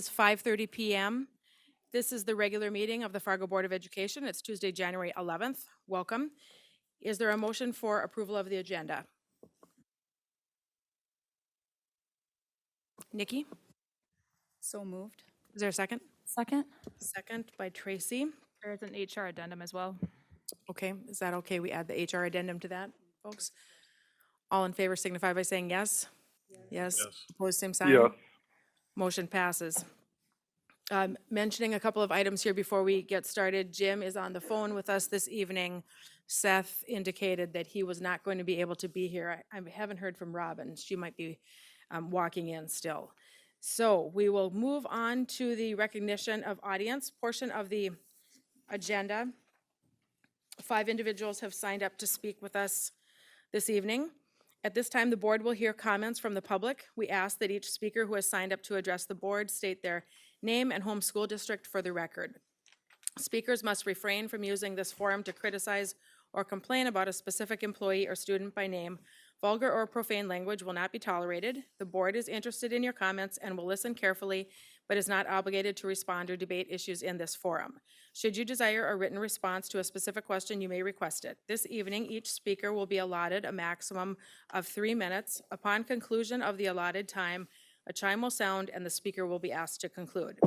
is 5:30 p.m. This is the regular meeting of the Fargo Board of Education. It's Tuesday, January 11th. Welcome. Is there a motion for approval of the agenda? Nikki, So moved. is there a second? Second? Second by Tracy. There's an HR addendum as well. Okay, is that okay? We add the HR addendum to that, folks? All in favor signify by saying yes. Yes. Opposed, same sign. Yes. Motion passes. Mentioning a couple of items here before we get started. Jim is on the phone with us this evening. Seth indicated that he was not going to be able to be here. I haven't heard from Robin. She might be walking in still. So we will move on to the recognition of audience portion of the agenda. 5 individuals have signed up to speak with us this evening. At this time, the board will hear comments from the public. We ask that each speaker who has signed up to address the board state their name and home school district for the record. Speakers must refrain from using this forum to criticize or complain about a specific employee or student by name. Vulgar or profane language will not be tolerated. The board is interested in your comments and will listen carefully, but is not obligated to respond or debate issues in this forum. Should you desire a written response to a specific question, you may request it. This evening, each speaker will be allotted a maximum of 3 minutes. Upon conclusion of the allotted time, a chime will sound and the speaker will be asked to conclude.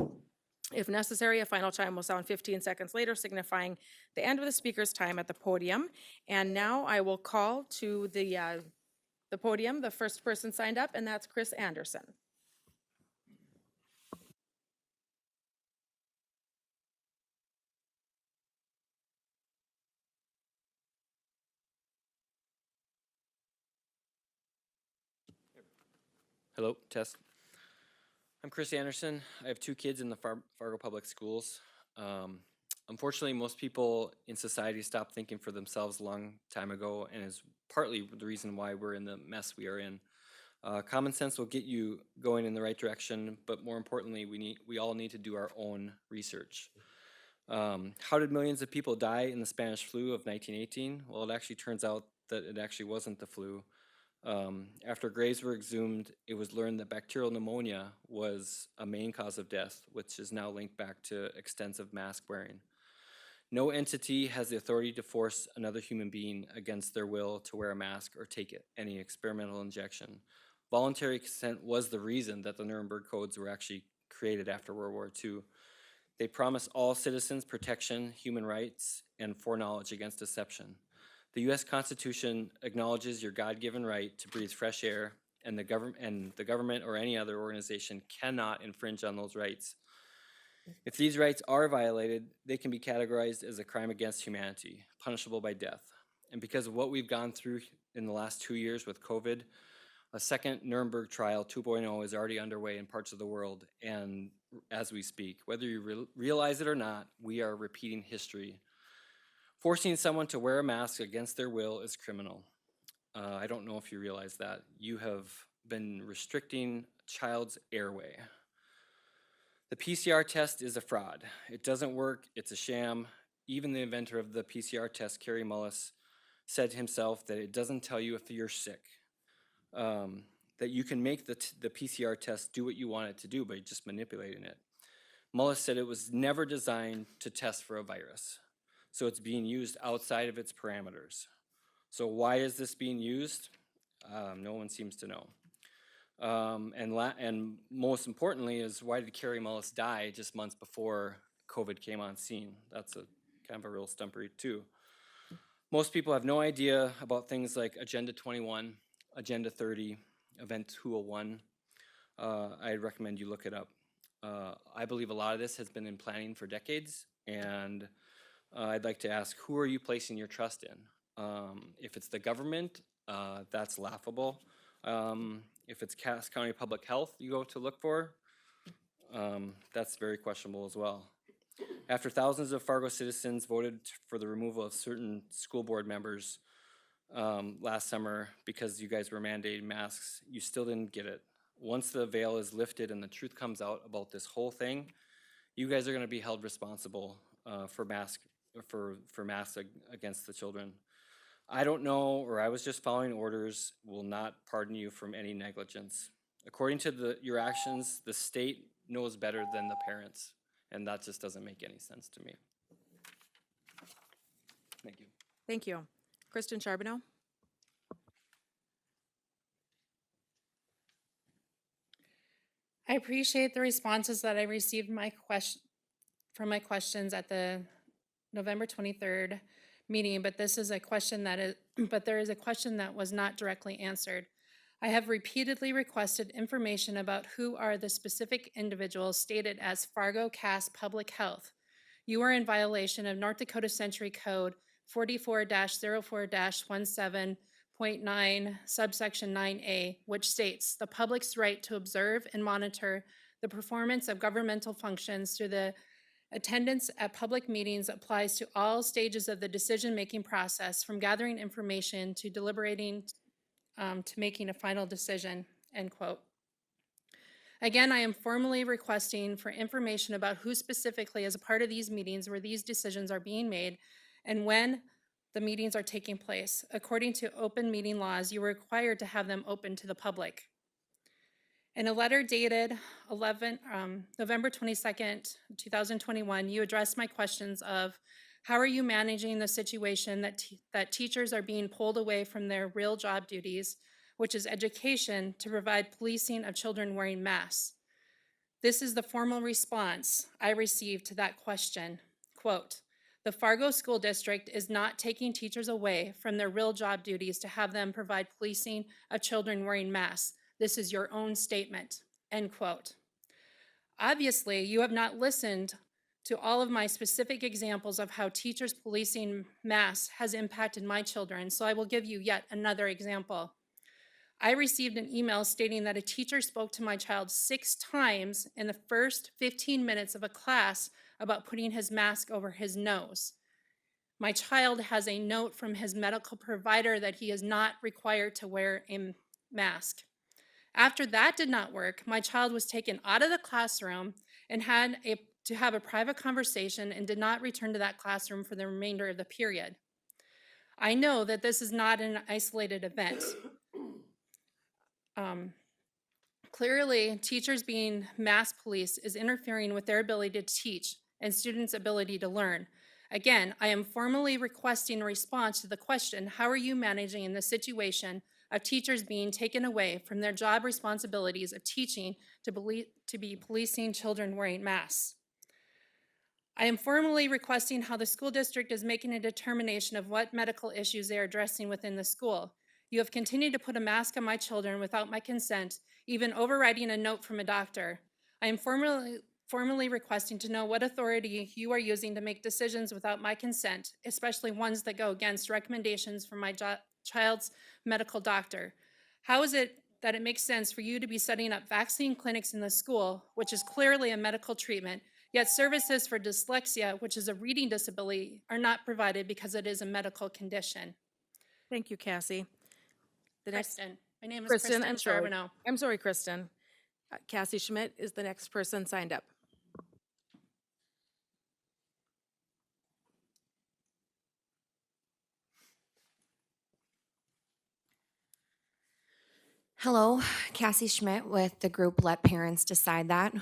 If necessary, a final chime will sound 15 seconds later, signifying the end of the speaker's time at the podium. And now I will call to the podium the first person signed up, and that's Chris Anderson. Hello, test. I'm Chris Anderson. I have 2 kids in the Fargo Public Schools. Unfortunately, most people in society stopped thinking for themselves a long time ago, and is partly the reason why we're in the mess we are in. Common sense will get you going in the right direction, but more importantly, we all need to do our own research. How did millions of people die in the Spanish flu of 1918? Well, it actually turns out that it actually wasn't the flu. After graves were exhumed, it was learned that bacterial pneumonia was a main cause of death, which is now linked back to extensive mask wearing. No entity has the authority to force another human being against their will to wear a mask or take any experimental injection. Voluntary consent was the reason that the Nuremberg Codes were actually created after World War II. They promise all citizens protection, human rights, and foreknowledge against deception. The U.S. Constitution acknowledges your God-given right to breathe fresh air, and the government or any other organization cannot infringe on those rights. If these rights are violated, they can be categorized as a crime against humanity, punishable by death. And because of what we've gone through in the last 2 years with COVID, a second Nuremberg trial 2.0 is already underway in parts of the world, and as we speak, whether you realize it or not, we are repeating history. Forcing someone to wear a mask against their will is criminal. I don't know if you realize that. You have been restricting a child's airway. The PCR test is a fraud. It doesn't work, it's a sham. Even the inventor of the PCR test, Kerry Mullis, said himself that it doesn't tell you if you're sick. That you can make the PCR test do what you want it to do by just manipulating it. Mullis said it was never designed to test for a virus. So it's being used outside of its parameters. So why is this being used? No one seems to know. And most importantly is, why did Kerry Mullis die just months before COVID came on scene? That's a kind of a real stumpery too. Most people have no idea about things like Agenda 21, Agenda 30, Event 201. I'd recommend you look it up. I believe a lot of this has been in planning for decades, and I'd like to ask, who are you placing your trust in? If it's the government, that's laughable. If it's Cass County Public Health you go to look for, that's very questionable as well. After thousands of Fargo citizens voted for the removal of certain school board members last summer because you guys were mandating masks, you still didn't get it. Once the veil is lifted and the truth comes out about this whole thing, you guys are going to be held responsible for masks against the children. I don't know, or I was just following orders, will not pardon you from any negligence. According to your actions, the state knows better than the parents, and that just doesn't make any sense to me. Thank you. Thank you. Kristen Charbonneau? I appreciate the responses that I received from my questions at the November 23rd meeting, but this is a question but there is a question that was not directly answered. I have repeatedly requested information about who are the specific individuals stated as Fargo Cass Public Health. You are in violation of North Dakota Century Code 44-04-17.9 subsection 9A, which states the public's right to observe and monitor the performance of governmental functions through the attendance at public meetings applies to all stages of the decision-making process, from gathering information to deliberating to making a final decision, end quote. Again, I am formally requesting for information about who specifically is a part of these meetings where these decisions are being made and when the meetings are taking place. According to open meeting laws, you are required to have them open to the public. In a letter dated November 22nd, 2021, you addressed my questions of how are you managing the situation that teachers are being pulled away from their real job duties, which is education, to provide policing of children wearing masks. This is the formal response I received to that question. Quote, the Fargo School District is not taking teachers away from their real job duties to have them provide policing of children wearing masks. This is your own statement, end quote. Obviously, you have not listened to all of my specific examples of how teachers policing masks has impacted my children, so I will give you yet another example. I received an email stating that a teacher spoke to my child 6 times in the first 15 minutes of a class about putting his mask over his nose. My child has a note from his medical provider that he is not required to wear a mask. After that did not work, my child was taken out of the classroom and had to have a private conversation and did not return to that classroom for the remainder of the period. I know that this is not an isolated event. Clearly, teachers being mask police is interfering with their ability to teach and students' ability to learn. Again, I am formally requesting a response to the question, how are you managing the situation of teachers being taken away from their job responsibilities of teaching to be policing children wearing masks? I am formally requesting how the school district is making a determination of what medical issues they are addressing within the school. You have continued to put a mask on my children without my consent, even overriding a note from a doctor. I am formally requesting to know what authority you are using to make decisions without my consent, especially ones that go against recommendations from my child's medical doctor. How is it that it makes sense for you to be setting up vaccine clinics in the school, which is clearly a medical treatment, yet services for dyslexia, which is a reading disability, are not provided because it is a medical condition? Thank you, Cassie. The next, Kristen. My name is Kristen, Kristen I'm sorry. Charbonneau. I'm sorry, Kristen. Cassie Schmidt is the next person signed up. Hello, Cassie Schmidt with the group Let Parents Decide That.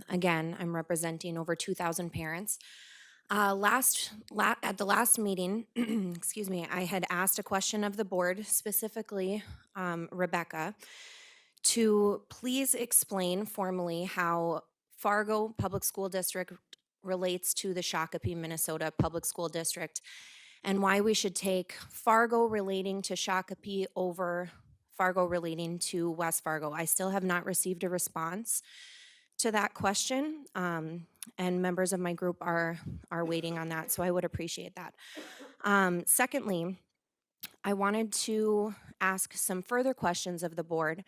Again, I'm representing over 2,000 parents. At the last meeting, excuse me, I had asked a question of the board, specifically Rebecca, to please explain formally how Fargo Public School District relates to the Shakopee, Minnesota Public School District, and why we should take Fargo relating to Shakopee over Fargo relating to West Fargo. I still have not received a response to that question, and members of my group are waiting on that, so I would appreciate that. Secondly, I wanted to ask some further questions of the board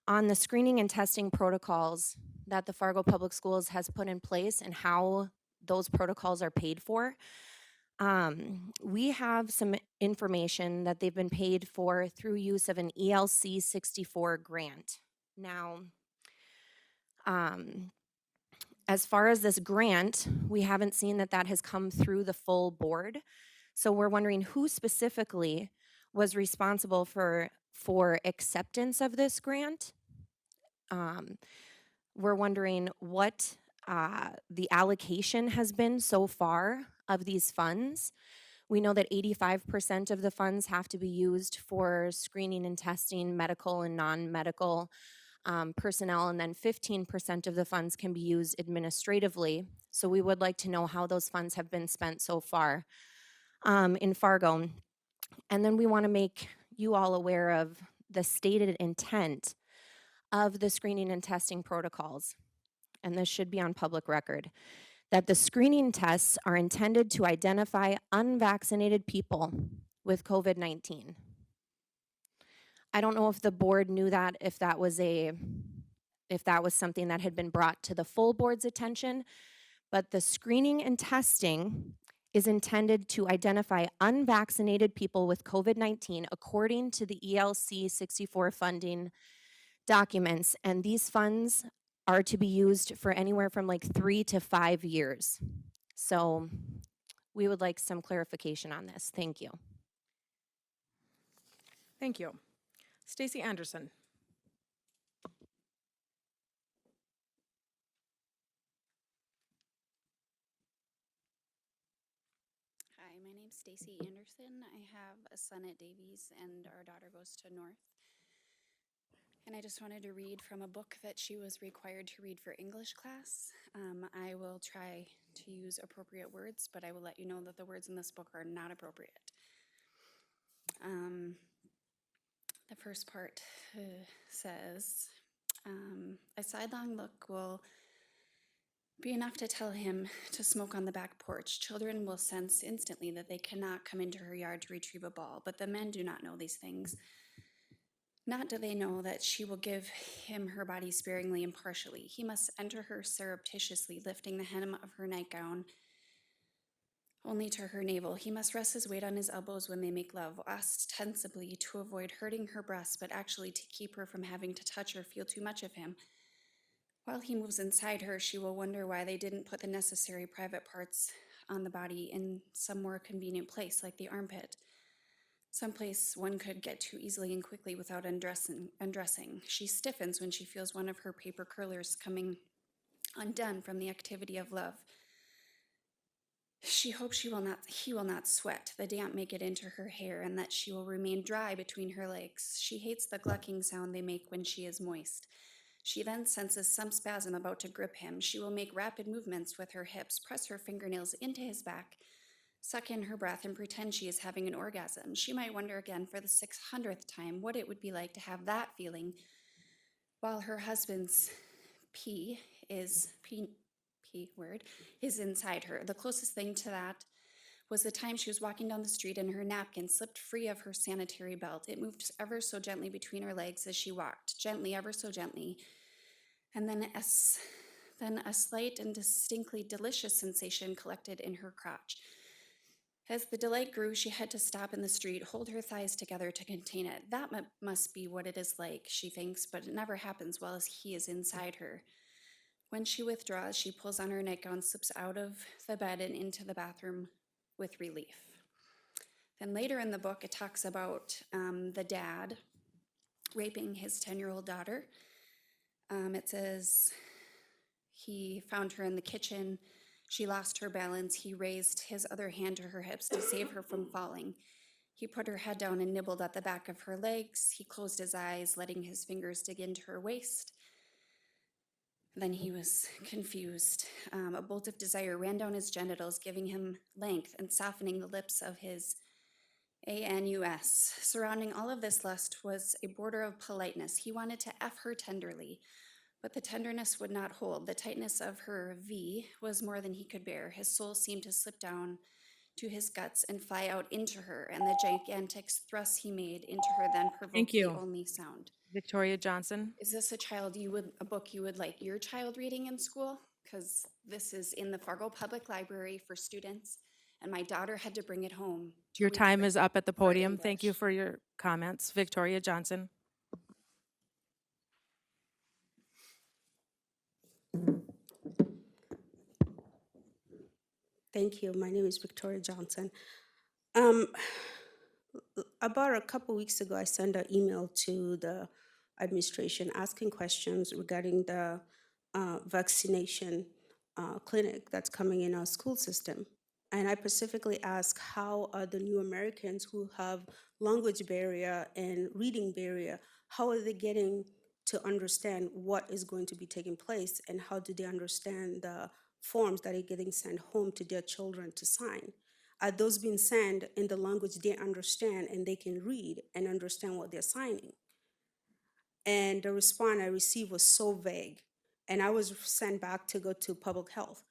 on the screening and testing protocols that the Fargo Public Schools has put in place and how those protocols are paid for. We have some information that they've been paid for through use of an ELC 64 grant. Now, as far as this grant, we haven't seen that has come through the full board. So we're wondering who specifically was responsible for acceptance of this grant. we're wondering what the allocation has been so far of these funds. We know that 85% of the funds have to be used for screening and testing medical and non-medical personnel, and then 15% of the funds can be used administratively. So we would like to know how those funds have been spent so far in Fargo. And then we want to make you all aware of the stated intent of the screening and testing protocols. And this should be on public record, that the screening tests are intended to identify unvaccinated people with COVID-19. I don't know if the board knew that, if that was something that had been brought to the full board's attention, but the screening and testing is intended to identify unvaccinated people with COVID-19 according to the ELC 64 funding documents, and these funds are to be used for anywhere from like 3 to 5 years. So we would like some clarification on this. Thank you. Thank you. Stacy Anderson. Hi, my name's Stacy Anderson. I have a son at Davies and our daughter goes to North. And I just wanted to read from a book that she was required to read for English class. I will try to use appropriate words, but I will let you know that the words in this book are not appropriate. The first part says, a sidelong look will be enough to tell him to smoke on the back porch. Children will sense instantly that they cannot come into her yard to retrieve a ball, but the men do not know these things. Not do they know that she will give him her body sparingly and partially. He must enter her surreptitiously, lifting the hem of her nightgown only to her navel. He must rest his weight on his elbows when they make love, ostensibly to avoid hurting her breasts, but actually to keep her from having to touch or feel too much of him. While he moves inside her, she will wonder why they didn't put the necessary private parts on the body in some more convenient place, like the armpit. Someplace one could get to easily and quickly without undressing. She stiffens when she feels one of her paper curlers coming undone from the activity of love. She hopes he will not sweat, the damp may get into her hair, and that she will remain dry between her legs. She hates the glucking sound they make when she is moist. She then senses some spasm about to grip him. She will make rapid movements with her hips, press her fingernails into his back, suck in her breath, and pretend she is having an orgasm. She might wonder again for the 600th time what it would be like to have that feeling while her husband's pee is inside her. The closest thing to that was the time she was walking down the street and her napkin slipped free of her sanitary belt. It moved ever so gently between her legs as she walked, gently, ever so gently. And then a slight and distinctly delicious sensation collected in her crotch. As the delight grew, she had to stop in the street, hold her thighs together to contain it. That must be what it is like, she thinks, but it never happens while he is inside her. When she withdraws, she pulls on her nightgown, slips out of the bed and into the bathroom with relief. Then later in the book, it talks about the dad raping his 10-year-old daughter. It says he found her in the kitchen. She lost her balance. He raised his other hand to her hips to save her from falling. He put her head down and nibbled at the back of her legs. He closed his eyes, letting his fingers dig into her waist. Then he was confused. A bolt of desire ran down his genitals, giving him length and softening the lips of his anus. Surrounding all of this lust was a border of politeness. He wanted to F her tenderly, but the tenderness would not hold. The tightness of her V was more than he could bear. His soul seemed to slip down to his guts and fly out into her, and the gigantic thrust he made into her then provoked the you. only sound. Victoria Johnson. Is this a book you would like your child reading in school? Because this is in the Fargo Public Library for students, and my daughter had to bring it home. Your time is up at the for podium. Thank you English. for your comments. Victoria Johnson. Thank you. My name is Victoria Johnson. About a couple weeks ago, I sent an email to the administration asking questions regarding the vaccination clinic that's coming in our school system. And I specifically ask, how are the new Americans who have language barrier and reading barrier, how are they getting to understand what is going to be taking place, and how do they understand the forms that are getting sent home to their children to sign? Are those being sent in the language they understand and they can read and understand what they're signing? And the response I received was so vague, and I was sent back to go to public health.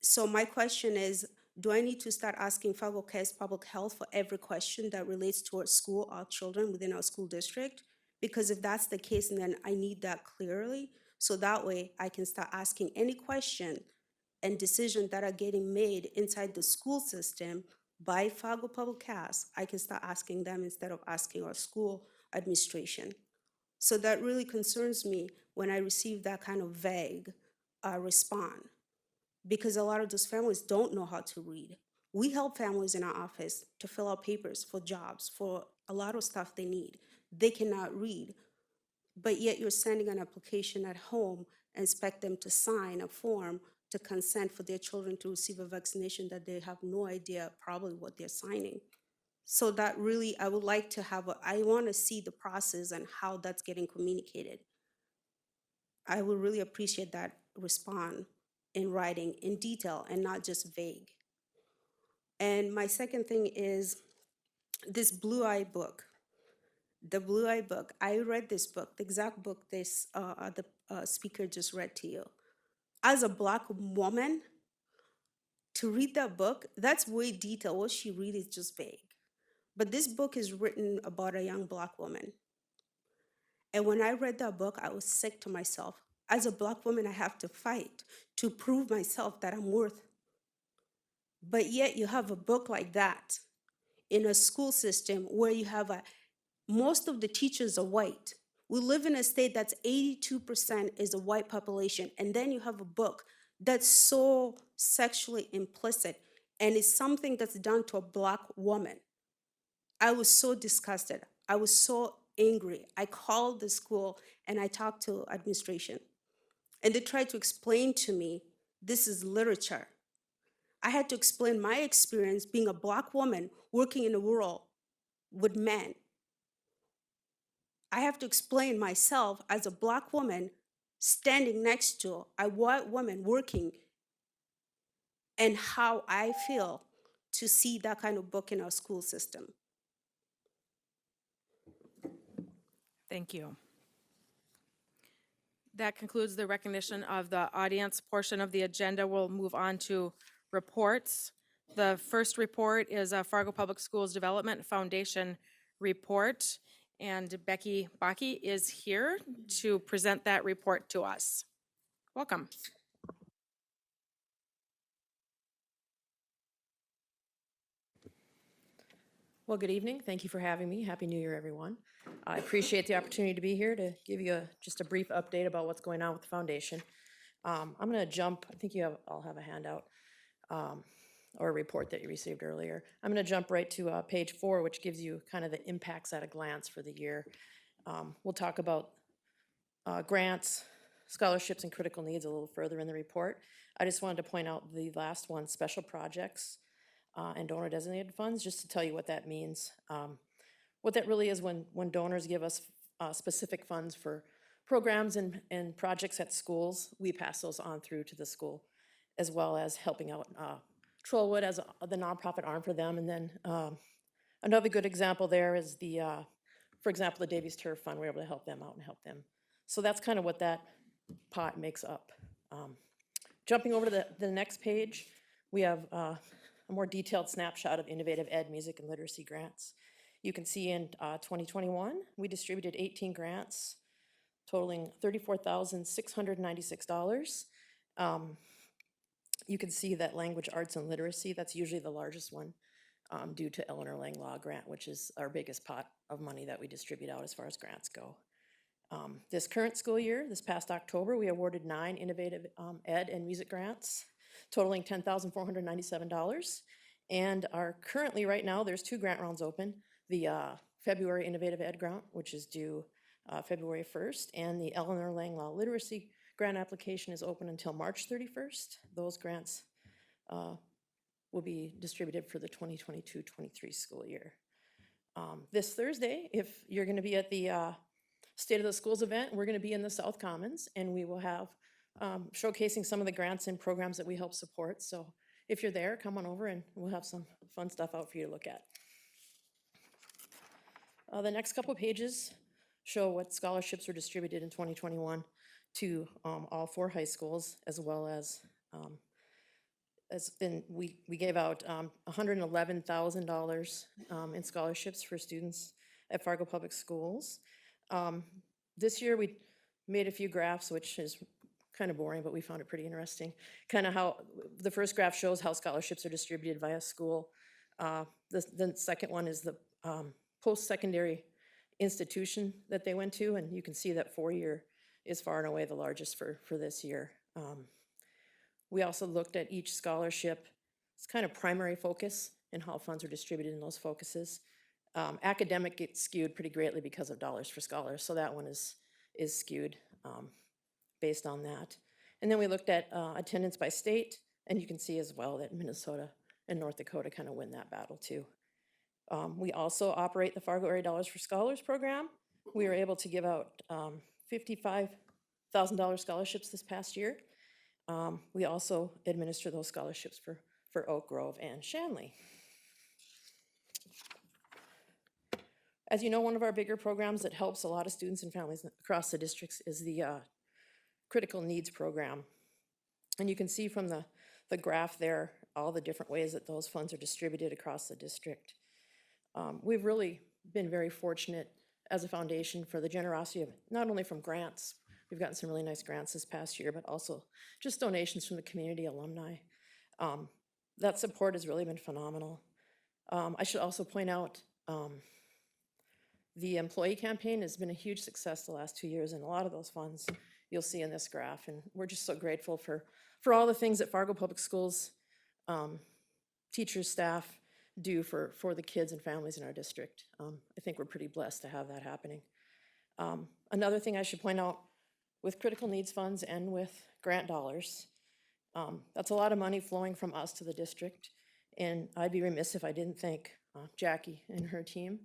So my question is, do I need to start asking Fargo Cares Public Health for every question that relates to our school, our children within our school district? Because if that's the case, then I need that clearly, so that way I can start asking any question and decisions that are getting made inside the school system by Fargo Public Health, I can start asking them instead of asking our school administration. So that really concerns me when I receive that kind of vague response, because a lot of those families don't know how to read. We help families in our office to fill out papers for jobs, for a lot of stuff they need. They cannot read, but yet you're sending an application at home and expect them to sign a form to consent for their children to receive a vaccination that they have no idea probably what they're signing. So that really, I would like to have, I want to see the process and how that's getting communicated. I would really appreciate that response in writing, in detail, and not just vague. And my second thing is this Blue Eye book. The Blue Eye book, I read this book, the exact book this the speaker just read to you. As a Black woman, to read that book, that's way detailed. What she read is just vague. But this book is written about a young Black woman. And when I read that book, I was sick to myself. As a Black woman, I have to fight to prove myself that I'm worth. But yet you have a book like that in a school system where you have most of the teachers are white. We live in a state that's 82% is a white population. And then you have a book that's so sexually implicit and it's something that's done to a Black woman. I was so disgusted. I was so angry. I called the school and I talked to administration. And they tried to explain to me, this is literature. I had to explain my experience being a Black woman working in the world with men. I have to explain myself as a Black woman standing next to a white woman working, and how I feel to see that kind of book in our school system. Thank you. That concludes the recognition of the audience portion of the agenda. We'll move on to reports. The first report is a Fargo Public Schools Development Foundation report, and Becky Bakke is here to present that report to us. Welcome. Well, good evening. Thank you for having me. Happy New Year, everyone. I appreciate the opportunity to be here to give you just a brief update about what's going on with the foundation. I'm going to jump, I think I'll have a handout or a report that you received earlier. I'm going to jump right to page 4, which gives you kind of the impacts at a glance for the year. We'll talk about grants, scholarships, and critical needs a little further in the report. I just wanted to point out the last one, special projects and donor designated funds, just to tell you what that means. What that really is when donors give us specific funds for programs and projects at schools, we pass those on through to the school, as well as helping out Trollwood as the nonprofit arm for them. And then another good example there is for example, the Davies Turf Fund. We're able to help them out and help them. So that's kind of what that pot makes up. Jumping over to the next page, we have a more detailed snapshot of innovative ed, music, and literacy grants. You can see in 2021, we distributed 18 grants totaling $34,696. You can see that language, arts, and literacy, that's usually the largest one due to Eleanor Lang Law Grant, which is our biggest pot of money that we distribute out as far as grants go. This current school year, this past October, we awarded 9 innovative ed and music grants totaling $10,497. And are currently, right now, there's 2 grant rounds open. The February Innovative Ed grant, which is due February 1st, and the Eleanor Lang Law Literacy grant application is open until March 31st. Those grants will be distributed for the 2022-23 school year. This Thursday, if you're going to be at the State of the Schools event, we're going to be in the South Commons, and we will have showcasing some of the grants and programs that we help support. So if you're there, come on over and we'll have some fun stuff out for you to look at. The next couple pages show what scholarships were distributed in 2021 to all 4 high schools, as well as we gave out $111,000 in scholarships for students at Fargo Public Schools. This year we made a few graphs, which is kind of boring, but we found it pretty interesting. Kind of how the first graph shows how scholarships are distributed via school. The second one is the post-secondary institution that they went to, and you can see that 4-year is far and away the largest for this year. We also looked at each scholarship, it's kind of primary focus and how funds are distributed in those focuses. Academic gets skewed pretty greatly because of dollars for scholars, so that one is skewed based on that. And then we looked at attendance by state, and you can see as well that Minnesota and North Dakota kind of win that battle too. We also operate the Fargo Area Dollars for Scholars program. We were able to give out $55,000 scholarships this past year. We also administer those scholarships for Oak Grove and Shanley. As you know, one of our bigger programs that helps a lot of students and families across the districts is the Critical Needs Program. And you can see from the graph there all the different ways that those funds are distributed across the district. We've really been very fortunate as a foundation for the generosity of not only from grants, we've gotten some really nice grants this past year, but also just donations from the community, alumni. That support has really been phenomenal. I should also point out the employee campaign has been a huge success the last 2 years, and a lot of those funds you'll see in this graph. And we're just so grateful for all the things that Fargo Public Schools teachers, staff do for the kids and families in our district. I think we're pretty blessed to have that happening. Another thing I should point out, with critical needs funds and with grant dollars, that's a lot of money flowing from us to the district. And I'd be remiss if I didn't thank Jackie and her team.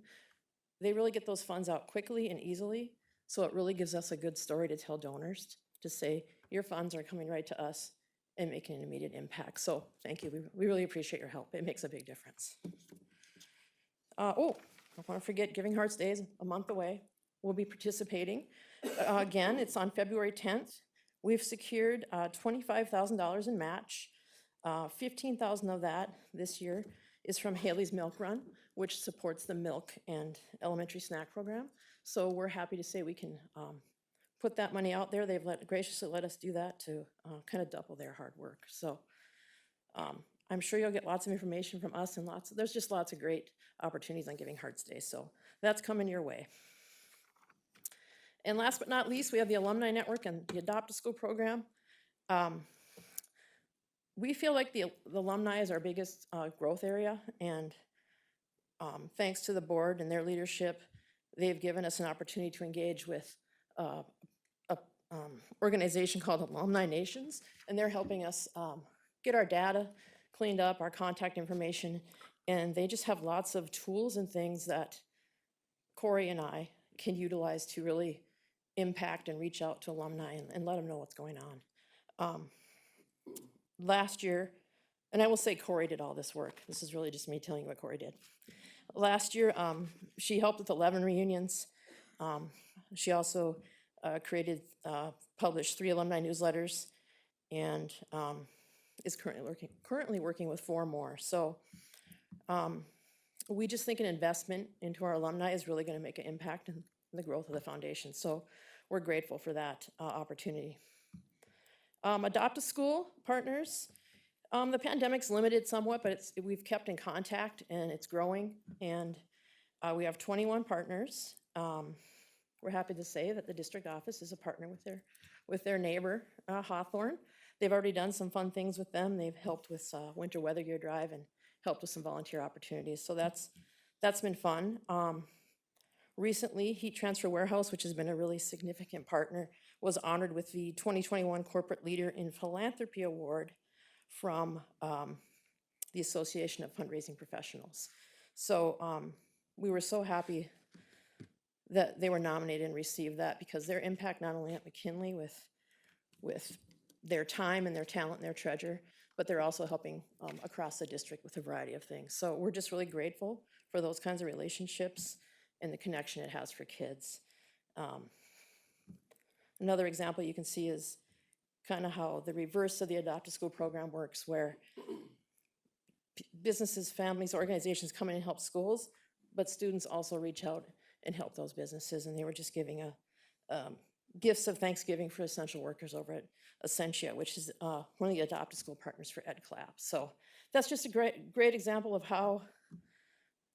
They really get those funds out quickly and easily, so it really gives us a good story to tell donors, to say, your funds are coming right to us and making an immediate impact. So thank you, we really appreciate your help. It makes a big difference. I want to forget, Giving Hearts Day is a month away. We'll be participating. Again, it's on February 10th. We've secured $25,000 in match. $15,000 of that this year is from Haley's Milk Run, which supports the milk and elementary snack program. So we're happy to say we can put that money out there. They've graciously let us do that to kind of double their hard work. So I'm sure you'll get lots of information from us, and there's just lots of great opportunities on Giving Hearts Day. So that's coming your way. And last but not least, we have the Alumni Network and the Adopt a School program. We feel like the alumni is our biggest growth area, and thanks to the board and their leadership, they've given us an opportunity to engage with an organization called Alumni Nations, and they're helping us get our data cleaned up, our contact information, and they just have lots of tools and things that Corey and I can utilize to really impact and reach out to alumni and let them know what's going on. Last year, and I will say Corey did all this work. This is really just me telling you what Corey did. Last year, she helped with 11 reunions. She also published 3 alumni newsletters, and is currently working with 4 more. So we just think an investment into our alumni is really going to make an impact in the growth of the foundation. So we're grateful for that opportunity. Adopt a School partners. The pandemic's limited somewhat, but we've kept in contact and it's growing. And we have 21 partners. We're happy to say that the district office is a partner with their neighbor, Hawthorne. They've already done some fun things with them. They've helped with winter weather gear drive and helped with some volunteer opportunities. So that's been fun. Recently, Heat Transfer Warehouse, which has been a really significant partner was honored with the 2021 Corporate Leader in Philanthropy Award from the Association of Fundraising Professionals. So we were so happy that they were nominated and received that, because their impact not only at McKinley with their time and their talent and their treasure, but they're also helping across the district with a variety of things. So we're just really grateful for those kinds of relationships and the connection it has for kids. Another example you can see is kind of how the reverse of the Adopt a School program works, where businesses, families, organizations come in and help schools, but students also reach out and help those businesses. And they were just giving gifts of Thanksgiving for essential workers over at Essentia, which is one of the Adopt a School partners for EdClap. So that's just a great example of how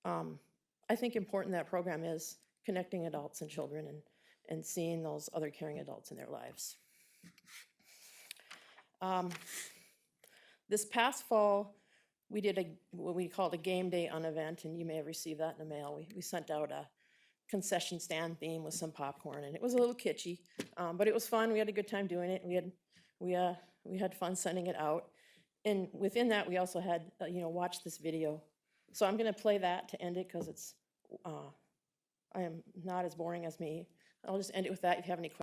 I think important that program is, connecting adults and children and seeing those other caring adults in their lives. This past fall, we did what we called a game day event, and you may have received that in the mail. We sent out a concession stand theme with some popcorn, and it was a little kitschy, but it was fun. We had a good time doing it. We had fun sending it out, and within that, we also had watch this video. So I'm going to play that to end it, because it's I am not as boring as me. I'll just end it with that. If you have any questions.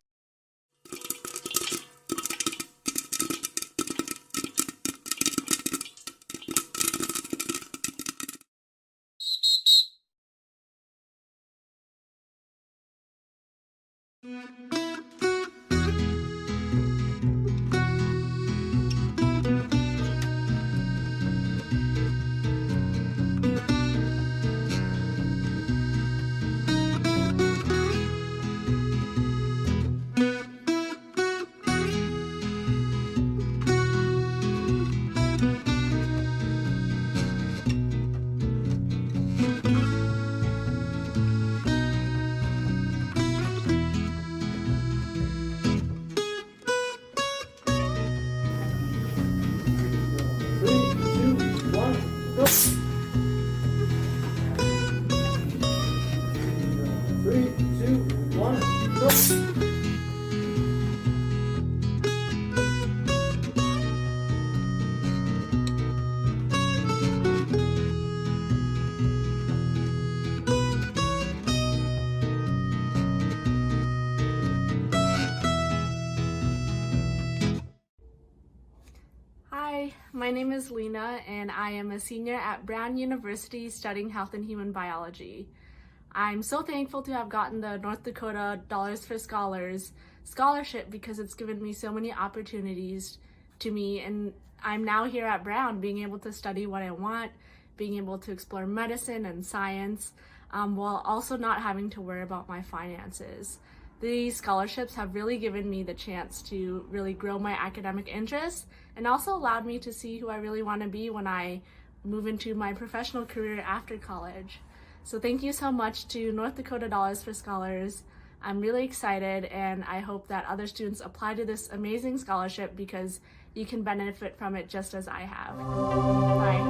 Hi, my name is Lena, and I am a senior at Brown University studying health and human biology. I'm so thankful to have gotten the North Dakota Dollars for Scholars scholarship, because it's given me so many opportunities to me, and I'm now here at Brown being able to study what I want, being able to explore medicine and science, while also not having to worry about my finances. These scholarships have really given me the chance to really grow my academic interests, and also allowed me to see who I really want to be when I move into my professional career after college. So thank you so much to North Dakota Dollars for Scholars. I'm really excited, and I hope that other students apply to this amazing scholarship, because you can benefit from it just as I have. Bye.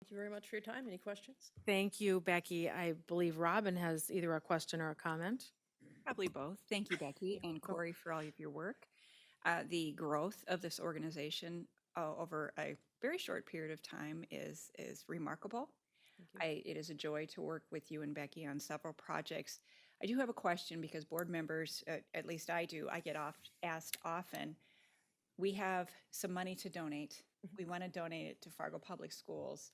Thank you very much for your time. Any questions? Thank you, Becky. I believe Robin has either a question or a comment. Probably both. Thank you, Becky and Corey, for all of your work. The growth of this organization over a very short period of time is remarkable. It is a joy to work with you and Becky on several projects. I do have a question because board members, at least I do, I get asked often. We have some money to donate. We want to donate it to Fargo Public Schools.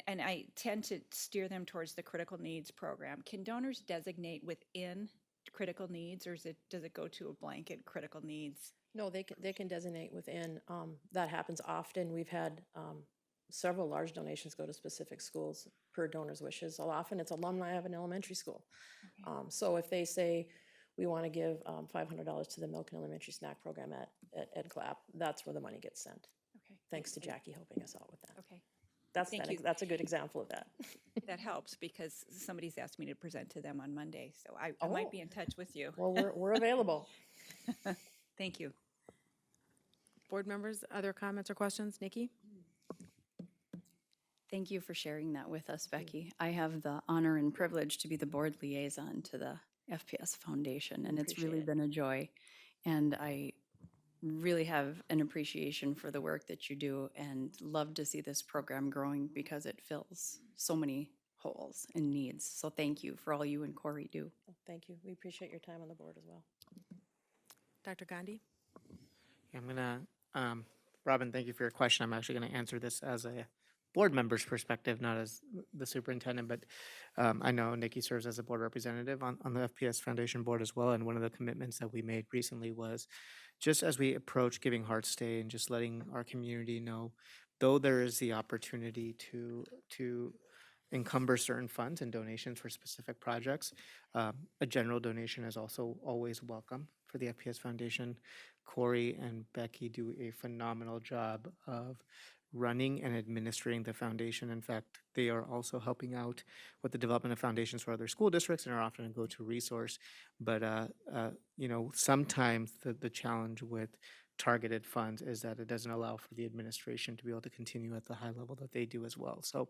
And I tend to steer them towards the critical needs program. Can donors designate within critical needs, or does it go to a blanket critical needs? No, they can designate within. That happens often. We've had several large donations go to specific schools per donor's wishes. So often it's alumni of an elementary school. So if they say, we want to give $500 to the Milk and Elementary Snack Program at Ed Clapp, that's where the money gets sent. Okay. Thanks to Jackie helping us out with that. Okay. Thank you. That's a good example of that. That helps because somebody's asked me to present to them on Monday, so I might be in touch with you. Well, we're available. Thank you. Board members, other comments or questions? Nikki? Thank you for sharing that with us, Becky. I have the honor and privilege to be the board liaison to the FPS Foundation, and it's really been a joy. And I really have an appreciation for the work that you do and love to see this program growing because it fills so many holes and needs. So thank you for all you and Corey do. Thank you. We appreciate your time on the board as well. Dr. Gandhi? Yeah, I'm gonna, Robin, thank you for your question. I'm actually gonna answer this as a board member's perspective, not as the superintendent, but I know Nikki serves as a board representative on the FPS Foundation board as well, and one of the commitments that we made recently was just as we approach Giving Hearts Day and just letting our community know, though there is the opportunity to encumber certain funds and donations for specific projects, a general donation is also always welcome for the FPS Foundation. Corey and Becky do a phenomenal job of running and administering the foundation. In fact, they are also helping out with the development of foundations for other school districts and are often a go-to resource. But you know, sometimes the challenge with targeted funds is that it doesn't allow for the administration to be able to continue at the high level that they do as well. So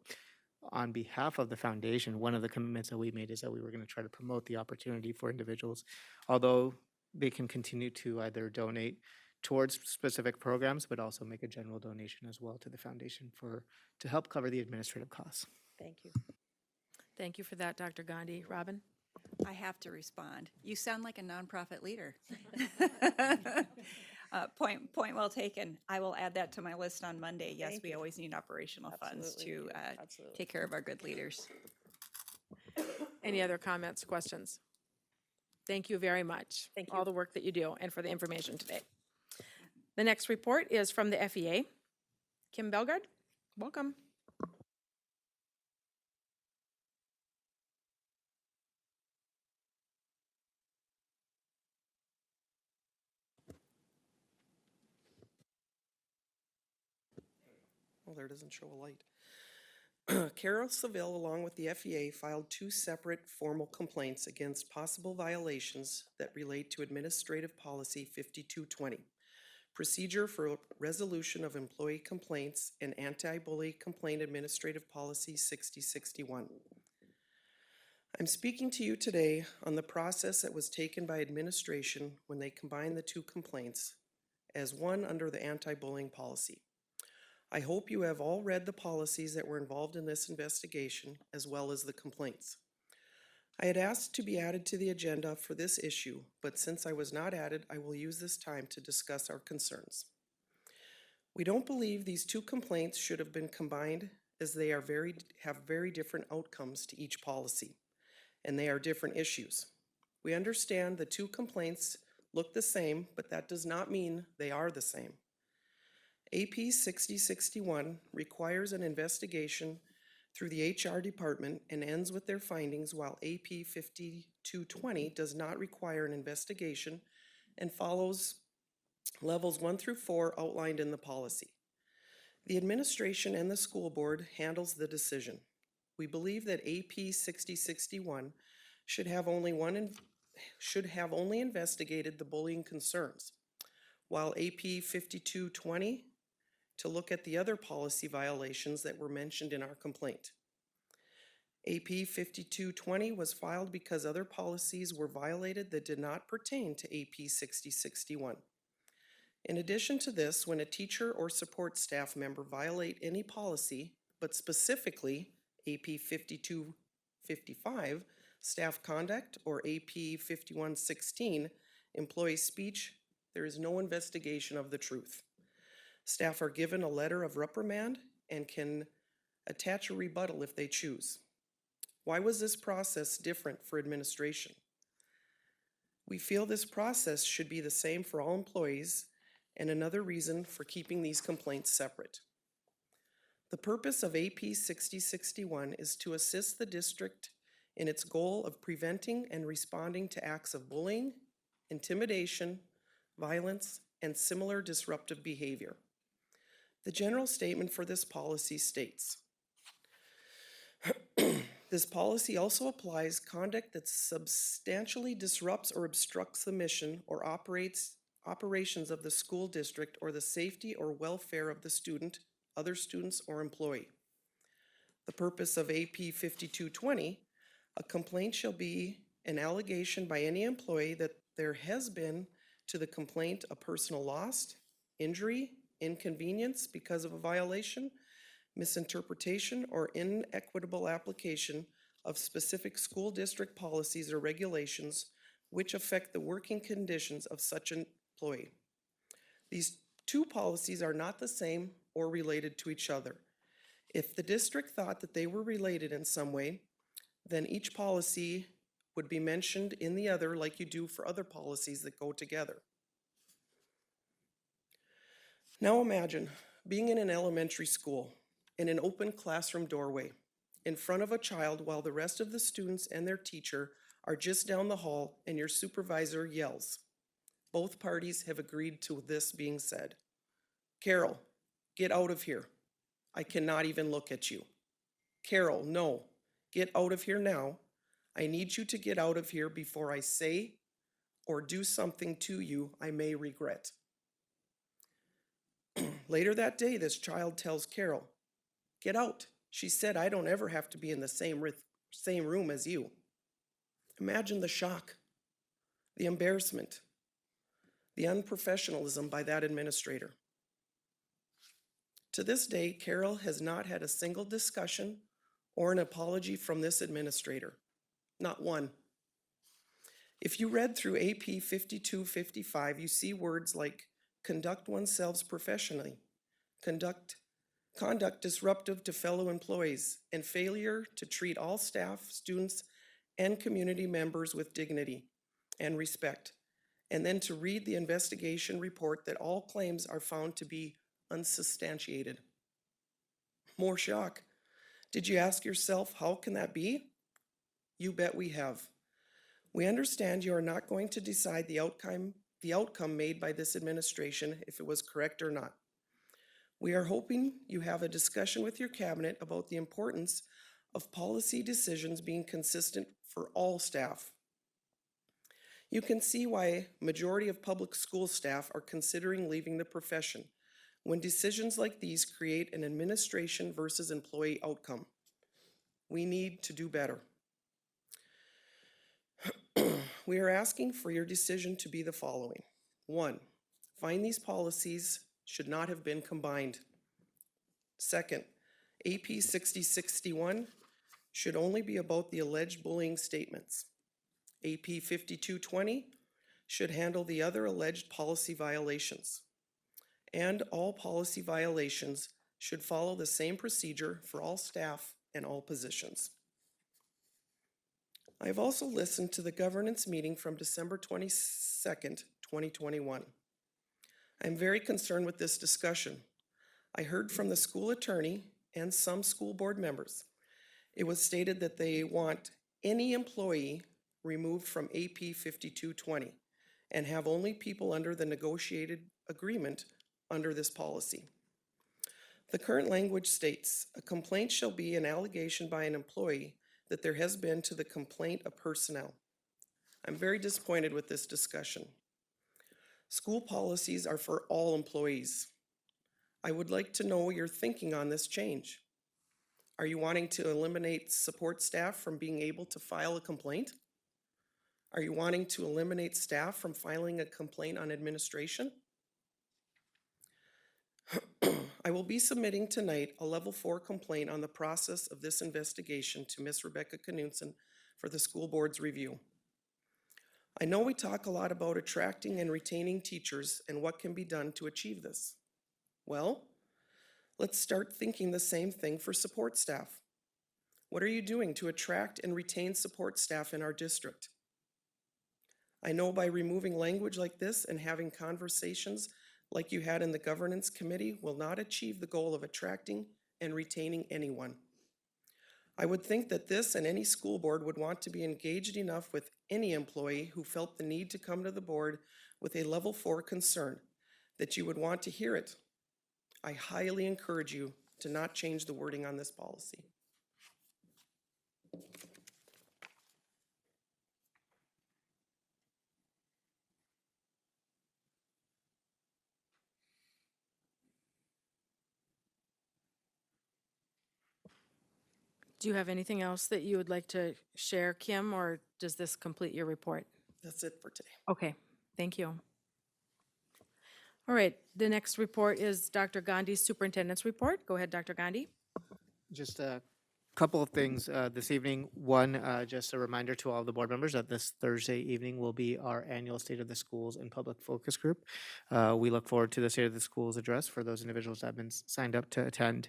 on behalf of the foundation, one of the commitments that we made is that we were going to try to promote the opportunity for individuals, although they can continue to either donate towards specific programs, but also make a general donation as well to the foundation to help cover the administrative costs. Thank you. Thank you for that, Dr. Gandhi. Robin? I have to respond. You sound like a nonprofit leader. Point well taken. I will add that to my list on Monday. Yes, we always need operational funds to take care of our good leaders. Any other comments, questions? Thank you very much. Thank All you. the work that you do and for the information today. The next report is from the FEA. Kim Belgard, welcome. Well, there doesn't show a light. Carol Seville, along with the FEA, filed 2 separate formal complaints against possible violations that relate to Administrative Policy 5220, Procedure for Resolution of Employee Complaints, and Anti-Bully Complaint Administrative Policy 6061. I'm speaking to you today on the process that was taken by administration when they combined the 2 complaints as one under the anti-bullying policy. I hope you have all read the policies that were involved in this investigation, as well as the complaints. I had asked to be added to the agenda for this issue, but since I was not added, I will use this time to discuss our concerns. We don't believe these 2 complaints should have been combined, as they have very different outcomes to each policy, and they are different issues. We understand the 2 complaints look the same, but that does not mean they are the same. AP 6061 requires an investigation through the HR department and ends with their findings, while AP 5220 does not require an investigation and follows levels 1 through 4 outlined in the policy. The administration and the school board handles the decision. We believe that AP 6061 should have only investigated the bullying concerns, while AP 5220 to look at the other policy violations that were mentioned in our complaint. AP 5220 was filed because other policies were violated that did not pertain to AP 6061. In addition to this, when a teacher or support staff member violate any policy, but specifically AP 5255, staff conduct, or AP 5116, employee speech, there is no investigation of the truth. Staff are given a letter of reprimand and can attach a rebuttal if they choose. Why was this process different for administration? We feel this process should be the same for all employees, and another reason for keeping these complaints separate. The purpose of AP 6061 is to assist the district in its goal of preventing and responding to acts of bullying, intimidation, violence, and similar disruptive behavior. The general statement for this policy states, this policy also applies conduct that substantially disrupts or obstructs the mission or operations of the school district or the safety or welfare of the student, other students, or employee. The purpose of AP 5220, a complaint shall be an allegation by any employee that there has been to the complaint a personal loss, injury, inconvenience because of a violation, misinterpretation, or inequitable application of specific school district policies or regulations which affect the working conditions of such an employee. These two policies are not the same or related to each other. If the district thought that they were related in some way, then each policy would be mentioned in the other like you do for other policies that go together. Now imagine being in an elementary school in an open classroom doorway in front of a child while the rest of the students and their teacher are just down the hall and your supervisor yells. Both parties have agreed to this being said. Carol, get out of here. I cannot even look at you. Carol, no, get out of here now. I need you to get out of here before I say or do something to you I may regret. Later that day, this child tells Carol, get out. She said I don't ever have to be in the same room as you. Imagine the shock, the embarrassment, the unprofessionalism by that administrator. To this day, Carol has not had a single discussion or an apology from this administrator. Not one. If you read through AP 5255, you see words like conduct oneself professionally, conduct disruptive to fellow employees, and failure to treat all staff, students, and community members with dignity and respect, and then to read the investigation report that all claims are found to be unsubstantiated. More shock. Did you ask yourself, how can that be? You bet we have. We understand you are not going to decide the outcome made by this administration if it was correct or not. We are hoping you have a discussion with your cabinet about the importance of policy decisions being consistent for all staff. You can see why majority of public school staff are considering leaving the profession when decisions like these create an administration versus employee outcome. We need to do better. We are asking for your decision to be the following. 1, find these policies should not have been combined. 2nd, AP 6061 should only be about the alleged bullying statements. AP 5220 should handle the other alleged policy violations. And all policy violations should follow the same procedure for all staff and all positions. I have also listened to the governance meeting from December 22nd, 2021. I am very concerned with this discussion. I heard from the school attorney and some school board members. It was stated that they want any employee removed from AP 5220 and have only people under the negotiated agreement under this policy. The current language states, a complaint shall be an allegation by an employee that there has been to the complaint of personnel. I'm very disappointed with this discussion. School policies are for all employees. I would like to know your thinking on this change. Are you wanting to eliminate support staff from being able to file a complaint? Are you wanting to eliminate staff from filing a complaint on administration? I will be submitting tonight a level 4 complaint on the process of this investigation to Ms. Rebecca Knudsen for the school board's review. I know we talk a lot about attracting and retaining teachers and what can be done to achieve this. Well, let's start thinking the same thing for support staff. What are you doing to attract and retain support staff in our district? I know by removing language like this and having conversations like you had in the governance committee will not achieve the goal of attracting and retaining anyone. I would think that this and any school board would want to be engaged enough with any employee who felt the need to come to the board with a level 4 concern, that you would want to hear it. I highly encourage you to not change the wording on this policy. Do you have anything else that you would like to share, Kim, or does this complete your report? That's it for today. Okay, thank you. All right, the next report is Dr. Gandhi's superintendent's report. Go ahead, Dr. Gandhi. Just a couple of things this evening. One, just a reminder to all of the board members that this Thursday evening will be our annual State of the Schools and Public Focus Group. We look forward to the State of the Schools address for those individuals that have been signed up to attend.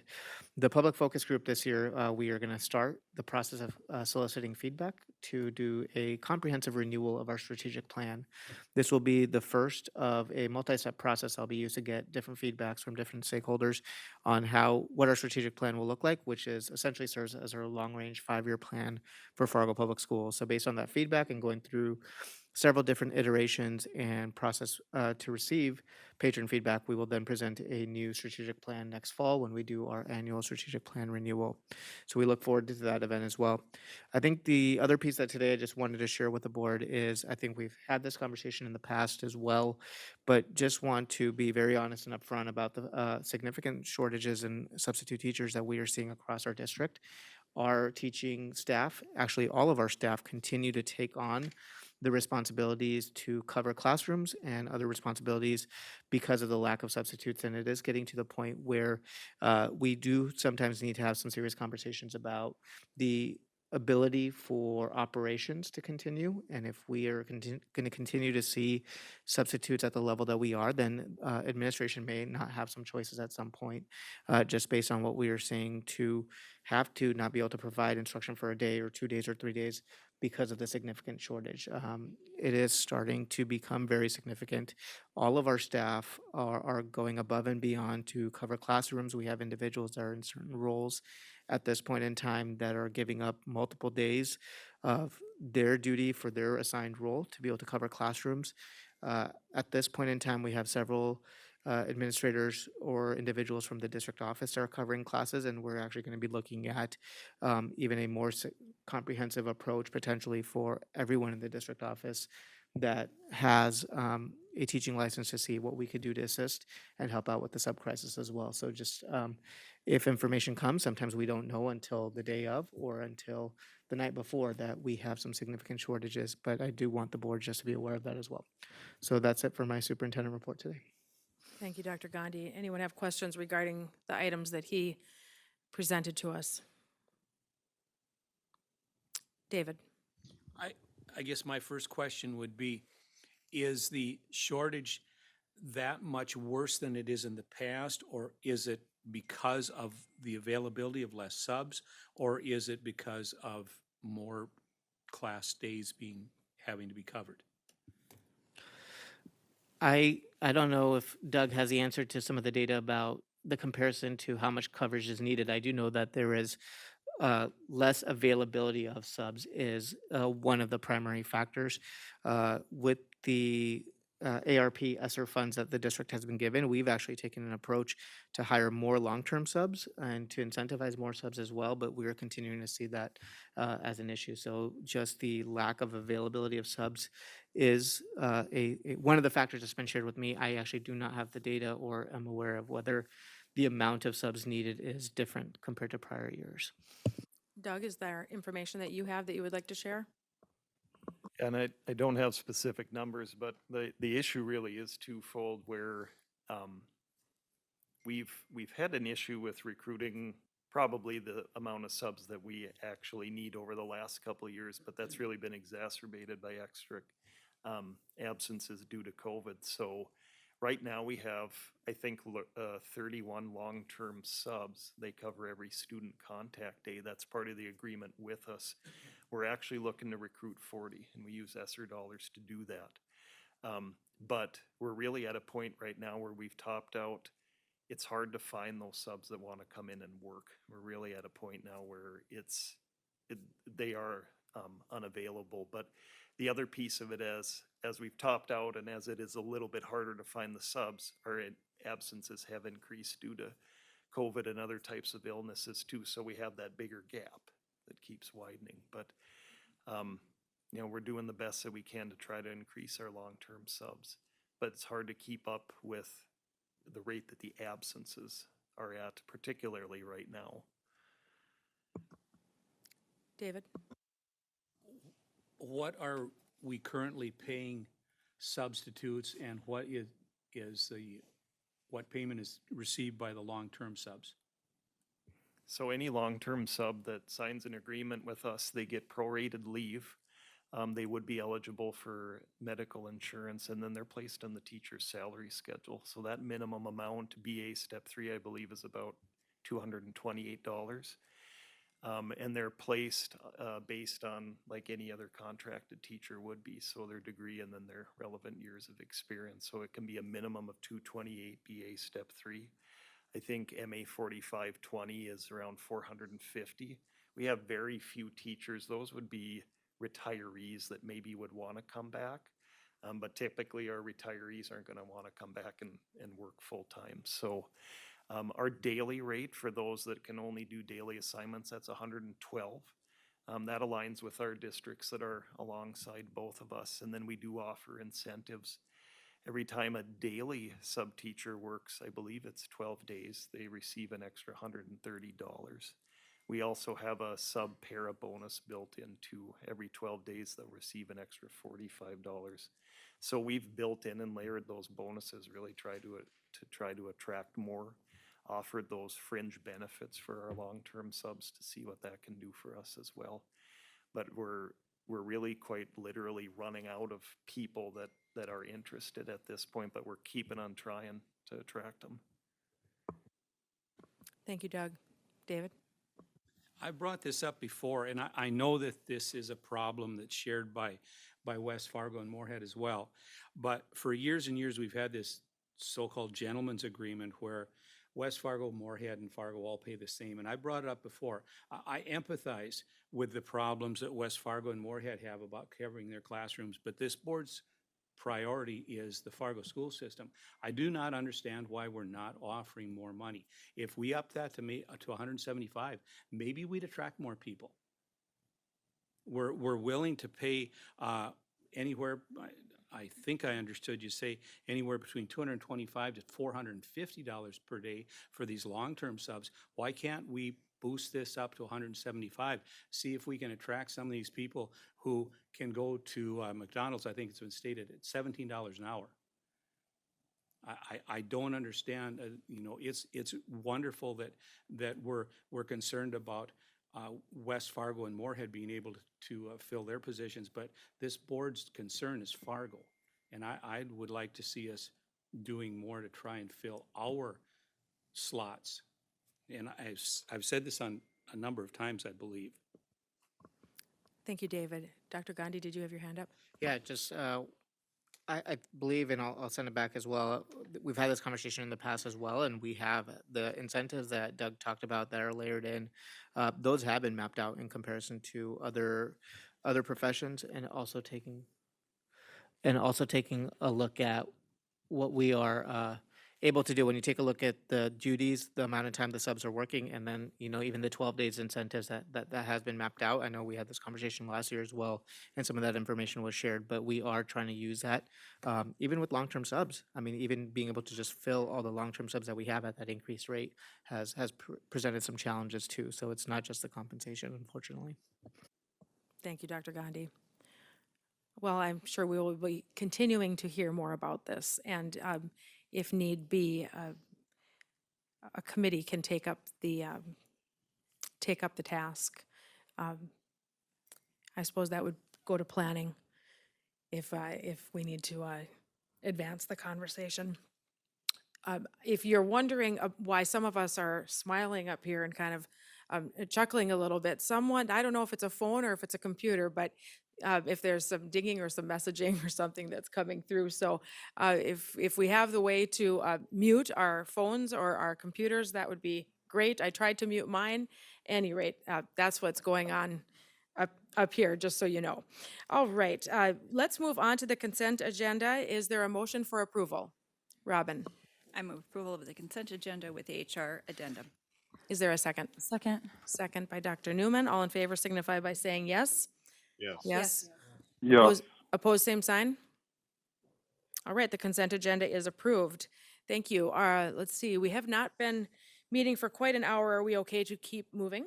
The Public Focus Group this year, we are going to start the process of soliciting feedback to do a comprehensive renewal of our strategic plan. This will be the first of a multi-step process I'll be used to get different feedbacks from different stakeholders on what our strategic plan will look like, which is essentially serves as our long-range 5-year plan for Fargo Public Schools. So based on that feedback and going through several different iterations and process to receive patron feedback, we will then present a new strategic plan next fall when we do our annual strategic plan renewal. So we look forward to that event as well. I think the other piece that today I just wanted to share with the board is I think we've had this conversation in the past as well, but just want to be very honest and upfront about the significant shortages in substitute teachers that we are seeing across our district. Our teaching staff, actually all of our staff, continue to take on the responsibilities to cover classrooms and other responsibilities because of the lack of substitutes. And it is getting to the point where we do sometimes need to have some serious conversations about the ability for operations to continue. And if we are going to continue to see substitutes at the level that we are, then administration may not have some choices at some point, just based on what we are seeing, to have to not be able to provide instruction for a day or 2 days or 3 days because of the significant shortage. It is starting to become very significant. All of our staff are going above and beyond to cover classrooms. We have individuals that are in certain roles at this point in time that are giving up multiple days of their duty for their assigned role to be able to cover classrooms. At this point in time, we have several administrators or individuals from the district office that are covering classes, and we're actually going to be looking at even a more comprehensive approach potentially for everyone in the district office that has a teaching license, to see what we could do to assist and help out with the sub-crisis as well. So just if information comes, sometimes we don't know until the day of or until the night before that we have some significant shortages, but I do want the board just to be aware of that as well. So that's it for my superintendent report today. Thank you, Dr. Gandhi. Anyone have questions regarding the items that he presented to us? David? I guess my first question would be, is the shortage that much worse than it is in the past, or is it because of the availability of less subs, or is it because of more class days having to be covered? I don't know if Doug has the answer to some of the data about the comparison to how much coverage is needed. I do know that there is less availability of subs is one of the primary factors. With the ARP ESSER funds that the district has been given, we've actually taken an approach to hire more long-term subs and to incentivize more subs as well, but we are continuing to see that as an issue. So just the lack of availability of subs is one of the factors that's been shared with me. I actually do not have the data or am aware of whether the amount of subs needed is different compared to prior years. Doug, is there information that you have that you would like to share? And I don't have specific numbers, but the issue really is twofold where we've had an issue with recruiting probably the amount of subs that we actually need over the last couple of years, but that's really been exacerbated by extra absences due to COVID. So right now we have, I think, 31 long-term subs. They cover every student contact day. That's part of the agreement with us. We're actually looking to recruit 40, and we use ESSER dollars to do that. But we're really at a point right now where we've topped out. It's hard to find those subs that want to come in and work. We're really at a point now where they are unavailable. But the other piece of it, as we've topped out and as it is a little bit harder to find the subs, our absences have increased due to COVID and other types of illnesses too. So we have that bigger gap that keeps widening. But you know, we're doing the best that we can to try to increase our long-term subs. But it's hard to keep up with the rate that the absences are at, particularly right now. David? What are we currently paying substitutes, and what what payment is received by the long-term subs? So any long-term sub that signs an agreement with us, they get prorated leave. They would be eligible for medical insurance, and then they're placed on the teacher's salary schedule. So that minimum amount, BA Step 3, I believe, is about $228. And they're placed based on like any other contracted teacher would be, so their degree and then their relevant years of experience. So it can be a minimum of 228 BA Step 3. I think MA 4520 is around 450. We have very few teachers. Those would be retirees that maybe would want to come back. But typically our retirees aren't going to want to come back and work full time. So our daily rate for those that can only do daily assignments, that's 112. That aligns with our districts that are alongside both of us. And then we do offer incentives. Every time a daily sub-teacher works, I believe it's 12 days, they receive an extra $130. We also have a sub-para bonus built into every 12 days they'll receive an extra $45. So we've built in and layered those bonuses, really try to attract more, offered those fringe benefits for our long-term subs to see what that can do for us as well. But we're really quite literally running out of people that are interested at this point, but we're keeping on trying to attract them. Thank you, Doug. David? I brought this up before, and I know that this is a problem that's shared by West Fargo and Moorhead as well. But for years and years, we've had this so-called gentleman's agreement where West Fargo, Moorhead, and Fargo all pay the same. And I brought it up before. I empathize with the problems that West Fargo and Moorhead have about covering their classrooms, but this board's priority is the Fargo school system. I do not understand why we're not offering more money. If we up that to 175, maybe we'd attract more people. We're willing to pay anywhere, I think I understood you say anywhere between $225 to $450 per day for these long-term subs. Why can't we boost this up to 175? See if we can attract some of these people who can go to McDonald's. I think it's been stated at $17 an hour. I don't understand. You know, it's wonderful that we're concerned about West Fargo and Moorhead being able to fill their positions, but this board's concern is Fargo, and I would like to see us doing more to try and fill our slots. And I've said this on a number of times, I believe. Thank you, David. Dr. Gandhi, did you have your hand up? Yeah, just I believe, and I'll send it back as well. We've had this conversation in the past as well, and we have the incentives that Doug talked about that are layered in. Those have been mapped out in comparison to other professions, and also taking a look at what we are able to do when you take a look at the duties, the amount of time the subs are working, and then, even the 12 days incentives that has been mapped out. I know we had this conversation last year as well, and some of that information was shared, but we are trying to use that, even with long-term subs. I mean, even being able to just fill all the long-term subs that we have at that increased rate has presented some challenges too. So it's not just the compensation, unfortunately. Thank you, Dr. Gandhi. Well, I'm sure we will be continuing to hear more about this, and if need be, a committee can take up the task. I suppose that would go to planning if we need to advance the conversation. If you're wondering why some of us are smiling up here and kind of chuckling a little bit, I don't know if it's a phone or if it's a computer, but if there's some dinging or some messaging or something that's coming through. So if we have the way to mute our phones or our computers, that would be great. I tried to mute mine. Any rate, that's what's going on up here, just so you know. All right, let's move on to the consent agenda. Is there a motion for approval? Robin, I move approval of the consent agenda with the HR addendum. is there a second? Second. Second by Dr. Newman. All in favor signify by saying yes. Yes. Yes. Yes. Opposed, same sign. All right, the consent agenda is approved. Thank you. Let's see, we have not been meeting for quite an hour. Are we okay to keep moving?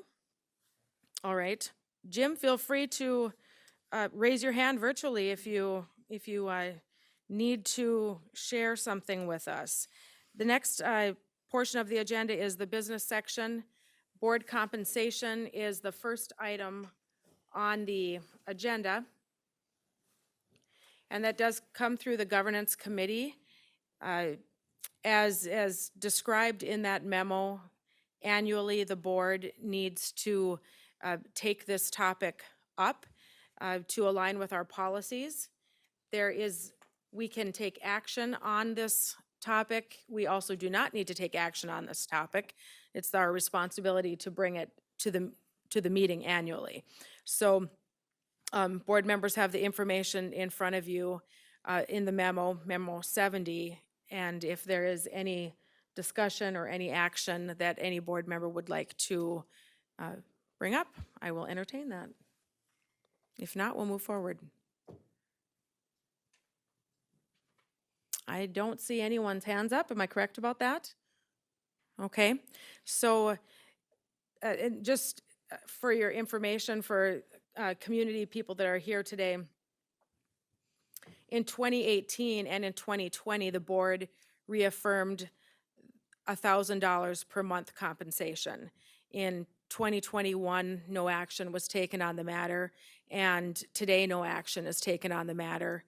All right. Jim, feel free to raise your hand virtually if you need to share something with us. The next portion of the agenda is the business section. Board compensation is the first item on the agenda. And that does come through the governance committee. As described in that memo, annually the board needs to take this topic up to align with our policies. We can take action on this topic. We also do not need to take action on this topic. It's our responsibility to bring it to the meeting annually. So board members have the information in front of you in the memo 70, and if there is any discussion or any action that any board member would like to bring up, I will entertain that. If not, we'll move forward. I don't see anyone's hands up. Am I correct about that? Okay. So and just for your information, for community people that are here today, in 2018 and in 2020, the board reaffirmed $1,000 per month compensation. In 2021, no action was taken on the matter, and today no action is taken on the matter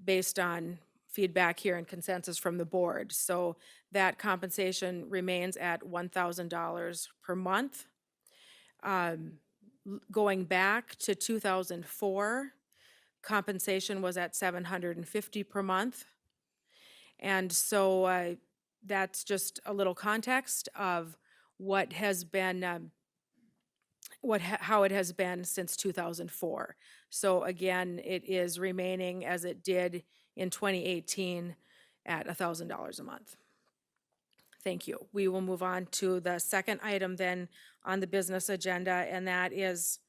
based on feedback here and consensus from the board. So that compensation remains at $1,000 per month. Going back to 2004, compensation was at $750 per month. And so that's just a little context of what has been, how it has been since 2004. So again, it is remaining as it did in 2018 at $1,000 a month. Thank you. We will move on to the second item then on the business agenda, and that is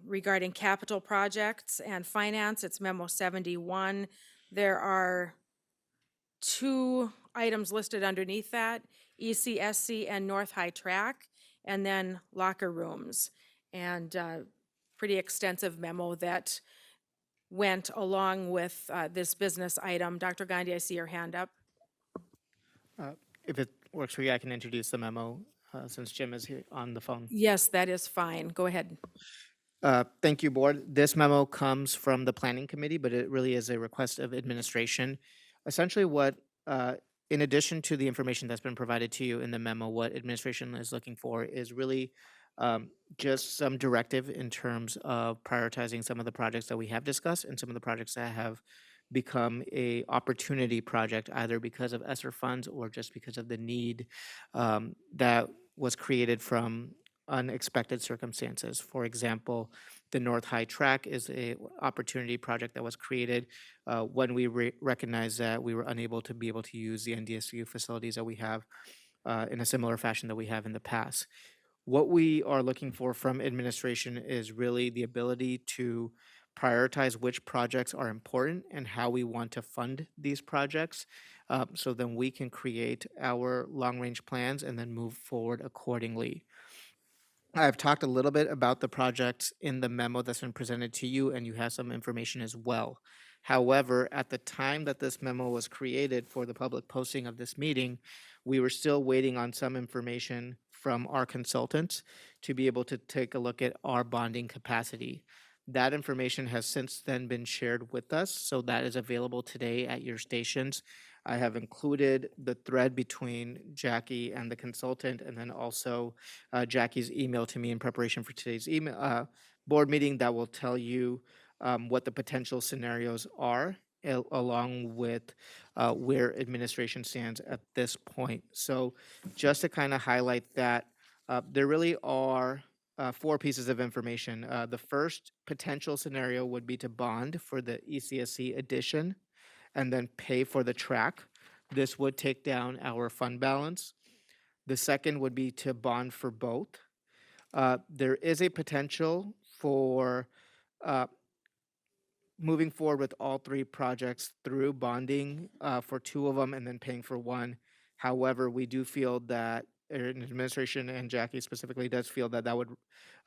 regarding capital projects and finance. It's memo 71. There are two items listed underneath that, ECSC and North High Track, and then locker rooms. And pretty extensive memo that went along with this business item. Dr. Gandhi, I see your hand up. If it works for you, I can introduce the memo since Jim is here on the phone. Yes, that is fine. Go ahead. Thank you, board. This memo comes from the planning committee, but it really is a request of administration. Essentially in addition to the information that's been provided to you in the memo, what administration is looking for is really just some directive in terms of prioritizing some of the projects that we have discussed and some of the projects that have become a opportunity project, either because of ESSER funds or just because of the need that was created from unexpected circumstances. For example, the North High Track is a opportunity project that was created when we recognized that we were unable to be able to use the NDSU facilities that we have in a similar fashion that we have in the past. What we are looking for from administration is really the ability to prioritize which projects are important and how we want to fund these projects. So then we can create our long range plans and then move forward accordingly. I've talked a little bit about the projects in the memo that's been presented to you, and you have some information as well. However, at the time that this memo was created for the public posting of this meeting, we were still waiting on some information from our consultants to be able to take a look at our bonding capacity. That information has since then been shared with us, so that is available today at your stations. I have included the thread between Jackie and the consultant, and then also Jackie's email to me in preparation for today's email board meeting that will tell you what the potential scenarios are, along with where administration stands at this point. So, just to kind of highlight that, there really are 4 pieces of information. The first potential scenario would be to bond for the ECSC addition and then pay for the track. This would take down our fund balance. The second would be to bond for both. There is a potential for moving forward with all 3 projects through bonding for 2 of them and then paying for 1. However, we do feel that administration and Jackie specifically does feel that that would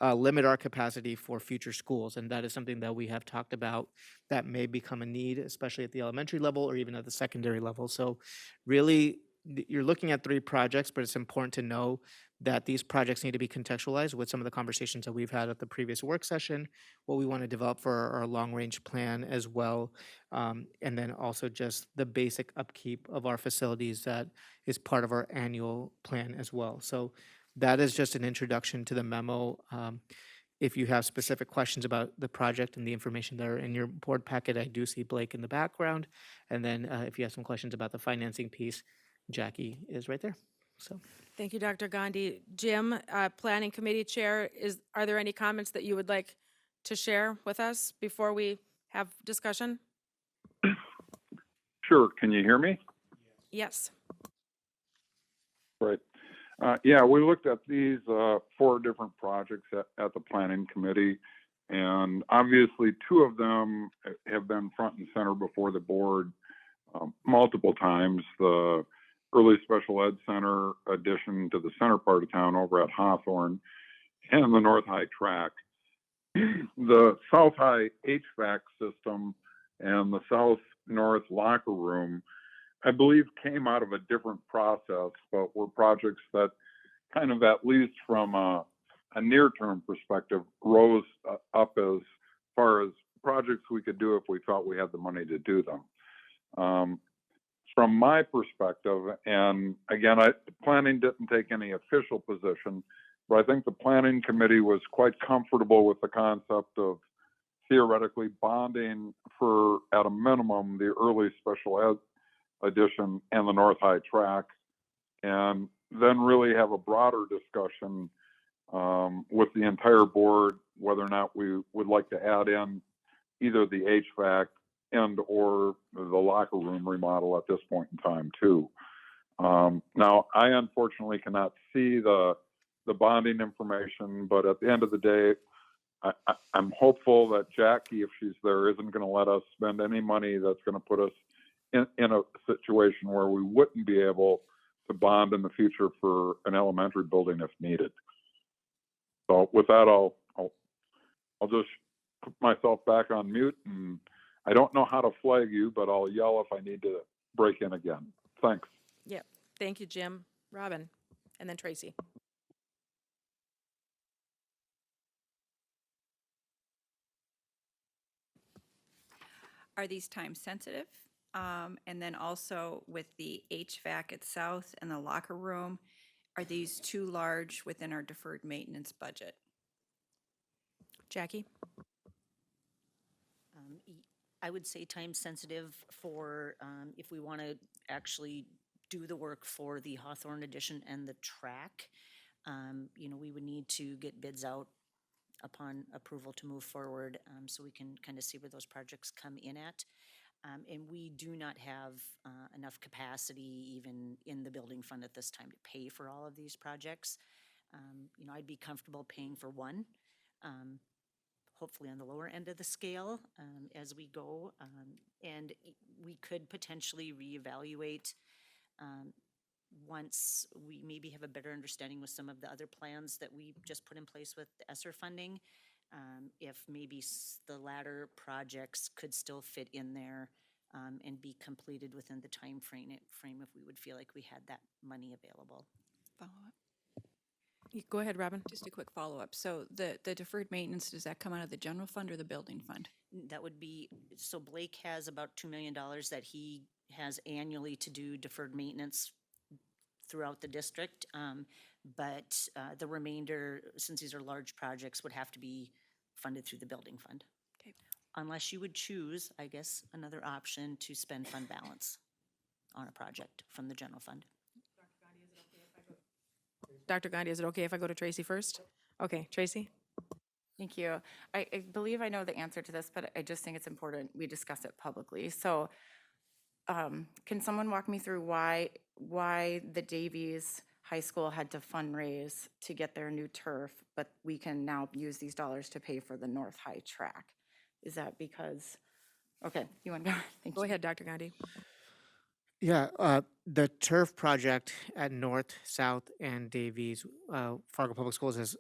limit our capacity for future schools. And that is something that we have talked about that may become a need, especially at the elementary level or even at the secondary level. So really, you're looking at 3 projects, but it's important to know that these projects need to be contextualized with some of the conversations that we've had at the previous work session, what we want to develop for our long-range plan as well, and then also just the basic upkeep of our facilities that is part of our annual plan as well. So that is just an introduction to the memo. If you have specific questions about the project and the information that are in your board packet, I do see Blake in the background. And then if you have some questions about the financing piece, Jackie is right there. So. Thank you, Dr. Gandhi. Jim, Planning Committee Chair, are there any comments that you would like to share with us before we have discussion? Sure. Can you hear me? Yes. Right. Yeah, we looked at these 4 different projects at the Planning Committee, and obviously 2 of them have been front and center before the board multiple times. The Early Special Ed Center addition to the center part of town over at Hawthorne, and the North High Track. The South High HVAC system and the South-North locker room, I believe, came out of a different process, but were projects that kind of, at least from a near-term perspective, rose up as far as projects we could do if we felt we had the money to do them. From my perspective, and again, planning didn't take any official position, but I think the Planning Committee was quite comfortable with the concept of theoretically bonding for, at a minimum, the Early Special Ed addition and the North High Track, and then really have a broader discussion with the entire board whether or not we would like to add in either the HVAC and or the locker room remodel at this point in time too. Now, I unfortunately cannot see the bonding information, but at the end of the day, I'm hopeful that Jackie, if she's there, isn't going to let us spend any money that's going to put us in a situation where we wouldn't be able to bond in the future for an elementary building if needed. So with that, I'll just put myself back on mute, and I don't know how to flag you, but I'll yell if I need to break in again. Thanks. Yep. Thank you, Jim. Robin, and then Tracy. Are these time sensitive? And then also with the HVAC at South and the locker room, are these too large within our deferred maintenance budget? Jackie? I would say time sensitive for if we want to actually do the work for the Hawthorne addition and the track. You know, we would need to get bids out upon approval to move forward, so we can kind of see where those projects come in at. And we do not have enough capacity even in the building fund at this time to pay for all of these projects. You know, I'd be comfortable paying for one, hopefully on the lower end of the scale as we go. And we could potentially reevaluate once we maybe have a better understanding with some of the other plans that we just put in place with the ESSER funding. If maybe the latter projects could still fit in there and be completed within the time frame if we would feel like we had that money available. Follow-up? Go ahead, Robin. Just a quick follow-up. So the deferred maintenance, does that come out of the general fund or the building fund? That would be, so Blake has about $2 million that he has annually to do deferred maintenance throughout the district. But the remainder, since these are large projects, would have to be funded through the building fund. Okay. Unless you would choose, I guess, another option to spend fund balance on a project from the general fund. Dr. Gandhi, is it okay if I go to Tracy first? Okay, Tracy? Thank you. I believe I know the answer to this, but I just think it's important we discuss it publicly. So can someone walk me through why the Davies High School had to fundraise to get their new turf, but we can now use these dollars to pay for the North High track? Is that because, okay, you want to go? Thank Go you. ahead, Dr. Gandhi. Yeah, the turf project at North, South, and Davies, Fargo Public Schools has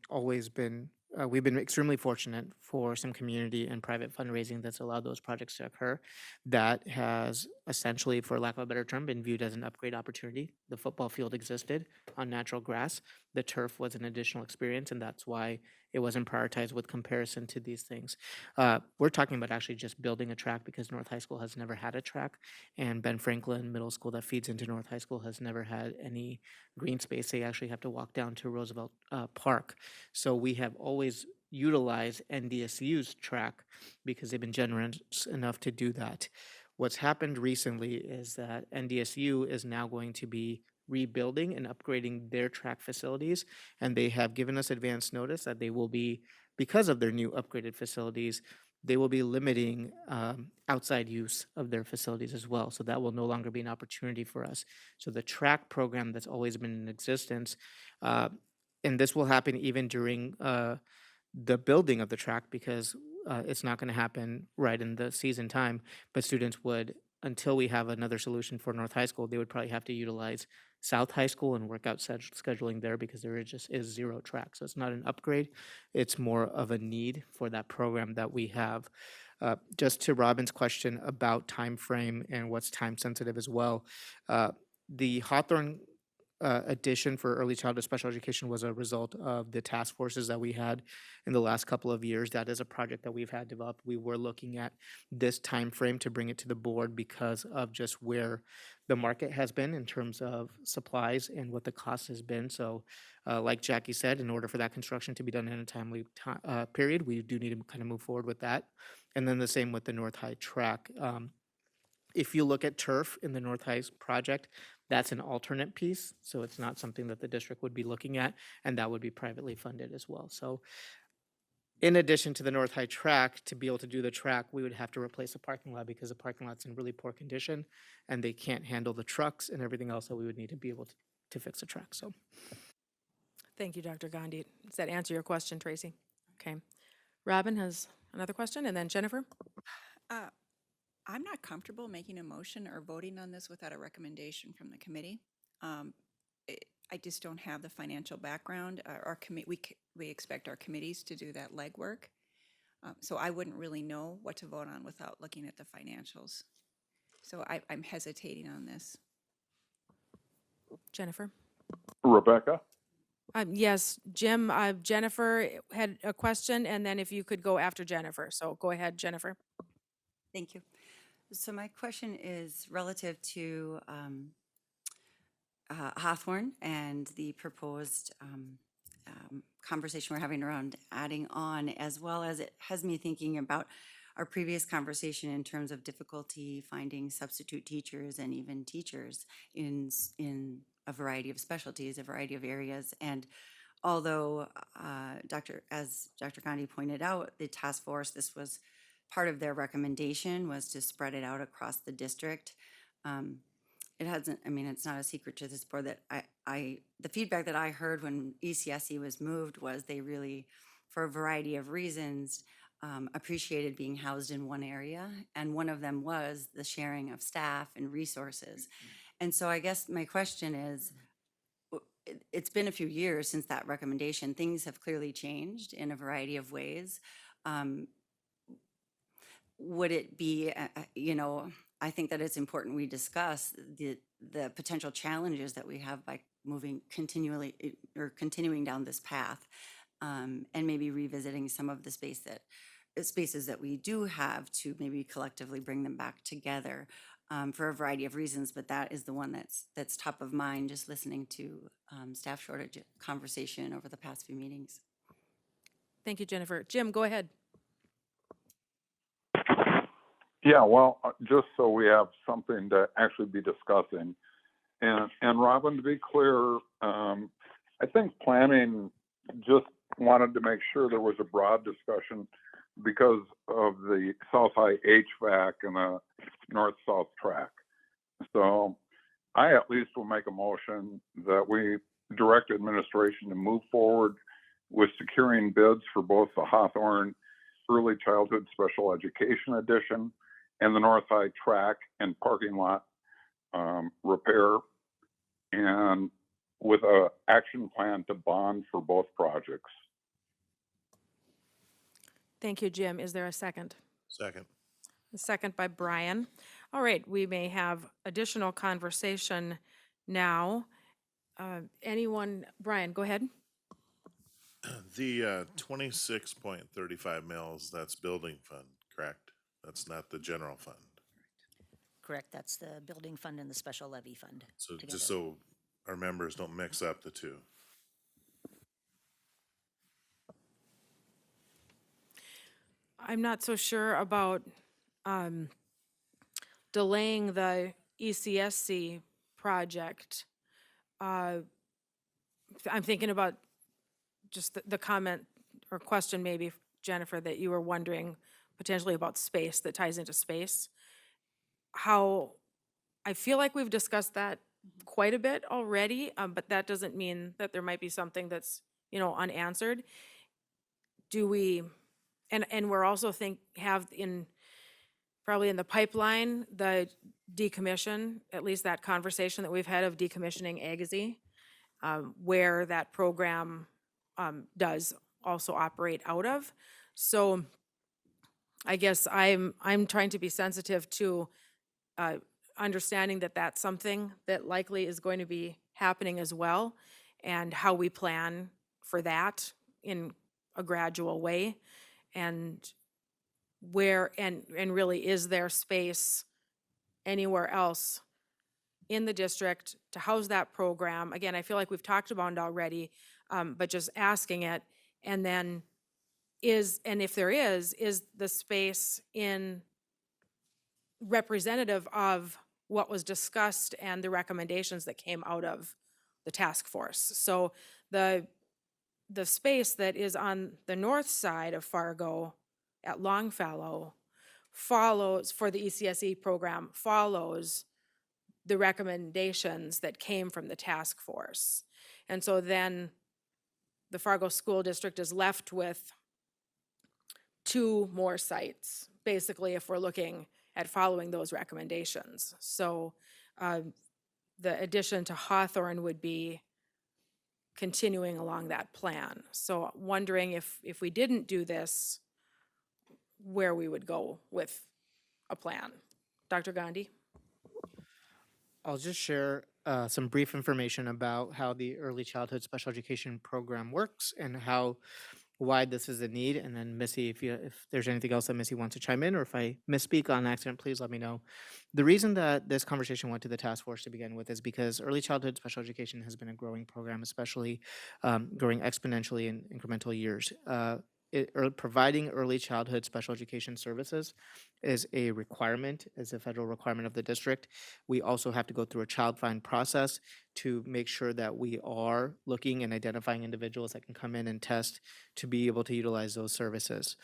always been, we've been extremely fortunate for some community and private fundraising that's allowed those projects to occur. That has essentially, for lack of a better term, been viewed as an upgrade opportunity. The football field existed on natural grass. The turf was an additional experience, and that's why it wasn't prioritized with comparison to these things. We're talking about actually just building a track because North High School has never had a track, and Ben Franklin Middle School that feeds into North High School has never had any green space. They actually have to walk down to Roosevelt Park. So we have always utilized NDSU's track because they've been generous enough to do that. What's happened recently is that NDSU is now going to be rebuilding and upgrading their track facilities, and they have given us advance notice that they will be, because of their new upgraded facilities, they will be limiting outside use of their facilities as well. So that will no longer be an opportunity for us. So the track program that's always been in existence, and this will happen even during the building of the track because it's not going to happen right in the season time, but students would, until we have another solution for North High School, they would probably have to utilize South High School and work out scheduling there because there just is zero track. So it's not an upgrade. It's more of a need for that program that we have. Just to Robin's question about time frame and what's time sensitive as well, the Hawthorne addition for early childhood special education was a result of the task forces that we had in the last couple of years. That is a project that we've had developed. We were looking at this time frame to bring it to the board because of just where the market has been in terms of supplies and what the cost has been. So like Jackie said, in order for that construction to be done in a timely period, we do need to kind of move forward with that. And then the same with the North High track. If you look at turf in the North High project, that's an alternate piece, so it's not something that the district would be looking at, and that would be privately funded as well. So in addition to the North High track, to be able to do the track, we would have to replace the parking lot because the parking lot's in really poor condition, and they can't handle the trucks and everything else that we would need to be able to fix the track, so. Thank you, Dr. Gandhi. Does that answer your question, Tracy? Okay. Robin has another question, and then Jennifer? I'm not comfortable making a motion or voting on this without a recommendation from the committee. I just don't have the financial background. We expect our committees to do that legwork. So I wouldn't really know what to vote on without looking at the financials. So I'm hesitating on this. Jennifer? Rebecca? Yes, Jim, Jennifer had a question, and then if you could go after Jennifer. So go ahead, Jennifer. Thank you. So my question is relative to Hawthorne and the proposed conversation we're having around adding on, as well as it has me thinking about our previous conversation in terms of difficulty finding substitute teachers and even teachers in a variety of specialties, a variety of areas. And although, as Dr. Gandhi pointed out, the task force, this was part of their recommendation was to spread it out across the district. It hasn't, I mean, it's not a secret to this board that the feedback that I heard when ECSE was moved was they really, for a variety of reasons, appreciated being housed in one area. And one of them was the sharing of staff and resources. And so I guess my question is, it's been a few years since that recommendation. Things have clearly changed in a variety of ways. Would it be, I think that it's important we discuss the potential challenges that we have by continuing down this path, and maybe revisiting some of the spaces that we do have to maybe collectively bring them back together, for a variety of reasons. But that is the one that's top of mind, just listening to staff shortage conversation over the past few meetings. Thank you, Jennifer. Jim, go ahead. Yeah, well, just so we have something to actually be discussing. And Robin, to be clear, I think planning just wanted to make sure there was a broad discussion because of the South High HVAC and the North-South track. So I at least will make a motion that we direct administration to move forward with securing bids for both the Hawthorne Early Childhood Special Education Edition and the North High track and parking lot repair, and with an action plan to bond for both projects. Thank you, Jim. Is there a second? Second. A second by Brian. All right, we may have additional conversation now. Anyone, Brian, go ahead. The 26.35 mils, that's building fund, correct? That's not the general fund. Correct, that's the building fund and the special levy fund. So together. just so our members don't mix up the two. I'm not so sure about delaying the ECSC project. I'm thinking about just the comment or question maybe, Jennifer, that you were wondering potentially about space, that ties into space. How, I feel like we've discussed that quite a bit already, but that doesn't mean that there might be something that's, unanswered. Do we, and we're also probably in the pipeline, the decommission, at least that conversation that we've had of decommissioning Agassiz, where that program does also operate out of. So I guess I'm trying to be sensitive to understanding that that's something that likely is going to be happening as well, and how we plan for that in a gradual way, and where, and really, is there space anywhere else in the district to house that program? Again, I feel like we've talked about it already, but just asking it, and then and if there is the space in representative of what was discussed and the recommendations that came out of the task force. So the space that is on the north side of Fargo at Longfellow follows, for the ECSE program, follows the recommendations that came from the task force. And so then the Fargo School District is left with 2 more sites, basically, if we're looking at following those recommendations. So the addition to Hawthorne would be continuing along that plan. So wondering if we didn't do this, where we would go with a plan. Dr. Gandhi? I'll just share some brief information about how the early childhood special education program works and why this is a need. And then Missy, if there's anything else that Missy wants to chime in, or if I misspeak on accident, please let me know. The reason that this conversation went to the task force to begin with is because early childhood special education has been a growing program, especially growing exponentially in incremental years. providing early childhood special education services is a requirement, is a federal requirement of the district. We also have to go through a child find process to make sure that we are looking and identifying individuals that can come in and test to be able to utilize those services.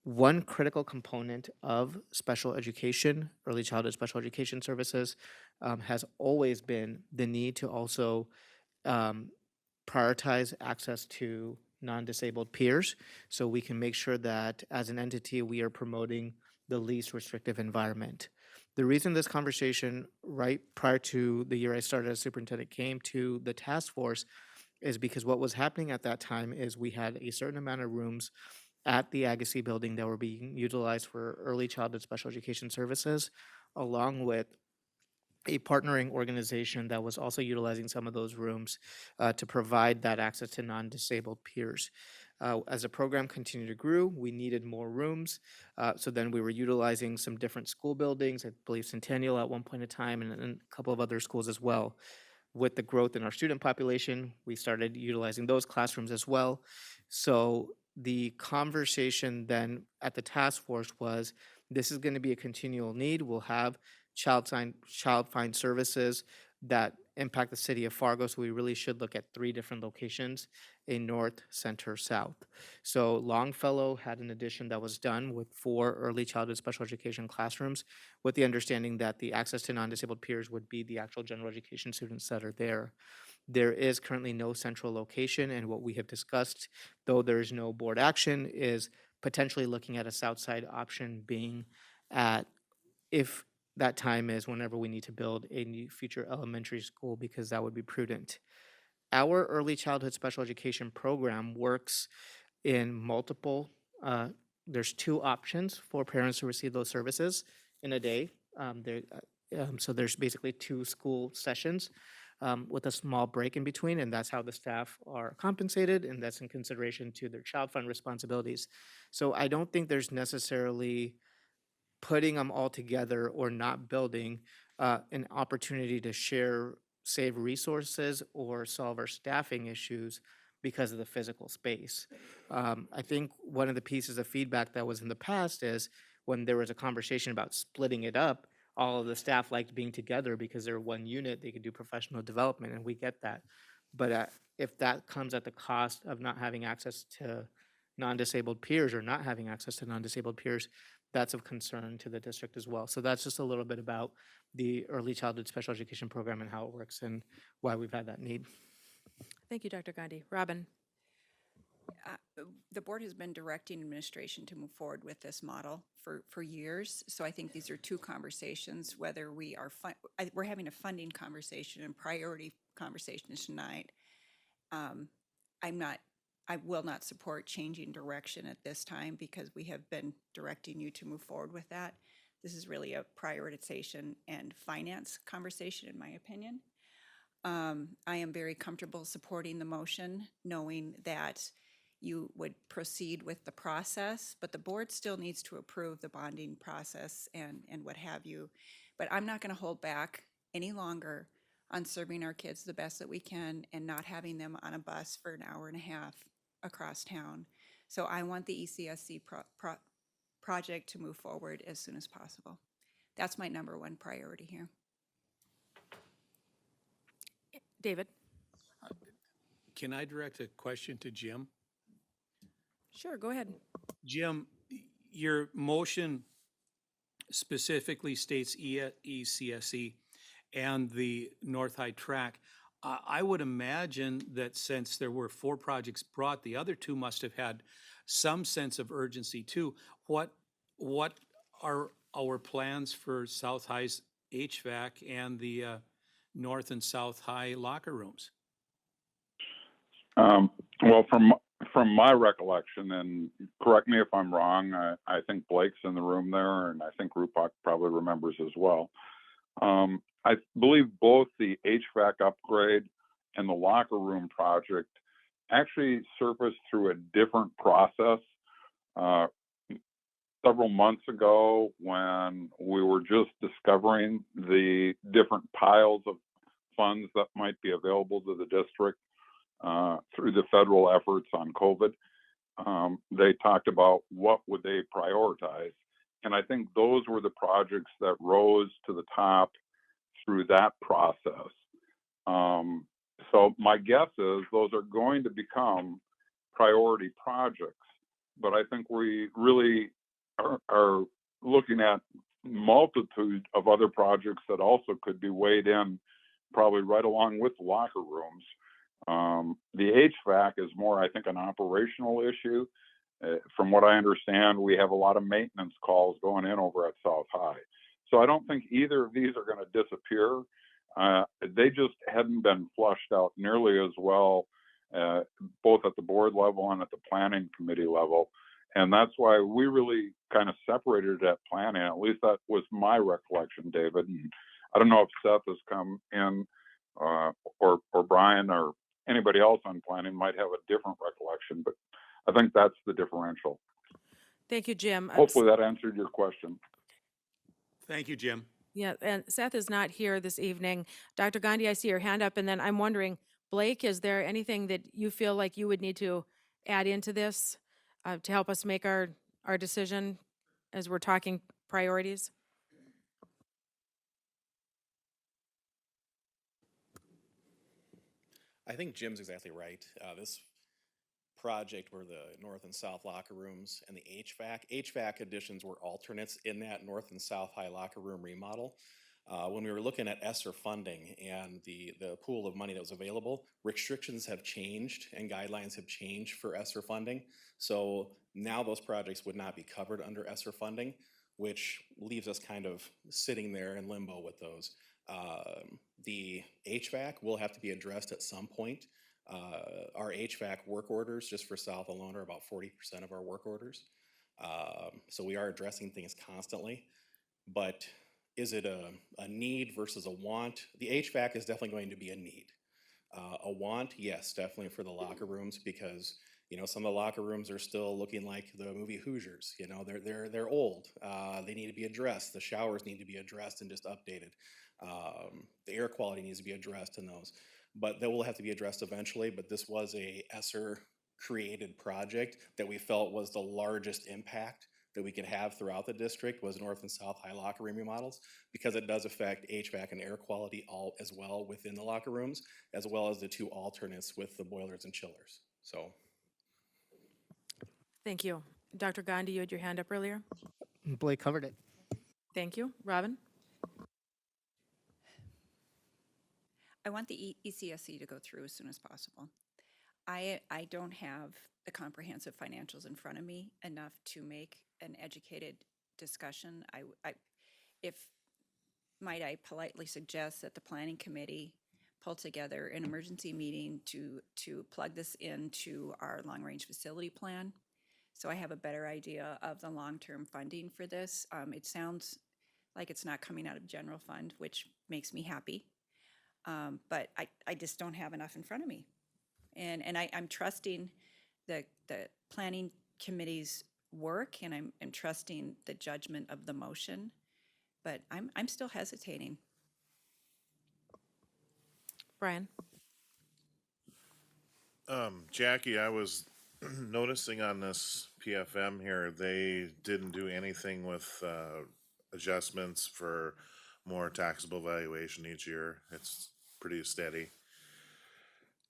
One critical component of special education, early childhood special education services, has always been the need to also um, prioritize access to non-disabled peers, so we can make sure that as an entity we are promoting the least restrictive environment. The reason this conversation right prior to the year I started as superintendent came to the task force is because what was happening at that time is we had a certain amount of rooms at the Agassiz building that were being utilized for early childhood special education services, along with a partnering organization that was also utilizing some of those rooms to provide that access to non-disabled peers. As the program continued to grow, we needed more rooms. So then we were utilizing some different school buildings, I believe Centennial at one point in time, and a couple of other schools as well. With the growth in our student population, we started utilizing those classrooms as well. So the conversation then at the task force was, this is going to be a continual need. We'll have child find services that impact the city of Fargo. So we really should look at 3 different locations: a north, center, south. So Longfellow had an addition that was done with 4 early childhood special education classrooms, with the understanding that the access to non-disabled peers would be the actual general education students that are there. There is currently no central location, and what we have discussed, though there is no board action, is potentially looking at a south side option, being at, if that time is whenever we need to build a new future elementary school, because that would be prudent. Our early childhood special education program works in multiple, there's 2 options for parents to receive those services in a day. So there's basically 2 school sessions with a small break in between, and that's how the staff are compensated, and that's in consideration to their child fund responsibilities. So I don't think there's necessarily putting them all together or not building an opportunity to save resources or solve our staffing issues because of the physical space. I think one of the pieces of feedback that was in the past is when there was a conversation about splitting it up, all of the staff liked being together because they're one unit, they could do professional development, and we get that. But if that comes at the cost of not having access to non-disabled peers or not having access to non-disabled peers, that's of concern to the district as well. So that's just a little bit about the early childhood special education program and how it works and why we've had that need. Thank you, Dr. Gandhi. Robin? The board has been directing administration to move forward with this model for years. So I think these are 2 conversations, whether we're having a funding conversation and priority conversations tonight. I will not support changing direction at this time because we have been directing you to move forward with that. This is really a prioritization and finance conversation, in my opinion. I am very comfortable supporting the motion, knowing that you would proceed with the process, but the board still needs to approve the bonding process and what have you. But I'm not going to hold back any longer on serving our kids the best that we can and not having them on a bus for an hour and a half across town. So I want the ECSC project to move forward as soon as possible. That's my number 1 priority here. David? Can I direct a question to Jim? Sure, go ahead. Jim, your motion specifically states ECSE and the North High Track. I would imagine that since there were 4 projects brought, the other 2 must have had some sense of urgency too. What are our plans for South High's HVAC and the North and South High locker rooms? Well, from my recollection, and correct me if I'm wrong, I think Blake's in the room there, and I think Rupak probably remembers as well. I believe both the HVAC upgrade and the locker room project actually surfaced through a different process several months ago when we were just discovering the different piles of funds that might be available to the district through the federal efforts on COVID. they talked about what would they prioritize. And I think those were the projects that rose to the top through that process. So my guess is those are going to become priority projects, but I think we really are looking at multitude of other projects that also could be weighed in probably right along with locker rooms. The HVAC is more, I think, an operational issue. From what I understand, we have a lot of maintenance calls going in over at South High. So I don't think either of these are going to disappear. They just hadn't been flushed out nearly as well, both at the board level and at the planning committee level. And that's why we really kind of separated it at planning. At least that was my recollection, David. And I don't know if Seth has come in, or Brian or anybody else on planning might have a different recollection, but I think that's the differential. Thank you, Jim. Hopefully that answered your question. Thank you, Jim. Yeah, and Seth is not here this evening. Dr. Gandhi, I see your hand up, and then I'm wondering, Blake, is there anything that you feel like you would need to add into this to help us make our decision as we're talking priorities? I think Jim's exactly right. This project were the north and south locker rooms and the HVAC additions were alternates in that north and south high locker room remodel. When we were looking at ESSER funding and the pool of money that was available, restrictions have changed and guidelines have changed for ESSER funding. So now those projects would not be covered under ESSER funding, which leaves us kind of sitting there in limbo with those. The HVAC will have to be addressed at some point. Our HVAC work orders, just for South alone, are about 40% of our work orders. So we are addressing things constantly, but is it a need versus a want? The HVAC is definitely going to be a need. A want, yes, definitely for the locker rooms, because some of the locker rooms are still looking like the movie Hoosiers. They're old. They need to be addressed. The showers need to be addressed and just updated. The air quality needs to be addressed in those, but that will have to be addressed eventually. But this was a ESSER created project that we felt was the largest impact that we could have throughout the district, was north and south high locker room remodels, because it does affect HVAC and air quality all as well within the locker rooms, as well as the two alternates with the boilers and chillers. So. Thank you. Dr. Gandhi, you had your hand up earlier. Blake covered it. Thank you. Robin? I want the ECSC to go through as soon as possible. I don't have the comprehensive financials in front of me enough to make an educated discussion. Might I politely suggest that the planning committee pull together an emergency meeting to plug this into our long-range facility plan, so I have a better idea of the long-term funding for this. It sounds like it's not coming out of general fund, which makes me happy. But I just don't have enough in front of me. And I'm trusting the planning committee's work, and I'm trusting the judgment of the motion, but I'm still hesitating. Brian? Jackie, I was noticing on this PFM here, they didn't do anything with adjustments for more taxable valuation each year. It's pretty steady.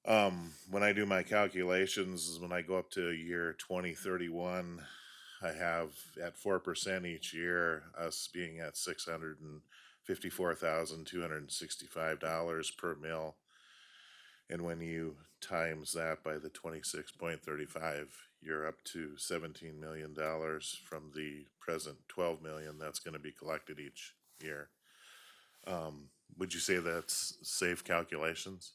When I do my calculations, when I go up to year 2031, I have at 4% each year, us being at $654,265 per mil. And when you times that by the 26.35, you're up to $17 million from the present 12 million that's going to be collected each year. Would you say that's safe calculations?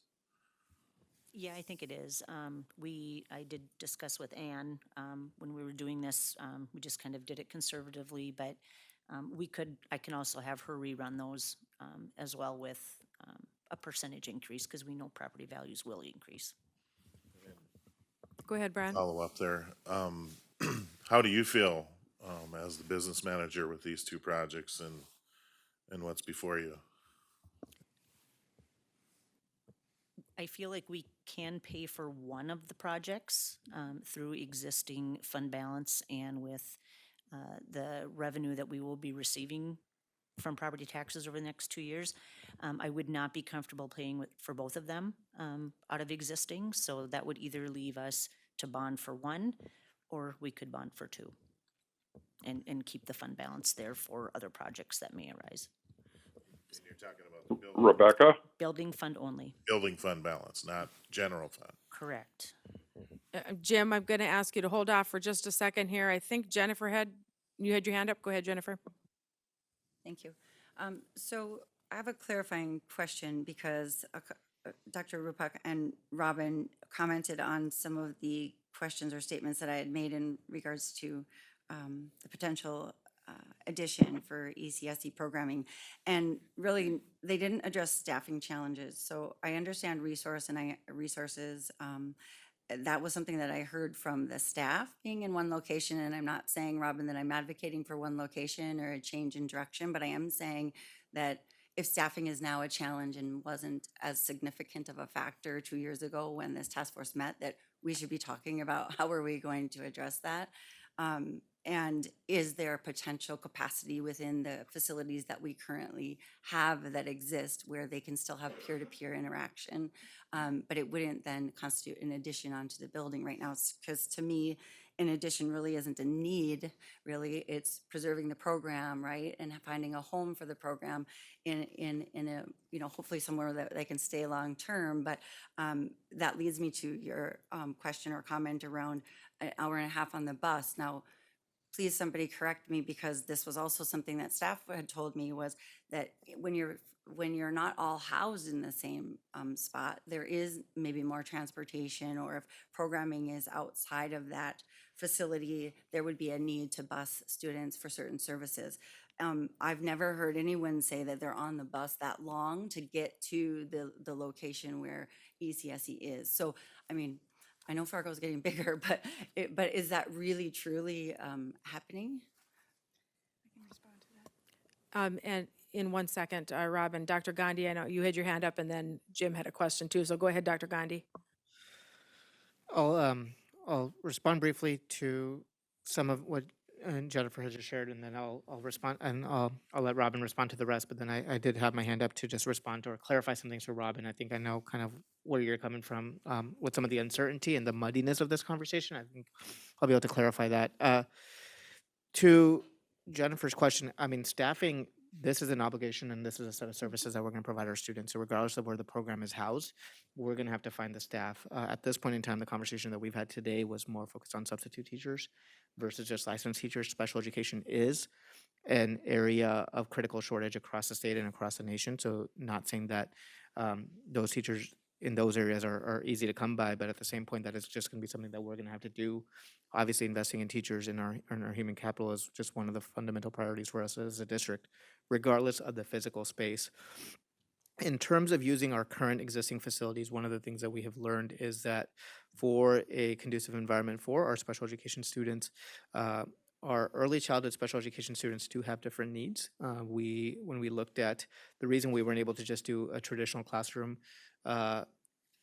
Yeah, I think it is. I did discuss with Ann when we were doing this. We just kind of did it conservatively, but I can also have her rerun those as well with a percentage increase, because we know property values will increase. Go ahead, Brian. Follow up there. How do you feel as the business manager with these two projects and what's before you? I feel like we can pay for one of the projects through existing fund balance and with the revenue that we will be receiving from property taxes over the next 2 years. I would not be comfortable paying for both of them out of existing, so that would either leave us to bond for one, or we could bond for two and keep the fund balance there for other projects that may arise. And you're talking about the building. Rebecca? Building fund only. Building fund balance, not general fund. Correct. Jim, I'm going to ask you to hold off for just a second here. I think Jennifer you had your hand up. Go ahead, Jennifer. Thank you. So I have a clarifying question because Dr. Rupak and Robin commented on some of the questions or statements that I had made in regards to the potential addition for ECSE programming. And really, they didn't address staffing challenges. So I understand resources. That was something that I heard from the staff being in one location. And I'm not saying, Robin, that I'm advocating for one location or a change in direction, but I am saying that if staffing is now a challenge and wasn't as significant of a factor 2 years ago when this task force met, that we should be talking about how are we going to address that. And is there potential capacity within the facilities that we currently have that exist where they can still have peer-to-peer interaction, but it wouldn't then constitute an addition onto the building right now? Because to me, an addition really isn't a need, really. It's preserving the program, right? And finding a home for the program in a, hopefully somewhere that they can stay long-term. But that leads me to your question or comment around an hour and a half on the bus. Now, please somebody correct me, because this was also something that staff had told me, was that when you're not all housed in the same spot, there is maybe more transportation, or if programming is outside of that facility, there would be a need to bus students for certain services. I've never heard anyone say that they're on the bus that long to get to the location where ECSE is. So, I mean, I know Fargo is getting bigger, but is that really truly happening? And in 1 second, Robin, Dr. Gandhi, I know you had your hand up, and then Jim had a question too. So go ahead, Dr. Gandhi. I'll respond briefly to some of what Jennifer has just shared, and then I'll respond, and I'll let Robin respond to the rest. But then I did have my hand up to just respond or clarify some things for Robin. I think I know kind of where you're coming from with some of the uncertainty and the muddiness of this conversation. I think I'll be able to clarify that. To Jennifer's question, I mean, staffing, this is an obligation and this is a set of services that we're going to provide our students. So regardless of where the program is housed, we're going to have to find the staff. At this point in time, the conversation that we've had today was more focused on substitute teachers versus just licensed teachers. Special education is an area of critical shortage across the state and across the nation. So not saying that those teachers in those areas are easy to come by, but at the same point, that is just going to be something that we're going to have to do. Obviously, investing in teachers in our human capital is just one of the fundamental priorities for us as a district, regardless of the physical space. In terms of using our current existing facilities, one of the things that we have learned is that for a conducive environment for our special education students, our early childhood special education students do have different needs. When we looked at the reason we weren't able to just do a traditional classroom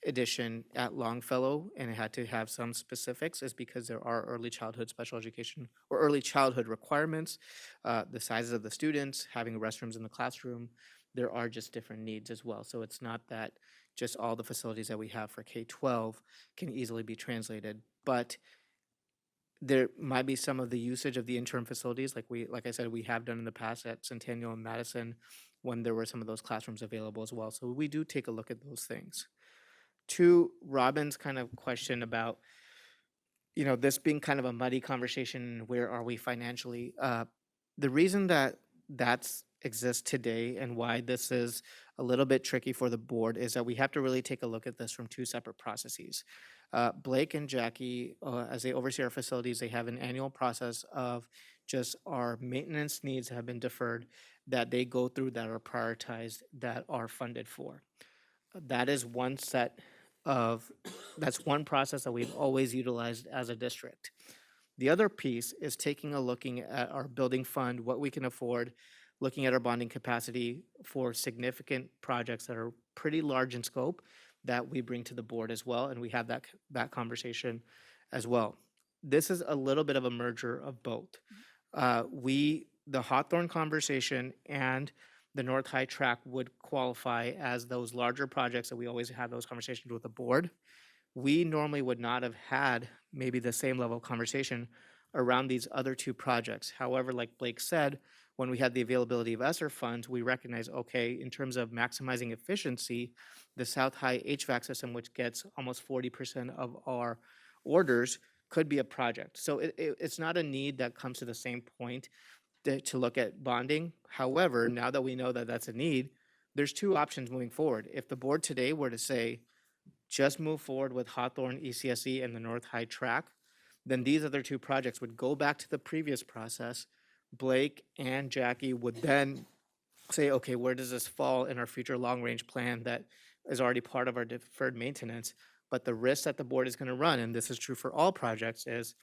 edition at Longfellow, and it had to have some specifics, is because there are early childhood special education or early childhood requirements, the sizes of the students, having restrooms in the classroom. There are just different needs as well. So it's not that just all the facilities that we have for K-12 can easily be translated, but there might be some of the usage of the interim facilities, like I said, we have done in the past at Centennial and Madison when there were some of those classrooms available as well. So we do take a look at those things. To Robin's kind of question about, this being kind of a muddy conversation, where are we financially? The reason that exists today and why this is a little bit tricky for the board is that we have to really take a look at this from two separate processes. Blake and Jackie, as they oversee our facilities, they have an annual process of just our maintenance needs have been deferred, that they go through, that are prioritized, that are funded for. That is one that's one process that we've always utilized as a district. The other piece is looking at our building fund, what we can afford, looking at our bonding capacity for significant projects that are pretty large in scope, that we bring to the board as well, and we have that conversation as well. This is a little bit of a merger of both. The Hawthorne conversation and the North High track would qualify as those larger projects that we always have those conversations with the board. We normally would not have had maybe the same level of conversation around these other two projects. However, like Blake said, when we had the availability of ESSER funds, we recognize, okay, in terms of maximizing efficiency, the South High HVAC system, which gets almost 40% of our orders, could be a project. So it's not a need that comes to the same point to look at bonding. However, now that we know that that's a need, there's two options moving forward. If the board today were to say, just move forward with Hawthorne, ECSE, and the North High track, then these other two projects would go back to the previous process. Blake and Jackie would then say, okay, where does this fall in our future long-range plan that is already part of our deferred maintenance? But the risk that the board is going to run, and this is true for all projects, is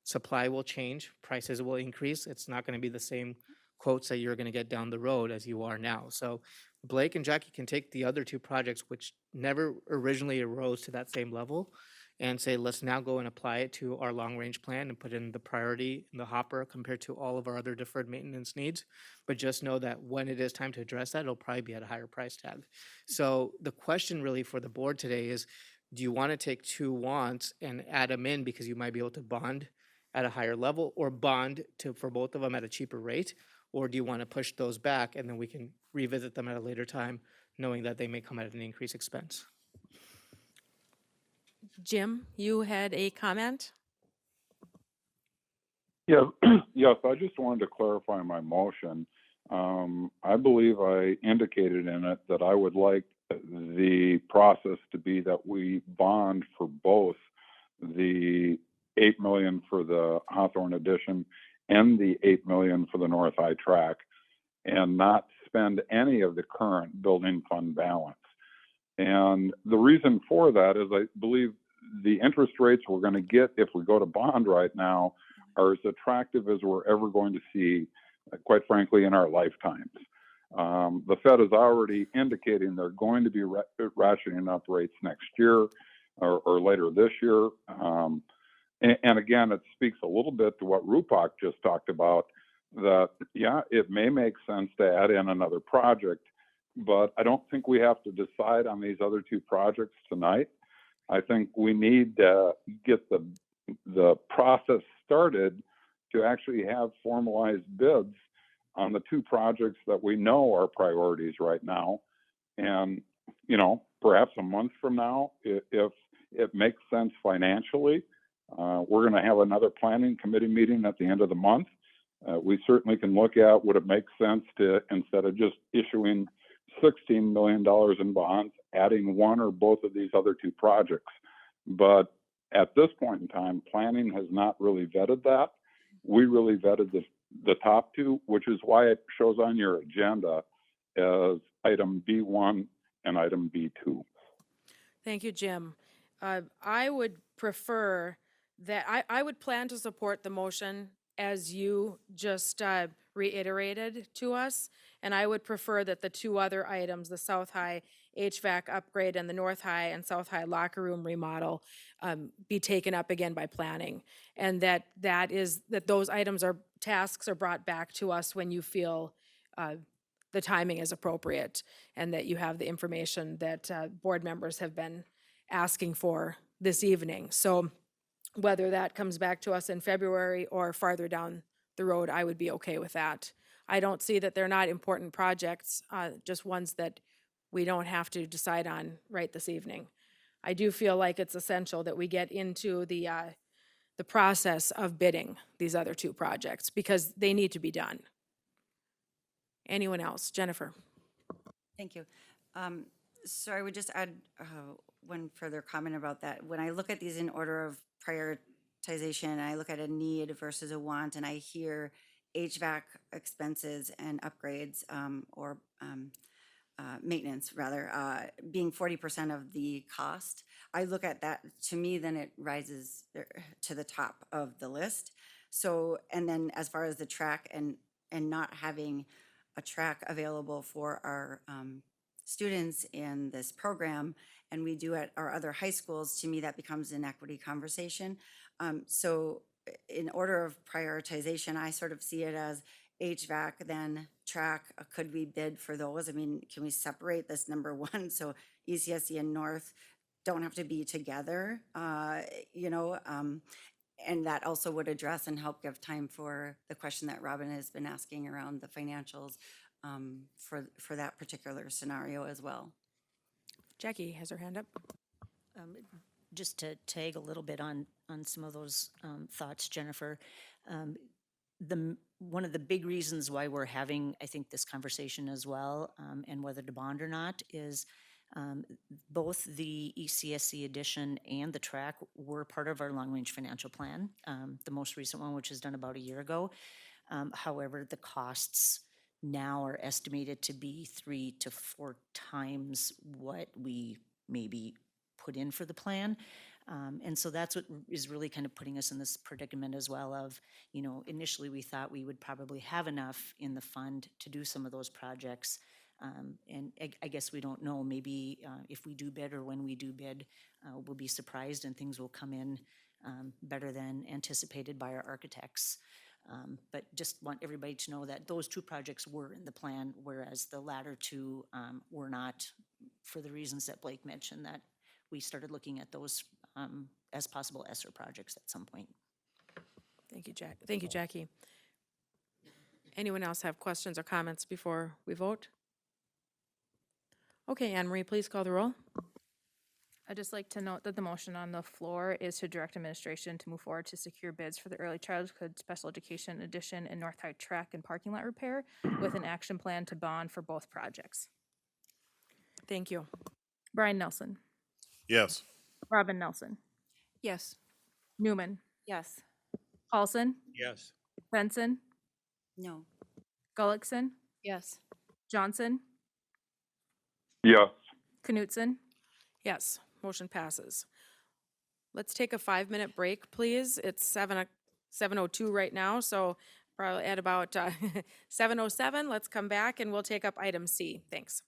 supply will change, prices will increase. It's not going to be the same quotes that you're going to get down the road as you are now. So Blake and Jackie can take the other two projects, which never originally arose to that same level, and say, let's now go and apply it to our long-range plan and put in the priority in the hopper compared to all of our other deferred maintenance needs. But just know that when it is time to address that, it'll probably be at a higher price tag. So the question really for the board today is, do you want to take two wants and add them in because you might be able to bond at a higher level, or bond for both of them at a cheaper rate? Or do you want to push those back and then we can revisit them at a later time, knowing that they may come at an increased expense? Jim, you had a comment? Yeah, yes, I just wanted to clarify my motion. I believe I indicated in it that I would like the process to be that we bond for both the 8 million for the Hawthorne addition and the 8 million for the North High track, and not spend any of the current building fund balance. And the reason for that is I believe the interest rates we're going to get if we go to bond right now are as attractive as we're ever going to see, quite frankly, in our lifetimes. The Fed is already indicating they're going to be ratcheting up rates next year or later this year. And again, it speaks a little bit to what Rupak just talked about, that, yeah, it may make sense to add in another project, but I don't think we have to decide on these other two projects tonight. I think we need to get the process started to actually have formalized bids on the two projects that we know are priorities right now. And, you know, perhaps a month from now, if it makes sense financially, we're going to have another planning committee meeting at the end of the month. We certainly can look at would it make sense to, instead of just issuing $16 million in bonds, adding one or both of these other two projects. But at this point in time, planning has not really vetted that. We really vetted the top two, which is why it shows on your agenda as item B1 and item B2. Thank you, Jim. I would prefer that, I would plan to support the motion as you just reiterated to us, and I would prefer that the two other items, the South High HVAC upgrade and the North High and South High locker room remodel, be taken up again by planning, and that those items tasks are brought back to us when you feel the timing is appropriate, and that you have the information that board members have been asking for this evening. So whether that comes back to us in February or farther down the road, I would be okay with that. I don't see that they're not important projects, just ones that we don't have to decide on right this evening. I do feel like it's essential that we get into the process of bidding these other two projects because they need to be done. Anyone else? Jennifer. Thank you. So I would just add one further comment about that. When I look at these in order of prioritization, I look at a need versus a want, and I hear HVAC expenses and upgrades or maintenance rather being 40% of the cost. I look at that, to me, then it rises to the top of the list. So, and then as far as the track and not having a track available for our students in this program and we do at our other high schools, to me, that becomes an equity conversation. So in order of prioritization, I sort of see it as HVAC, then track, could we bid for those? I mean, can we separate this number one? So ECSE and North don't have to be together, and that also would address and help give time for the question that Robin has been asking around the financials for that particular scenario as well. Jackie has her hand up. Just to tag a little bit on some of those thoughts, Jennifer, one of the big reasons why we're having, I think, this conversation as well, and whether to bond or not, is both the ECSC edition and the track were part of our long-range financial plan, the most recent one, which was done about a year ago. However, the costs now are estimated to be 3 to 4 times what we maybe put in for the plan. And so that's what is really kind of putting us in this predicament as well of, initially we thought we would probably have enough in the fund to do some of those projects. And I guess we don't know, maybe if we do bid or when we do bid, we'll be surprised and things will come in better than anticipated by our architects. But just want everybody to know that those 2 projects were in the plan, whereas the latter 2 were not, for the reasons that Blake mentioned, that we started looking at those as possible ESSER projects at some point. Thank you, Thank you, Jackie. Anyone else have questions or comments before we vote? Okay, Anne Marie, please call the roll. I'd just like to note that the motion on the floor is to direct administration to move forward to secure bids for the early childhood special education addition and North High track and parking lot repair with an action plan to bond for both projects. Thank you. Brian Nelson. Yes. Robin Nelson. Yes. Newman. Yes. Paulson. Yes. Benson. No. Gullickson. Yes. Johnson. Yes. Knutson. Yes, motion passes. Let's take a 5-minute break, please. It's 7:02 right now, so probably at about 7:07, let's come back and we'll take up item C. Thanks.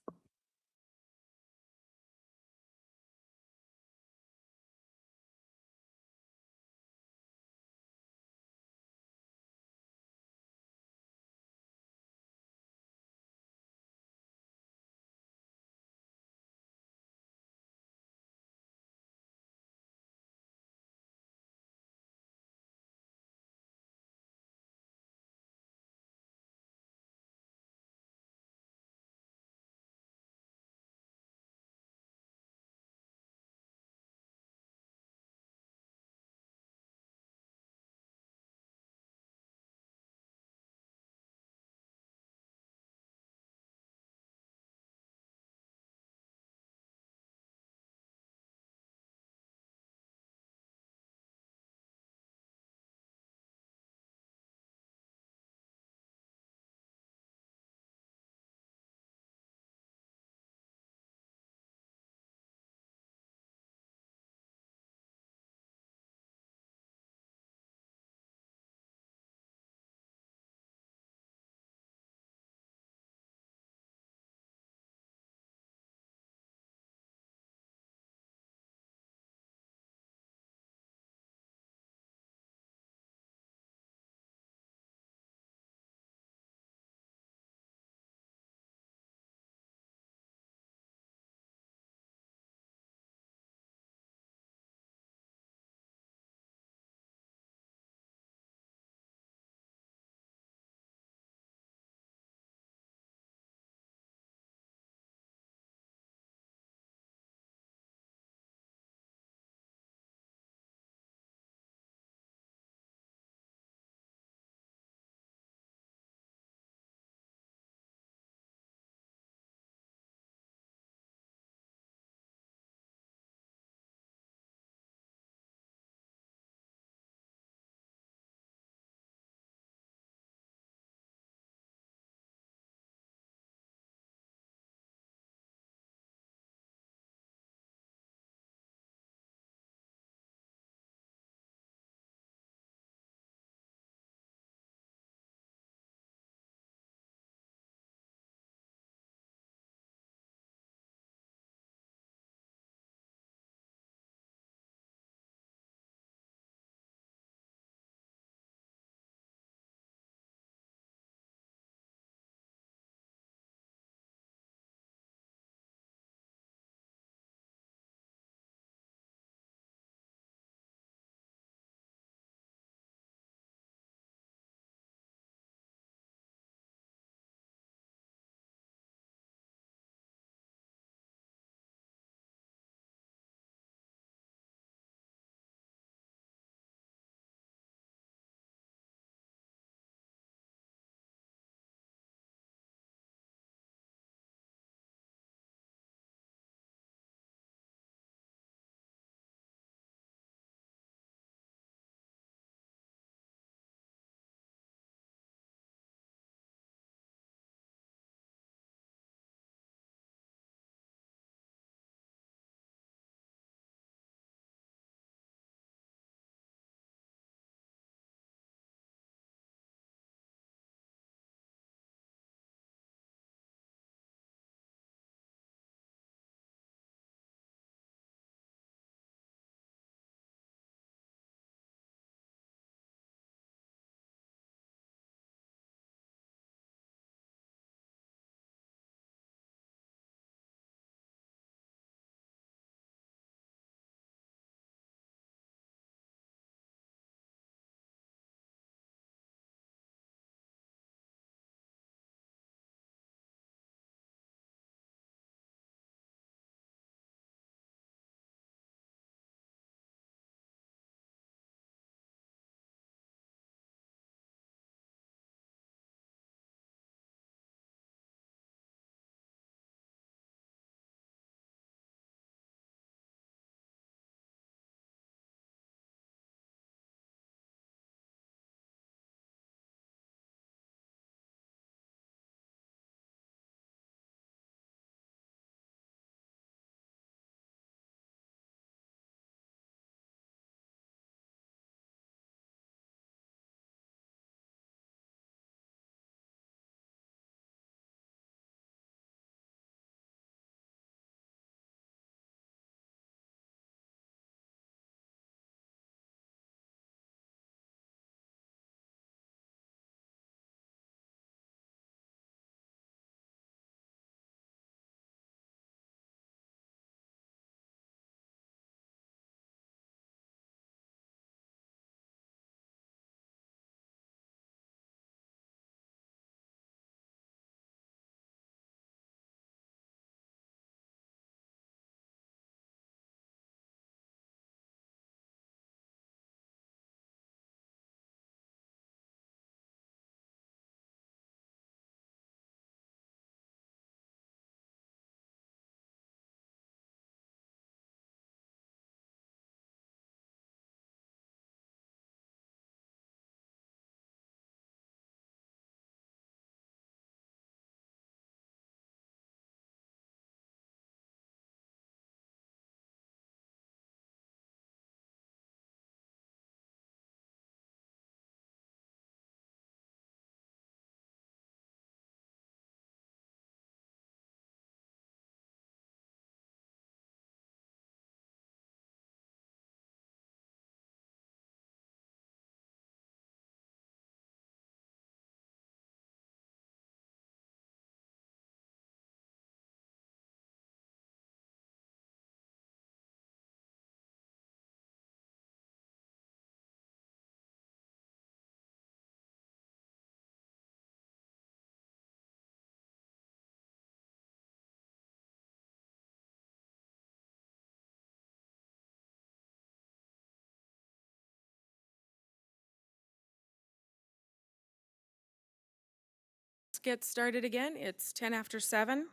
let's get started again. It's 10 after 7.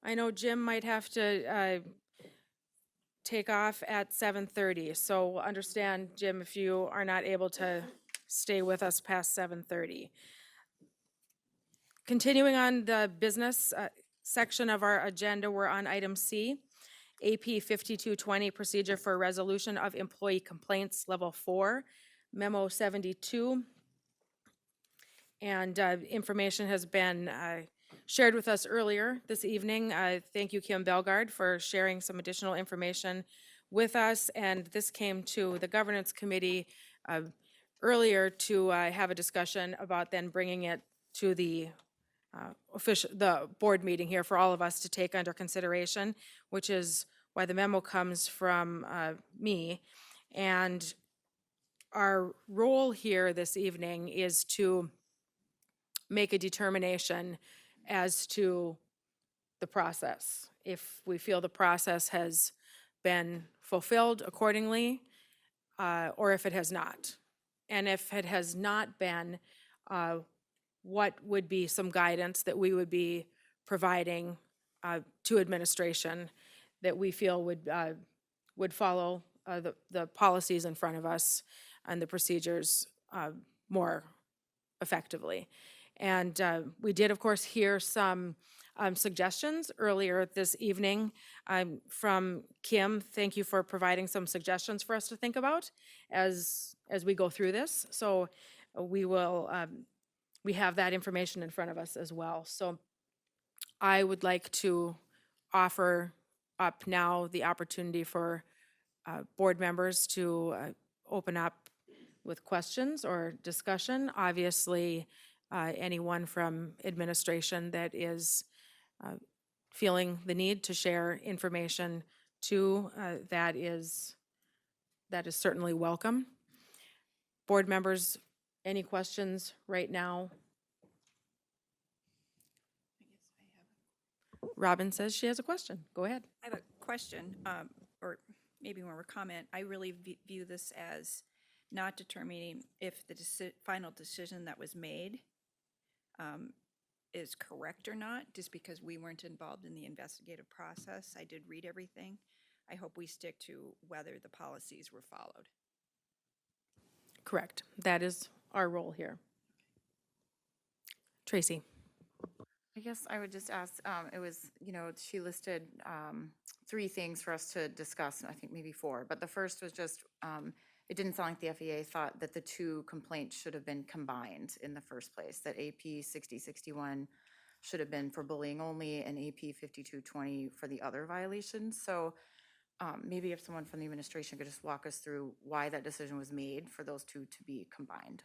I know Jim might have to take off at 7:30, so understand, Jim, if you are not able to stay with us past 7:30. Continuing on the business section of our agenda, we're on item C, AP 5220, Procedure for Resolution of Employee Complaints, Level 4, Memo 72. And information has been shared with us earlier this evening. Thank you, Kim Belgard, for sharing some additional information with us. And this came to the Governance Committee earlier to have a discussion about then bringing it to the the board meeting here for all of us to take under consideration, which is why the memo comes from me. And our role here this evening is to make a determination as to the process. If we feel the process has been fulfilled accordingly, or if it has not. And if it has not been, what would be some guidance that we would be providing to administration that we feel would follow the policies in front of us and the procedures more effectively. And we did, of course, hear some suggestions earlier this evening from Kim. Thank you for providing some suggestions for us to think about as we go through this. So we will, we have that information in front of us as well. So I would like to offer up now the opportunity for board members to open up with questions or discussion. Obviously, anyone from administration that is feeling the need to share information too, that is certainly welcome. Board members, any questions right now? Robin says she has a question. Go ahead. I have a question, or maybe more of a comment. I really view this as not determining if the final decision that was made is correct or not, just because we weren't involved in the investigative process. I did read everything. I hope we stick to whether the policies were followed. Correct. That is our role here. Tracy. I guess I would just ask, it was, she listed 3 things for us to discuss, I think maybe 4, but the first was just, it didn't sound like the FEA thought that the 2 complaints should have been combined in the first place, that AP 6061 should have been for bullying only and AP 5220 for the other violations. So maybe if someone from the administration could just walk us through why that decision was made for those 2 to be combined.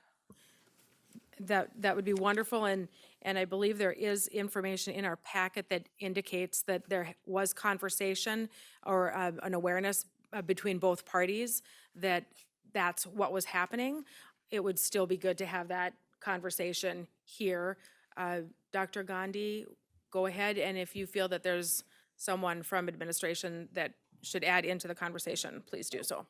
That would be wonderful, and I believe there is information in our packet that indicates that there was conversation or an awareness between both parties that that's what was happening. It would still be good to have that conversation here. Dr. Gandhi, go ahead, and if you feel that there's someone from administration that should add into the conversation, please do so.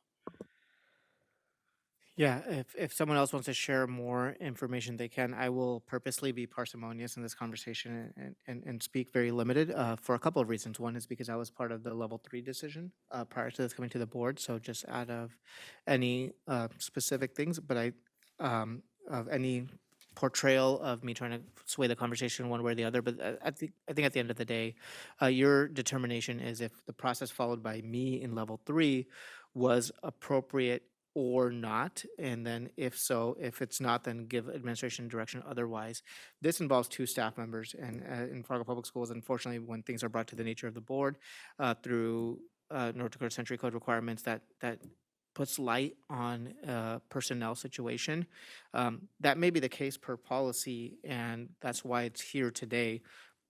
Yeah, if someone else wants to share more information, they can. I will purposely be parsimonious in this conversation and speak very limited for a couple of reasons. One is because I was part of the level 3 decision prior to this coming to the board. So just out of any specific things, but of any portrayal of me trying to sway the conversation one way or the other. But I think at the end of the day, your determination is if the process followed by me in level 3 was appropriate or not, and then if so, if it's not, then give administration direction otherwise. This involves 2 staff members, and in Fargo Public Schools, unfortunately, when things are brought to the nature of the board through North Dakota Century Code requirements, that puts light on a personnel situation. That may be the case per policy, and that's why it's here today.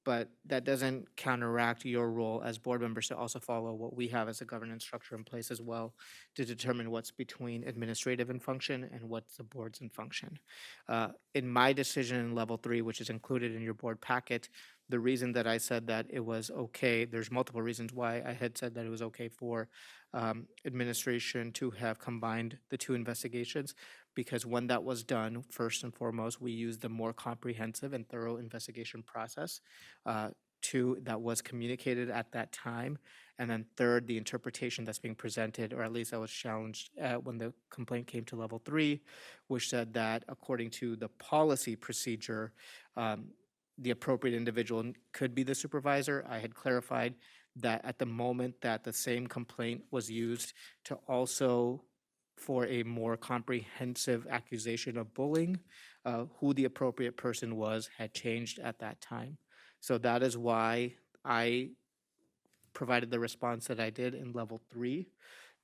But that doesn't counteract your role as board members to also follow what we have as a governance structure in place as well to determine what's between administrative in function and what's the board's in function. In my decision in level 3, which is included in your board packet, The reason that I said that it was okay, there's multiple reasons why I had said that it was okay for administration to have combined the two investigations, because when that was done, first and foremost, we used the more comprehensive and thorough investigation process. Two, that was communicated at that time. And then third, the interpretation that's being presented, or at least that was challenged when the complaint came to level 3, which said that according to the policy procedure, the appropriate individual could be the supervisor. I had clarified that at the moment that the same complaint was used to also for a more comprehensive accusation of bullying, who the appropriate person was had changed at that time. So that is why I provided the response that I did in level 3,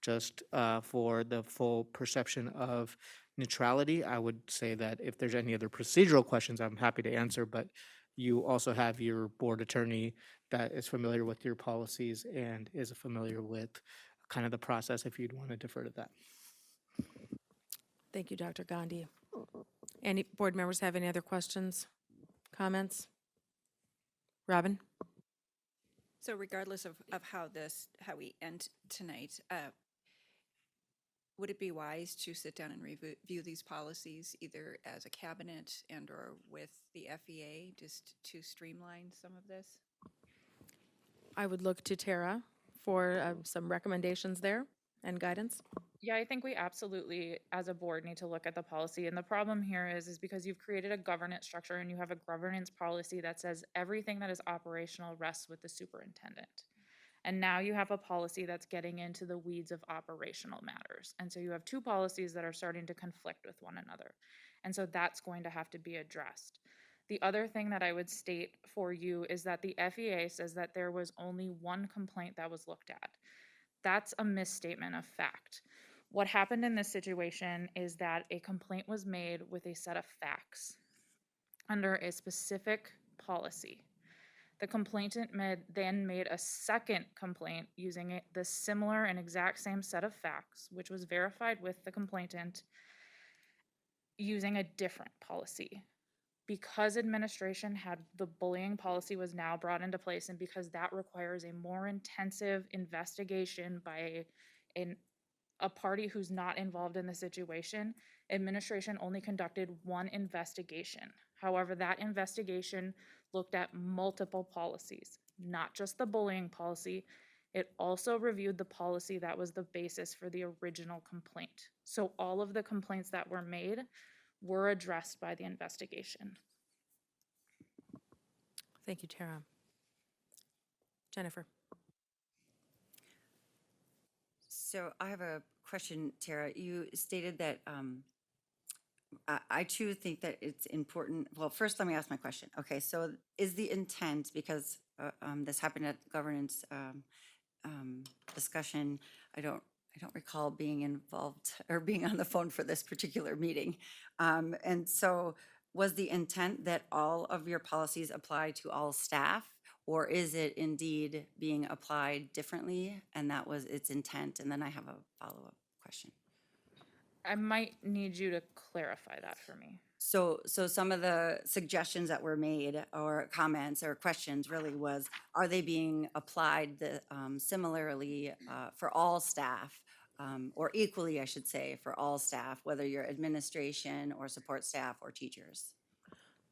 just for the full perception of neutrality. I would say that if there's any other procedural questions, I'm happy to answer, but you also have your board attorney that is familiar with your policies and is familiar with kind of the process if you'd want to defer to that. Thank you, Dr. Gandhi. Any board members have any other questions, comments? Robin? So regardless of how we end tonight, would it be wise to sit down and review these policies either as a cabinet and or with the FEA just to streamline some of this? I would look to Tara for some recommendations there and guidance. Yeah, I think we absolutely, as a board, need to look at the policy. And the problem here is because you've created a governance structure and you have a governance policy that says everything that is operational rests with the superintendent. And now you have a policy that's getting into the weeds of operational matters. And so you have two policies that are starting to conflict with one another. And so that's going to have to be addressed. The other thing that I would state for you is that the FEA says that there was only one complaint that was looked at. That's a misstatement of fact. What happened in this situation is that a complaint was made with a set of facts under a specific policy. The complainant then made a second complaint using the similar and exact same set of facts, which was verified with the complainant using a different policy. Because administration had the bullying policy was now brought into place, and because that requires a more intensive investigation by a party who's not involved in the situation, administration only conducted one investigation. However, that investigation looked at multiple policies, not just the bullying policy. It also reviewed the policy that was the basis for the original complaint. So all of the complaints that were made were addressed by the investigation. Thank you, Tara. Jennifer. So I have a question, Tara. You stated that I too think that it's important. Well, first let me ask my question. Okay, so is the intent, because this happened at governance discussion, I don't recall being involved or being on the phone for this particular meeting. And so was the intent that all of your policies apply to all staff, or is it indeed being applied differently and that was its intent? And then I have a follow-up question. I might need you to clarify that for me. So some of the suggestions that were made or comments or questions really was, are they being applied similarly for all staff, or equally, I should say, for all staff, whether you're administration or support staff or teachers?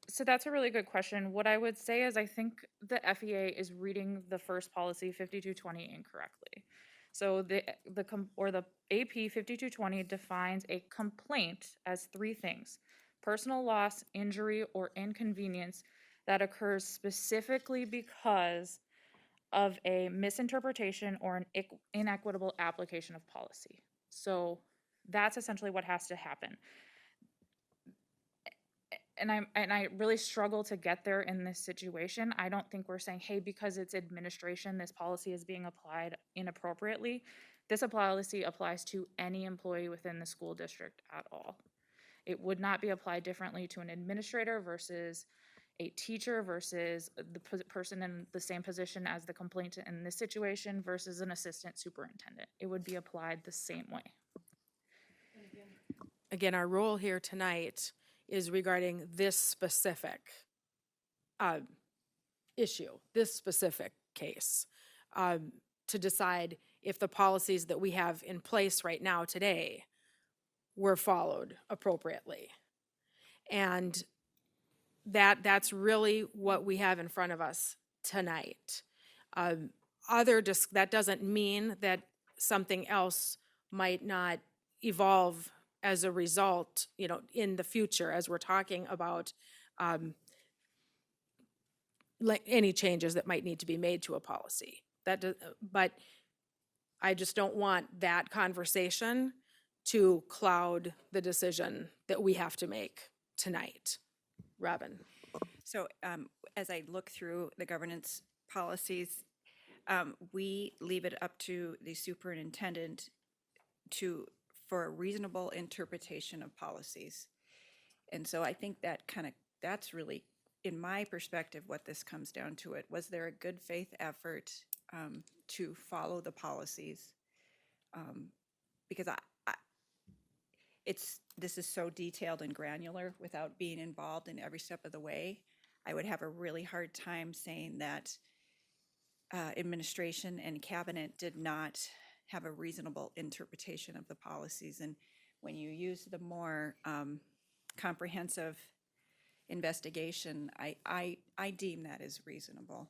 So that's a really good question. What I would say is I think the FEA is reading the first policy 5220 incorrectly. So the AP 5220 defines a complaint as three things: personal loss, injury, or inconvenience that occurs specifically because of a misinterpretation or an inequitable application of policy. So that's essentially what has to happen. And I really struggle to get there in this situation. I don't think we're saying, hey, because it's administration, this policy is being applied inappropriately. This policy applies to any employee within the school district at all. It would not be applied differently to an administrator versus a teacher versus the person in the same position as the complainant in this situation versus an assistant superintendent. It would be applied the same way. Again, our role here tonight is regarding this specific issue, this specific case, to decide if the policies that we have in place right now today were followed appropriately. And that's really what we have in front of us tonight. That doesn't mean that something else might not evolve as a result, in the future, as we're talking about any changes that might need to be made to a policy. But I just don't want that conversation to cloud the decision that we have to make tonight. Robin? So as I look through the governance policies, we leave it up to the superintendent for a reasonable interpretation of policies. And so I think that's really, in my perspective, what this comes down to it. Was there a good faith effort to follow the policies? Because this is so detailed and granular without being involved in every step of the way. I would have a really hard time saying that administration and cabinet did not have a reasonable interpretation of the policies. And when you use the more comprehensive investigation, I deem that as reasonable.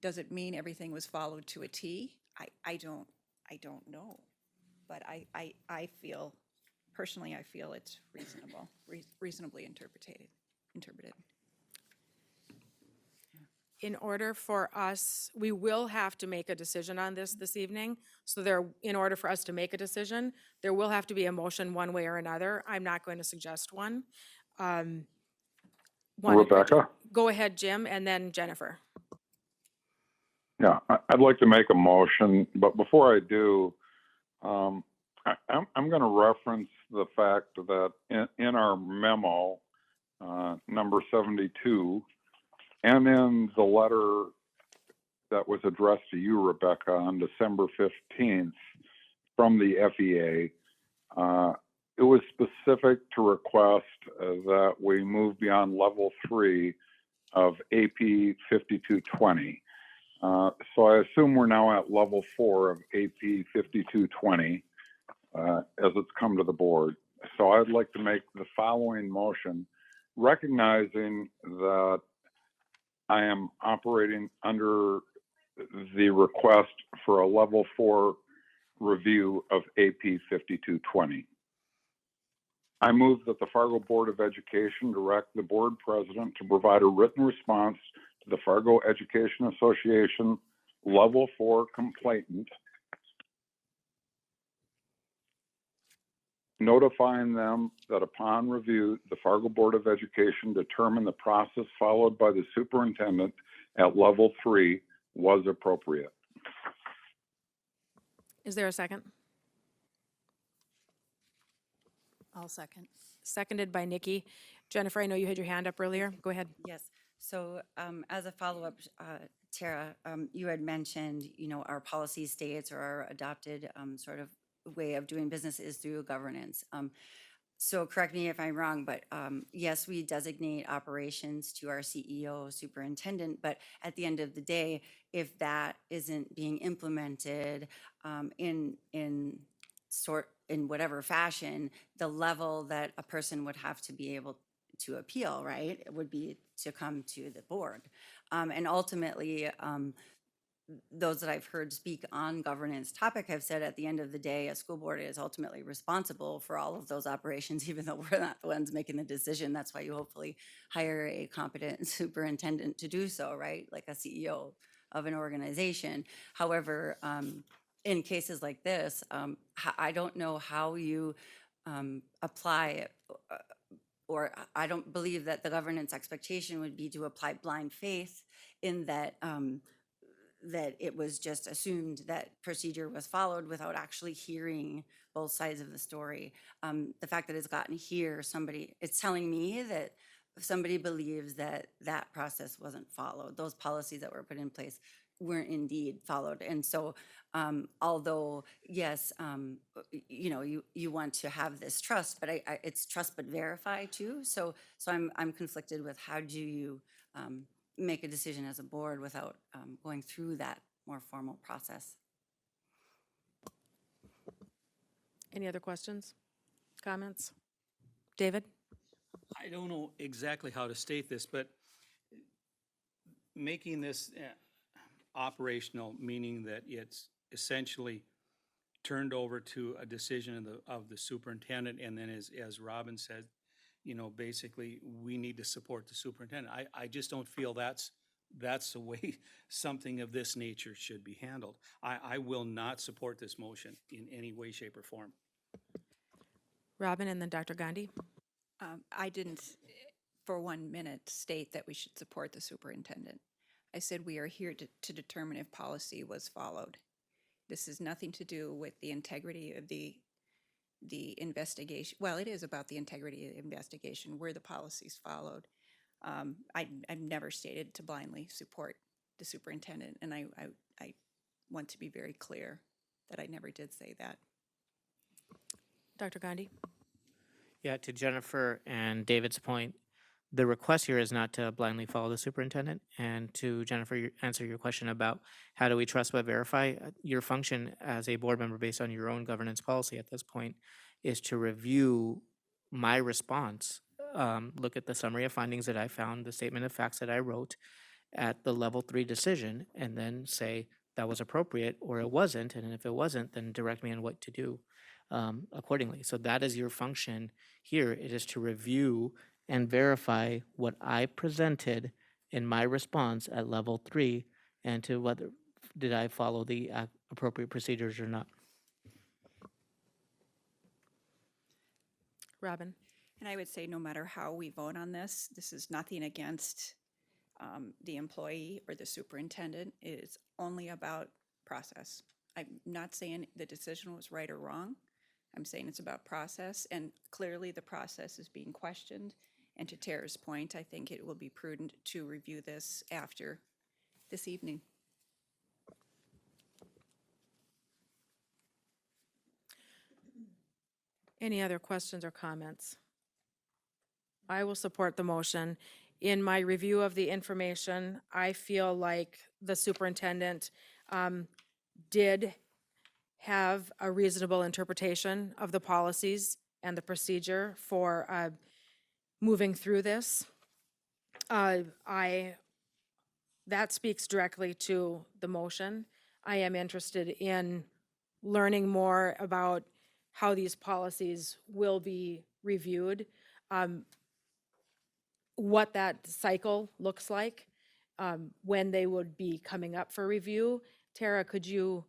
Does it mean everything was followed to a T? I don't know. But I feel, personally, I feel it's reasonable, reasonably interpreted. In order for us, we will have to make a decision on this evening. So in order for us to make a decision, there will have to be a motion one way or another. I'm not going to suggest one. Rebecca? Go ahead, Jim, and then Jennifer. Yeah, I'd like to make a motion, but before I do, I'm going to reference the fact that in our memo, number 72, and in the letter that was addressed to you, Rebecca, on December 15th from the FEA, it was specific to request that we move beyond level 3 of AP 5220. So I assume we're now at level 4 of AP 5220 as it's come to the board. So I'd like to make the following motion, recognizing that I am operating under the request for a level 4 review of AP 5220. I move that the Fargo Board of Education direct the board president to provide a written response to the Fargo Education Association level 4 complainant, notifying them that upon review, the Fargo Board of Education determined the process followed by the superintendent at level 3 was appropriate. Is there a second? I'll second. Seconded by Nikki. Jennifer, I know you had your hand up earlier. Go ahead. Yes. So as a follow-up, Tara, you had mentioned, our policy states or our adopted sort of way of doing business is through governance. So correct me if I'm wrong, but yes, we designate operations to our CEO, superintendent, but at the end of the day, if that isn't being implemented in whatever fashion, the level that a person would have to be able to appeal, right, it would be to come to the board. And ultimately, those that I've heard speak on governance topic have said at the end of the day, a school board is ultimately responsible for all of those operations, even though we're not the ones making the decision. That's why you hopefully hire a competent superintendent to do so, right? Like a CEO of an organization. However, in cases like this, I don't know how you apply or I don't believe that the governance expectation would be to apply blind faith in that that it was just assumed that procedure was followed without actually hearing both sides of the story. The fact that it's gotten here, it's telling me that somebody believes that that process wasn't followed. Those policies that were put in place weren't indeed followed. And so although, yes, you want to have this trust, but it's trust but verify too. So I'm conflicted with how do you make a decision as a board without going through that more formal process. Any other questions, comments? David? I don't know exactly how to state this, but making this operational, meaning that it's essentially turned over to a decision of the superintendent, and then as Robin said, basically, we need to support the superintendent. I just don't feel that's the way something of this nature should be handled. I will not support this motion in any way, shape, or form. Robin and then Dr. Gandhi. I didn't, for 1 minute, state that we should support the superintendent. I said we are here to determine if policy was followed. This has nothing to do with the integrity of the investigation. Well, it is about the integrity of the investigation, where the policies followed. I've never stated to blindly support the superintendent, and I want to be very clear that I never did say that. Dr. Gandhi? Yeah, to Jennifer and David's point, the request here is not to blindly follow the superintendent. And to Jennifer, answer your question about how do we trust but verify, your function as a board member based on your own governance policy at this point is to review my response, look at the summary of findings that I found, the statement of facts that I wrote at the level 3 decision, and then say that was appropriate or it wasn't. And if it wasn't, then direct me on what to do accordingly. So that is your function here. It is to review and verify what I presented in my response at level 3 and to whether did I follow the appropriate procedures or not. Robin? And I would say no matter how we vote on this, this is nothing against the employee or the superintendent. It is only about process. I'm not saying the decision was right or wrong. I'm saying it's about process, and clearly the process is being questioned. And to Tara's point, I think it will be prudent to review this after this evening. Any other questions or comments? I will support the motion. In my review of the information, I feel like the superintendent did have a reasonable interpretation of the policies and the procedure for moving through this. That speaks directly to the motion. I am interested in learning more about how these policies will be reviewed, what that cycle looks like, when they would be coming up for review. Tara, could you,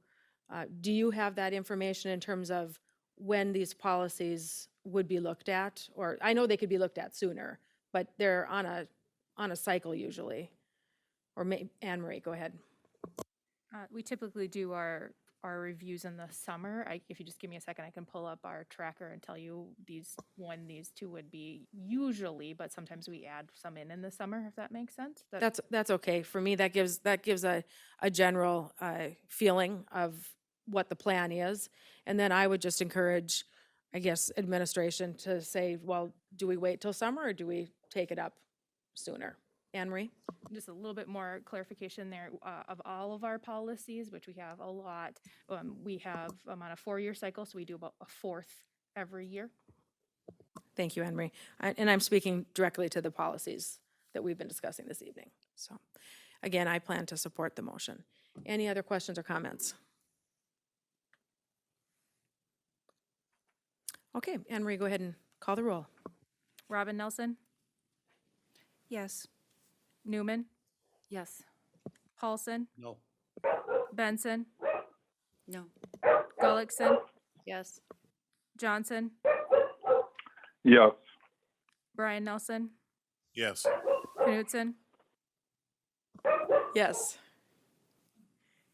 do you have that information in terms of when these policies would be looked at? Or I know they could be looked at sooner, but they're on a cycle usually. Or Anne Marie, go ahead. We typically do our reviews in the summer. If you just give me a second, I can pull up our tracker and tell you when these two would be usually, but sometimes we add some in the summer, if that makes sense. That's okay. For me, that gives a general feeling of what the plan is. And then I would just encourage, I guess, administration to say, well, do we wait till summer or do we take it up sooner? Anne Marie? Just a little bit more clarification there. Of all of our policies, which we have a lot, we have on a 4-year cycle, so we do about a fourth every year. Thank you, Anne Marie. And I'm speaking directly to the policies that we've been discussing this evening. So again, I plan to support the motion. Any other questions or comments? Okay, Anne Marie, go ahead and call the roll. Robin Nelson? Yes. Newman? Yes. Paulson? No. Benson? No. Gullickson? Yes. Johnson? Yes. Brian Nelson? Yes. Knutson? Yes.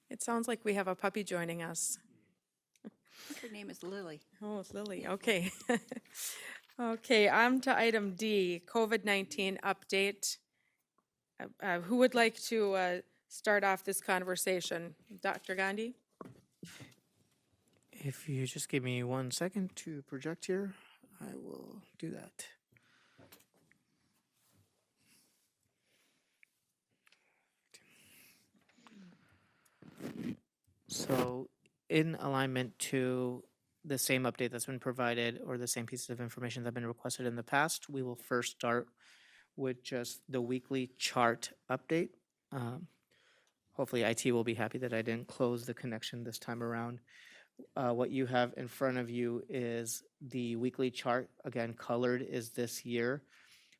It sounds like we have a puppy joining us. I think her name is Lily. Oh, it's Lily. Okay. Okay, on to item D, COVID-19 update. Who would like to start off this conversation? Dr. Gandhi? If you just give me 1 second to project here, I will do that. So in alignment to the same update that's been provided or the same pieces of information that have been requested in the past, we will first start with just the weekly chart update. Um, Hopefully IT will be happy that I didn't close the connection this time around. What you have in front of you is the weekly chart. Again, colored is this year.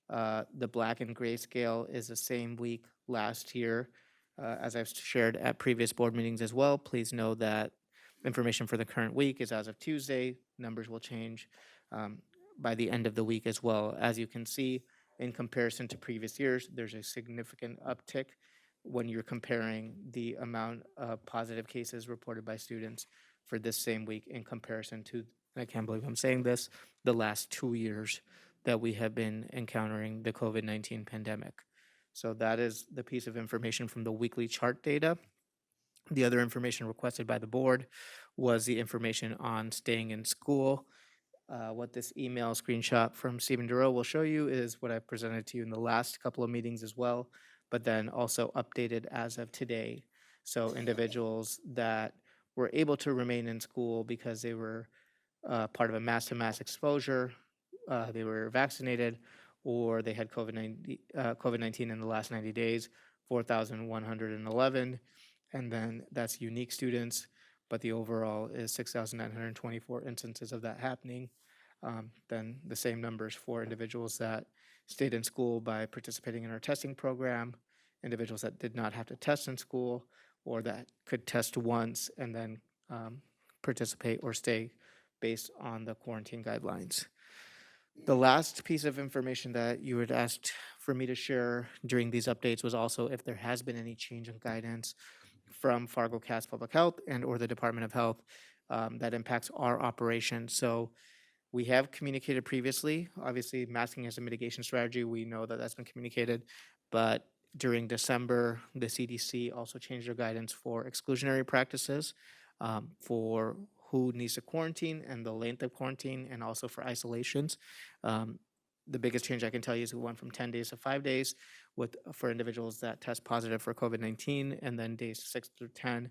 The black and gray scale is the same week last year. As I've shared at previous board meetings as well, please know that information for the current week is as of Tuesday. Numbers will change by the end of the week as well. As you can see, in comparison to previous years, there's a significant uptick when you're comparing the amount of positive cases reported by students for this same week in comparison to, and I can't believe I'm saying this, the last 2 years that we have been encountering the COVID-19 pandemic. So that is the piece of information from the weekly chart data. The other information requested by the board was the information on staying in school. What this email screenshot from Stephen Duro will show you is what I presented to you in the last couple of meetings as well, but then also updated as of today. So individuals that were able to remain in school because they were part of a mass-to-mass exposure, they were vaccinated, or they had COVID-19 in the last 90 days, 4,111. And then that's unique students, but the overall is 6,924 instances of that happening. Then the same numbers for individuals that stayed in school by participating in our testing program, individuals that did not have to test in school, or that could test once and then participate or stay based on the quarantine guidelines. The last piece of information that you had asked for me to share during these updates was also if there has been any change in guidance from Fargo Cass Public Health and or the Department of Health that impacts our operation. So we have communicated previously, obviously masking as a mitigation strategy, we know that that's been communicated, but during December, the CDC also changed their guidance for exclusionary practices, for who needs to quarantine and the length of quarantine, and also for isolations. The biggest change I can tell you is we went from 10 days to 5 days for individuals that test positive for COVID-19, and then days 6 through 10,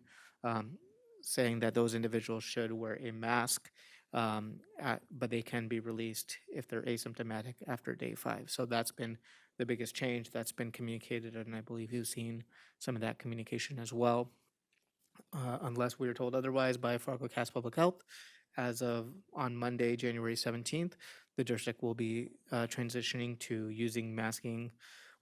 saying that those individuals should wear a mask, but they can be released if they're asymptomatic after day 5. So that's been the biggest change that's been communicated, and I believe you've seen some of that communication as well. Unless we are told otherwise by Fargo Cass Public Health, as of on Monday, January 17th, the district will be transitioning to using masking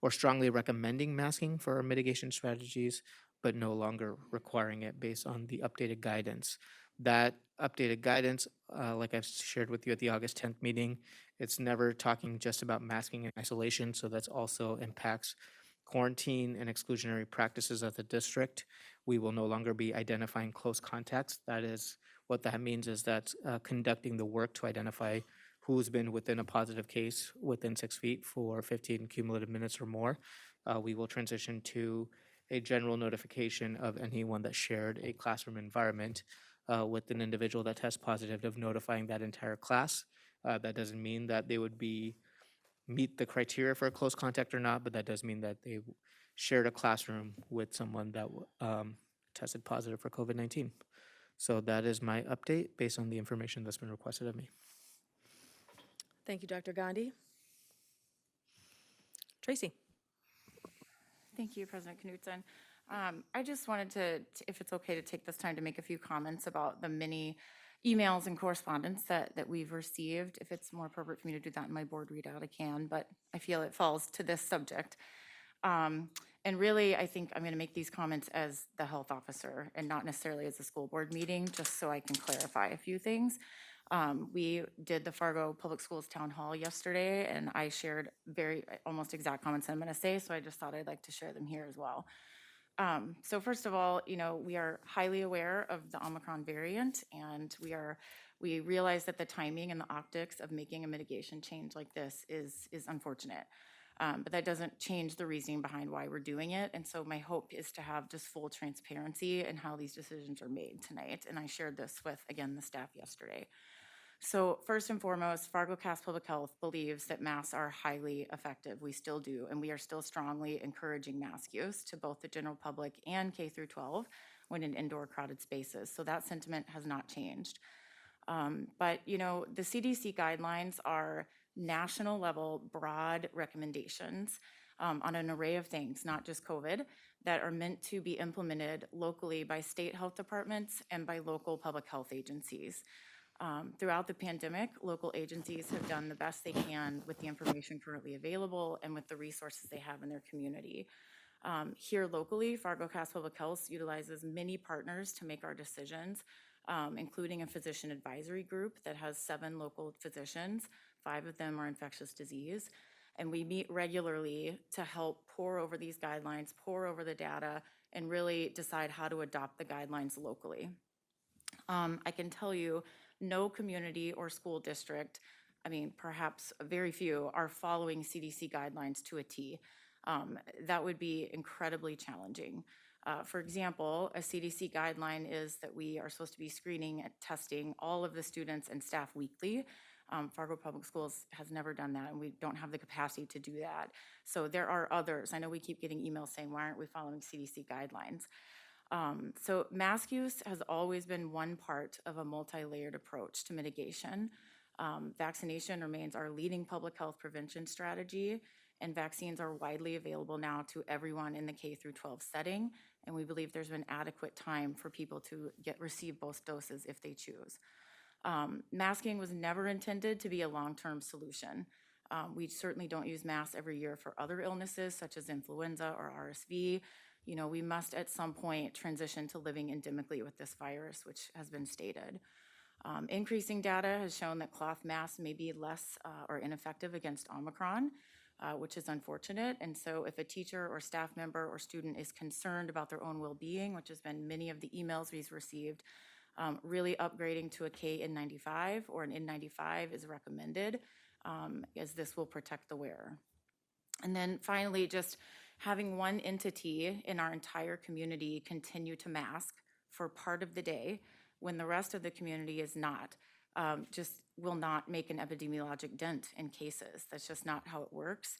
or strongly recommending masking for our mitigation strategies, but no longer requiring it based on the updated guidance. That updated guidance, like I've shared with you at the August 10th meeting, it's never talking just about masking and isolation, so that's also impacts quarantine and exclusionary practices of the district. We will no longer be identifying close contacts. That is, what that means is that conducting the work to identify who's been within a positive case within 6 feet for 15 cumulative minutes or more. We will transition to a general notification of anyone that shared a classroom environment with an individual that tests positive, of notifying that entire class. That doesn't mean that they would meet the criteria for a close contact or not, but that does mean that they shared a classroom with someone that tested positive for COVID-19. So that is my update based on the information that's been requested of me. Thank you, Dr. Gandhi. Tracy. Thank you, President Knutson. I just wanted to, if it's okay, to take this time to make a few comments about the many emails and correspondence that we've received. If it's more appropriate for me to do that in my board readout, I can, but I feel it falls to this subject. And really, I think I'm going to make these comments as the health officer and not necessarily as a school board meeting, just so I can clarify a few things. We did the Fargo Public Schools Town Hall yesterday, and I shared almost exact comments I'm going to say, so I just thought I'd like to share them here as well. So first of all, we are highly aware of the Omicron variant, and we realize that the timing and the optics of making a mitigation change like this is unfortunate. But that doesn't change the reasoning behind why we're doing it. And so my hope is to have just full transparency in how these decisions are made tonight. And I shared this with, again, the staff yesterday. So first and foremost, Fargo Cass Public Health believes that masks are highly effective. We still do, and we are still strongly encouraging mask use to both the general public and K through 12. when in indoor crowded spaces. So that sentiment has not changed. But, you know, the CDC guidelines are national level, broad recommendations on an array of things, not just COVID, that are meant to be implemented locally by state health departments and by local public health agencies. Throughout the pandemic, local agencies have done the best they can with the information currently available and with the resources they have in their community. Here locally, Fargo County Public Health utilizes many partners to make our decisions, including a physician advisory group that has 7 local physicians. 5 of them are infectious disease. And we meet regularly to help pore over these guidelines, pore over the data, and really decide how to adopt the guidelines locally. I can tell you, no community or school district, I mean, perhaps very few, are following CDC guidelines to a T. That would be incredibly challenging. For example, a CDC guideline is that we are supposed to be screening and testing all of the students and staff weekly. Fargo Public Schools has never done that, and we don't have the capacity to do that. So there are others. I know we keep getting emails saying, why aren't we following CDC guidelines? So mask use has always been one part of a multi-layered approach to mitigation. Vaccination remains our leading public health prevention strategy, and vaccines are widely available now to everyone in the K through 12 setting, and we believe there's been adequate time for people to receive both doses if they choose. Masking was never intended to be a long-term solution. We certainly don't use masks every year for other illnesses such as influenza or RSV. You know, we must at some point transition to living endemically with this virus, which has been stated. Increasing data has shown that cloth masks may be less or ineffective against Omicron, which is unfortunate. And so if a teacher or staff member or student is concerned about their own well-being, which has been many of the emails we've received, really upgrading to a KN95 or an N95 is recommended, as this will protect the wearer. And then finally, just having one entity in our entire community continue to mask for part of the day when the rest of the community is not, just will not make an epidemiologic dent in cases. That's just not how it works.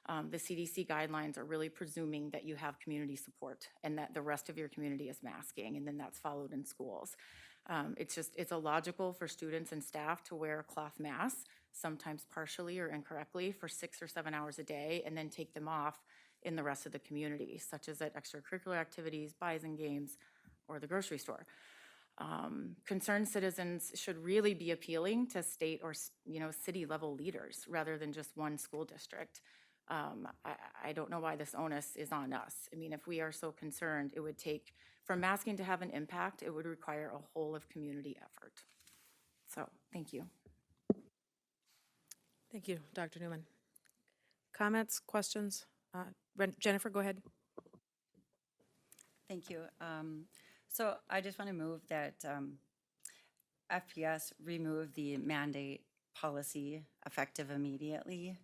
The CDC guidelines are really presuming that you have community support and that the rest of your community is masking, and then that's followed in schools. It's illogical for students and staff to wear cloth masks, sometimes partially or incorrectly, for 6 or 7 hours a day, and then take them off in the rest of the community, such as at extracurricular activities, buys and games, or the grocery store. Concerned citizens should really be appealing to state or city level leaders rather than just one school district. I don't know why this onus is on us. I mean, if we are so concerned, it would take, for masking to have an impact, it would require a whole of community effort. So, thank you. Thank you, Dr. Newman. Comments, questions? Jennifer, go ahead. Thank you. So I just want to move that FPS remove the mandate policy effective immediately,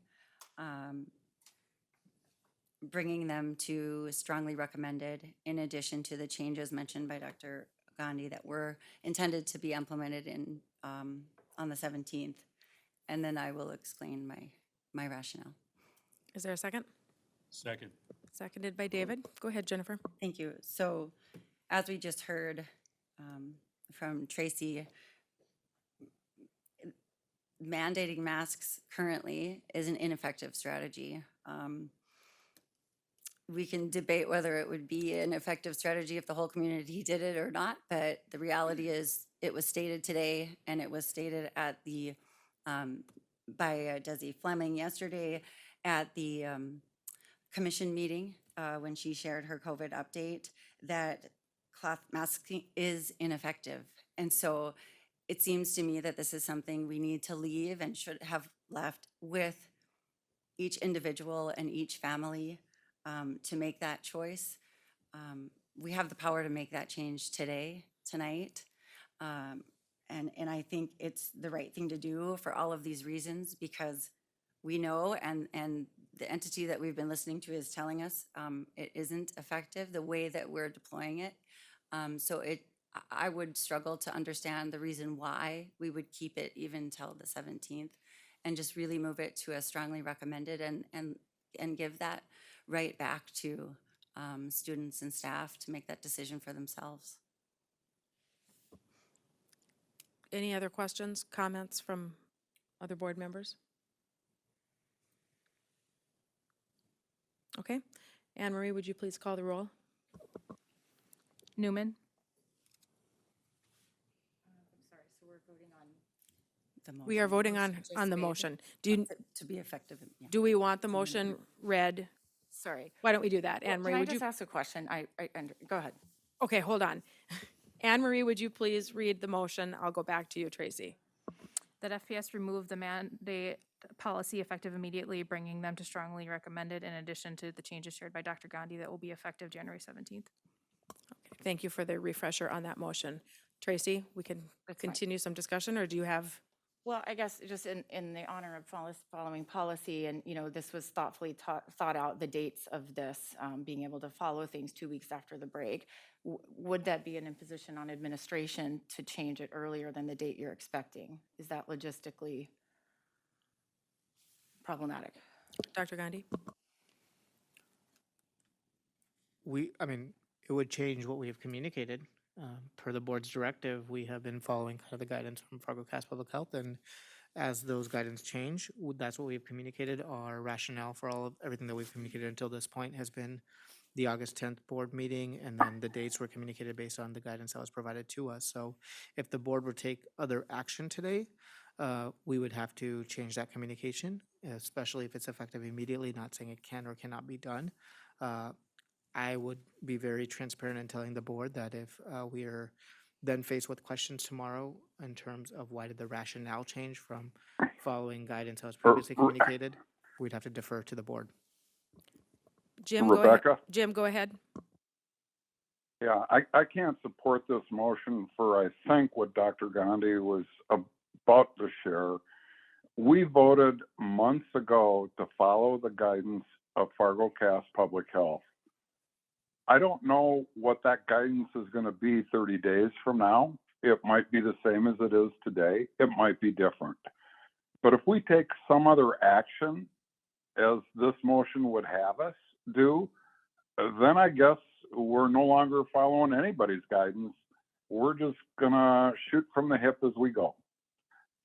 bringing them to strongly recommended, in addition to the changes mentioned by Dr. Gandhi that were intended to be implemented in on the 17th. And then I will explain my rationale. Is there a second? Second. Seconded by David. Go ahead, Jennifer. Thank you. So as we just heard from Tracy, mandating masks currently is an ineffective strategy. We can debate whether it would be an effective strategy if the whole community did it or not, but the reality is it was stated today, and it was stated at the by Desi Fleming yesterday at the commission meeting when she shared her COVID update, that cloth masking is ineffective. And so it seems to me that this is something we need to leave and should have left with each individual and each family to make that choice. We have the power to make that change tonight. And I think it's the right thing to do for all of these reasons, because we know, and the entity that we've been listening to is telling us it isn't effective the way that we're deploying it. So I would struggle to understand the reason why we would keep it even till the 17th and just really move it to a strongly recommended and give that right back to students and staff to make that decision for themselves. Any other questions, comments from other board members? Okay. Anne Marie, would you please call the roll? Newman, We are voting on the motion. Do you, To be effective. Yeah. do we want the motion read? Sorry. Why don't we do that? Well, Anne Marie, can I would you? just ask a question? Go ahead. Okay, hold on. Anne Marie, would you please read the motion? I'll go back to you, Tracy. that FPS remove the mandate policy effective immediately, bringing them to strongly recommended in addition to the changes shared by Dr. Gandhi that will be effective January 17th. Thank you for the refresher on that motion. Tracy, we can continue some discussion, or do you have? Well, I guess just in the honor of following policy, and, this was thoughtfully thought out, the dates of this, being able to follow things 2 weeks after the break. Would that be an imposition on administration to change it earlier than the date you're expecting? Is that logistically problematic? Dr. Gandhi? It would change what we have communicated. Per the board's directive, we have been following kind of the guidance from Fargo Cass Public Health, and as those guidance change, that's what we've communicated. Our rationale for everything that we've communicated until this point has been the August 10th board meeting, and then the dates were communicated based on the guidance that was provided to us. So if the board would take other action today, we would have to change that communication, especially if it's effective immediately, not saying it can or cannot be done. I would be very transparent in telling the board that if we are then faced with questions tomorrow in terms of why did the rationale change from following guidance that was previously communicated, we'd have to defer to the board. Jim, Rebecca? go ahead. Jim, go ahead. Yeah, I can't support this motion for, I think, what Dr. Gandhi was about to share. We voted months ago to follow the guidance of Fargo Cass Public Health. I don't know what that guidance is going to be 30 days from now. It might be the same as it is today. It might be different. But if we take some other action, as this motion would have us do, then I guess we're no longer following anybody's guidance. We're just going to shoot from the hip as we go.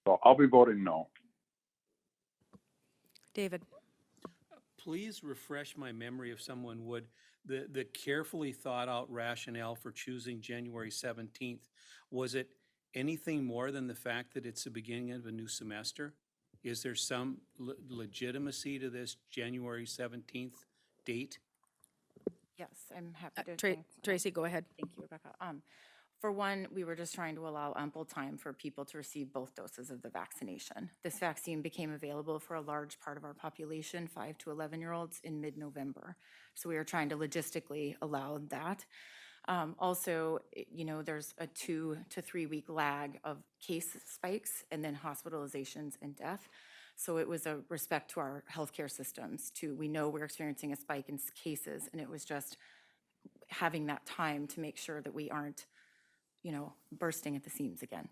So I'll be voting no. David. Please refresh my memory, if someone would, the carefully thought out rationale for choosing January 17th. Was it anything more than the fact that it's the beginning of a new semester? Is there some legitimacy to this January 17th date? Yes, I'm happy to. Tracy, go ahead. Thank you, Rebecca. For one, we were just trying to allow ample time for people to receive both doses of the vaccination. This vaccine became available for a large part of our population, 5 to 11-year-olds, in mid-November. So we are trying to logistically allow that. Also, there's a 2 to 3 week lag of case spikes and then hospitalizations and death. So it was a respect to our healthcare systems. We know we're experiencing a spike in cases, and it was just having that time to make sure that we aren't bursting at the seams again.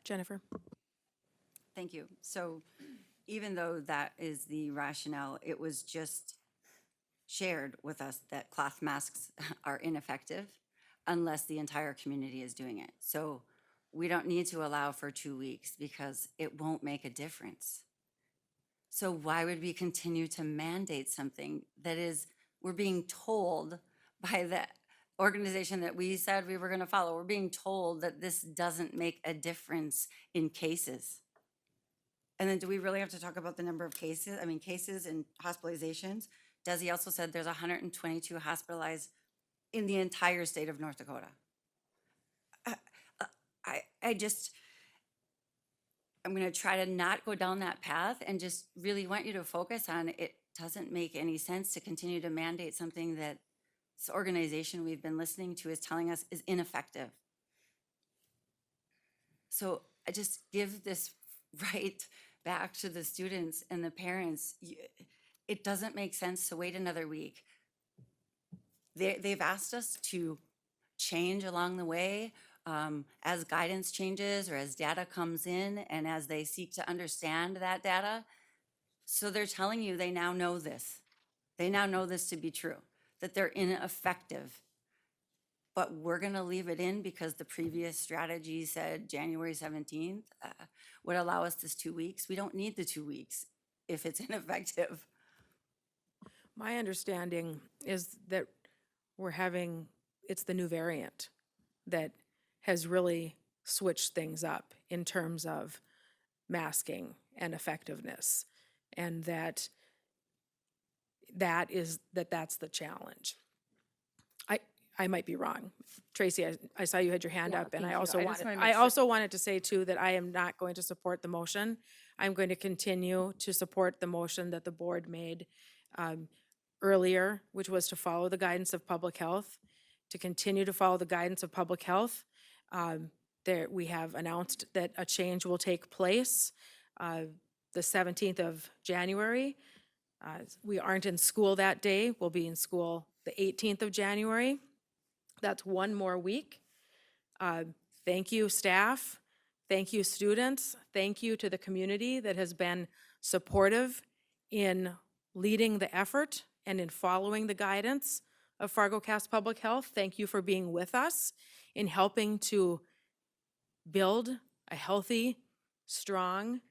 Jennifer. Thank you. So even though that is the rationale, it was just shared with us that cloth masks are ineffective unless the entire community is doing it. So we don't need to allow for 2 weeks because it won't make a difference. So why would we continue to mandate something that we're being told by the organization that we said we were going to follow? We're being told that this doesn't make a difference in cases. And then do we really have to talk about the number of cases? I mean, cases and hospitalizations. Desi also said there's 122 hospitalized in the entire state of North Dakota. I'm going to try to not go down that path and just really want you to focus on it. Doesn't make any sense to continue to mandate something that this organization we've been listening to is telling us is ineffective. So I just give this right back to the students and the parents. It doesn't make sense to wait another week. They've asked us to change along the way as guidance changes or as data comes in and as they seek to understand that data. So they're telling you they now know this. They now know this to be true, that they're ineffective. But we're going to leave it in because the previous strategy said January 17th would allow us this 2 weeks. We don't need the 2 weeks if it's ineffective. My understanding is that it's the new variant that has really switched things up in terms of masking and effectiveness. And that's the challenge. I might be wrong. Tracy, I saw you had your hand Yeah, up, and thank I you. also I just wanted, wanna make I sure- also wanted to say too that I am not going to support the motion. I'm going to continue to support the motion that the board made earlier, which was to follow the guidance of public health, to continue to follow the guidance of public health. We have announced that a change will take place the 17th of January. We aren't in school that day. We'll be in school the 18th of January. That's one more week. Thank you, staff. Thank you, students. Thank you to the community that has been supportive in leading the effort and in following the guidance of Fargo Cass Public Health. Thank you for being with us in helping to build a healthy, strong,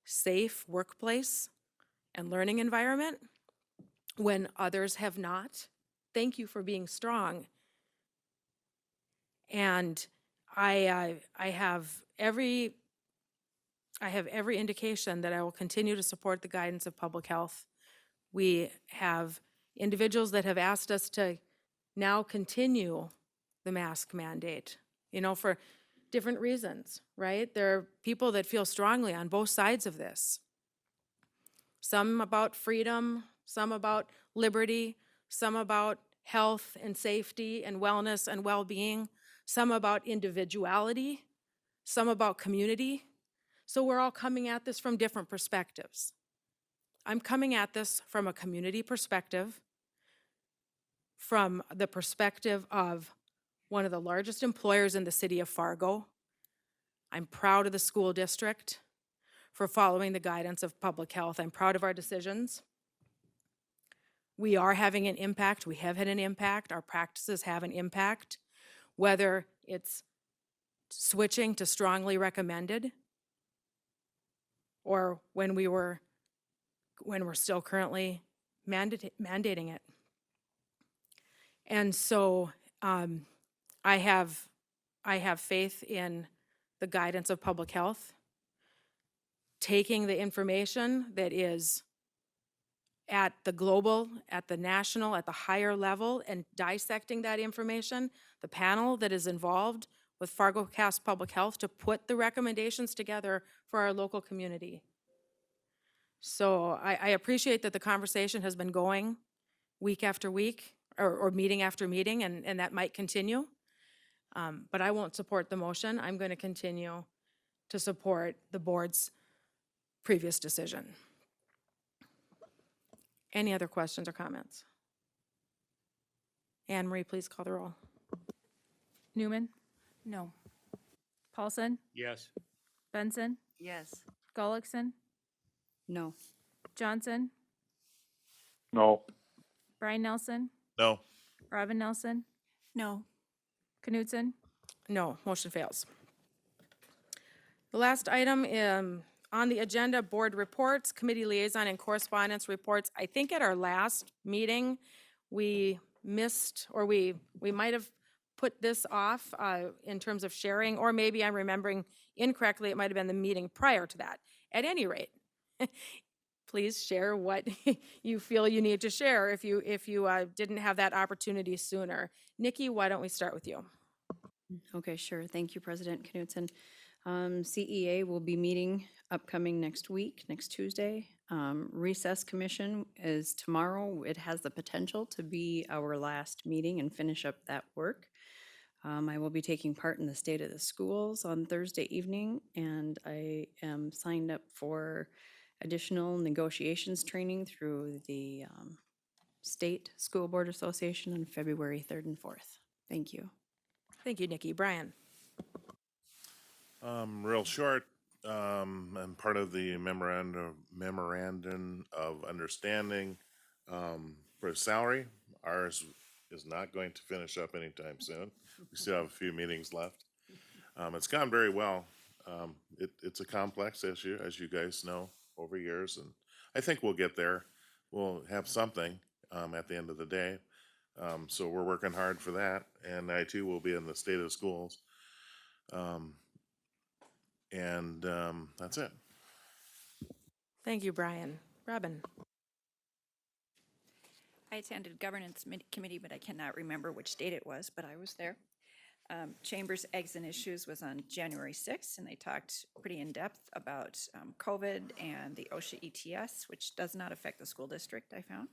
safe workplace and learning environment when others have not. Thank you for being strong. And I have every indication that I will continue to support the guidance of public health. We have individuals that have asked us to now continue the mask mandate, for different reasons, right? There are people that feel strongly on both sides of this. Some about freedom, some about liberty, some about health and safety and wellness and well-being, some about individuality, some about community. So we're all coming at this from different perspectives. I'm coming at this from a community perspective, from the perspective of one of the largest employers in the city of Fargo. I'm proud of the school district for following the guidance of public health. I'm proud of our decisions. We are having an impact. We have had an impact. Our practices have an impact, whether it's switching to strongly recommended or when we're still currently mandating it. And so I have faith in the guidance of public health, taking the information that is at the global, at the national, at the higher level, and dissecting that information. The panel that is involved with Fargo Cass Public Health to put the recommendations together for our local community. So I appreciate that the conversation has been going week after week, or meeting after meeting, and that might continue. But I won't support the motion. I'm going to continue to support the board's previous decision. Any other questions or comments? Anne Marie, please call the roll. Newman, No. Paulson, Yes. Benson, Yes. Gullickson, No. Johnson, No. Brian Nelson, No. Robin Nelson, No. Knutson. No, motion fails. The last item on the agenda, board reports, committee liaison and correspondence reports. I think at our last meeting, we missed, or we might have put this off in terms of sharing, or maybe I'm remembering incorrectly, it might have been the meeting prior to that. At any rate, please share what you feel you need to share if you didn't have that opportunity sooner. Nikki, why don't we start with you? Okay, sure. Thank you, President Knutson. CEA will be meeting upcoming next week, next Tuesday. Recess Commission is tomorrow. It has the potential to be our last meeting and finish up that work. I will be taking part in the State of the Schools on Thursday evening, and I am signed up for additional negotiations training through the State School Board Association on February 3rd and 4th. Thank you. Thank you, Nikki. Brian? Real short, I'm part of the memorandum of understanding For the salary, ours is not going to finish up anytime soon. We still have a few meetings left. It's gone very well. It's a complex issue, as you guys know, over years, and I think we'll get there. We'll have something, at the end of the day. So we're working hard for that, and I too will be in the state of schools. That's it. Thank you, Brian. Robin? I attended governance committee, but I cannot remember which date it was, but I was there. Chambers Eggs and Issues was on January 6th, and they talked pretty in depth about COVID and the OSHA ETS, which does not affect the school district, I found.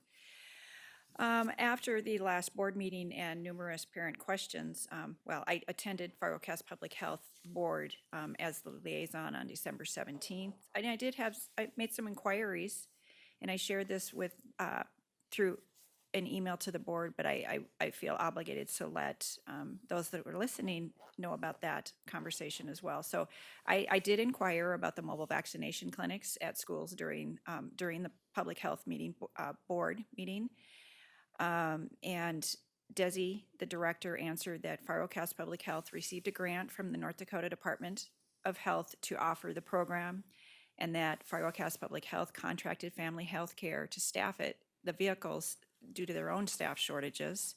After the last board meeting and numerous parent questions, I attended Fargo Cass Public Health Board as the liaison on December 17th. And I made some inquiries, and I shared this with, through an email to the board, but I feel obligated to let those that were listening know about that conversation as well. So I did inquire about the mobile vaccination clinics at schools during the public health meeting, board meeting. And Desi, the director, answered that Fargo Cass Public Health received a grant from the North Dakota Department of Health to offer the program, and that Fargo Cass Public Health contracted Family Health Care to staff the vehicles due to their own staff shortages.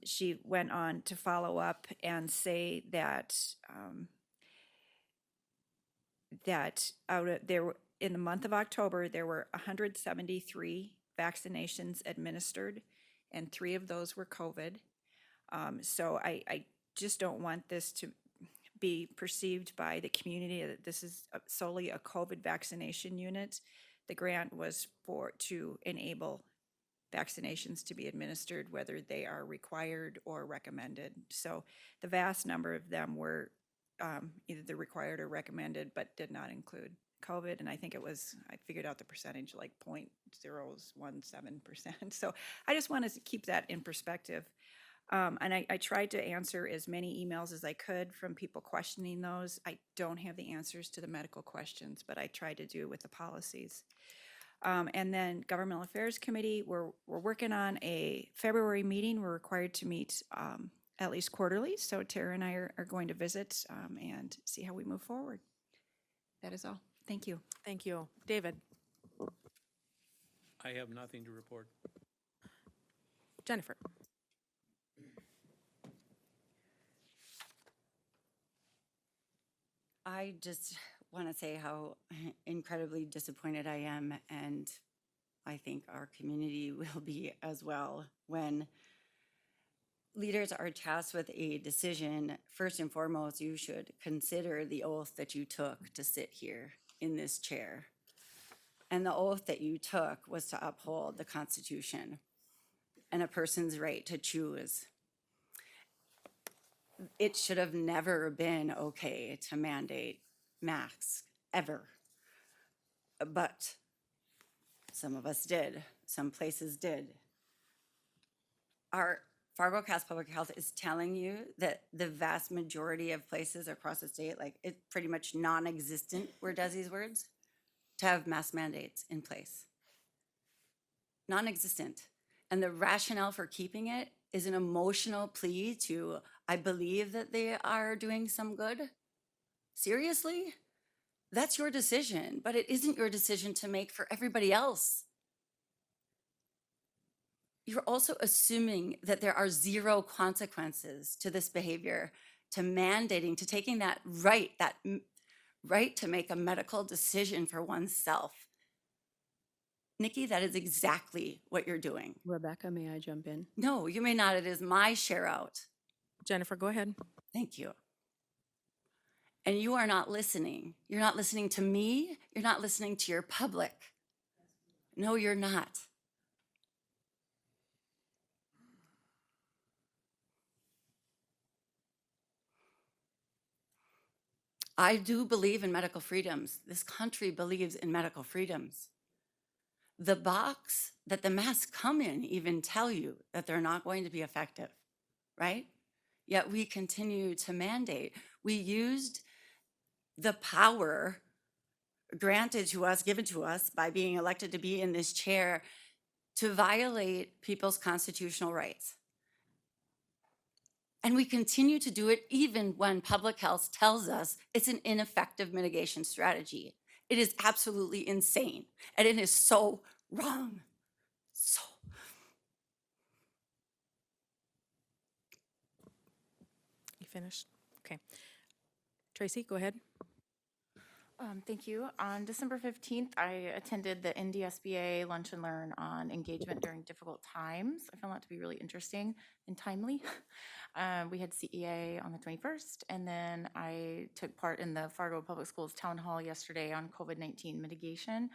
She went on to follow up and say that in the month of October, there were 173 vaccinations administered, and 3 of those were COVID. So I just don't want this to be perceived by the community that this is solely a COVID vaccination unit. The grant was to enable vaccinations to be administered, whether they are required or recommended. So the vast number of them were either the required or recommended, but did not include COVID. And I think I figured out the percentage like 0.017%. So I just wanted to keep that in perspective. And I tried to answer as many emails as I could from people questioning those. I don't have the answers to the medical questions, but I tried to do with the policies. And then Governmental Affairs Committee, we're working on a February meeting. We're required to meet at least quarterly. So Tara and I are going to visit and see how we move forward. That is all. Thank you. Thank you. David? I have nothing to report. Jennifer? I just want to say how incredibly disappointed I am, and I think our community will be as well, when leaders are tasked with a decision. First and foremost, you should consider the oath that you took to sit here in this chair. And the oath that you took was to uphold the Constitution and a person's right to choose. It should have never been okay to mandate masks, ever. But some of us did, some places did. Our Fargo Cass Public Health is telling you that the vast majority of places across the state, like it's pretty much non-existent, were Desi's words, to have mask mandates in place. Non-existent. And the rationale for keeping it is an emotional plea to, I believe that they are doing some good. Seriously? That's your decision, but it isn't your decision to make for everybody else. You're also assuming that there are zero consequences to this behavior, to mandating, to taking that right to make a medical decision for oneself. Nikki, that is exactly what you're doing. Rebecca, may I jump in? No, you may not. It is my share out. Jennifer, go ahead. Thank you. And you are not listening. You're not listening to me. You're not listening to your public. No, you're not. I do believe in medical freedoms. This country believes in medical freedoms. The box that the masks come in even tell you that they're not going to be effective, right? Yet we continue to mandate. We used the power granted to us, given to us by being elected to be in this chair, to violate people's constitutional rights. And we continue to do it even when public health tells us it's an ineffective mitigation strategy. It is absolutely insane, and it is so wrong. So You finished? Okay. Tracy, go ahead. Thank you. On December 15th, I attended the NDSBA Lunch and Learn on engagement during difficult times. I found that to be really interesting and timely. We had CEA on the 21st, and then I took part in the Fargo Public Schools Town Hall yesterday on COVID-19 mitigation.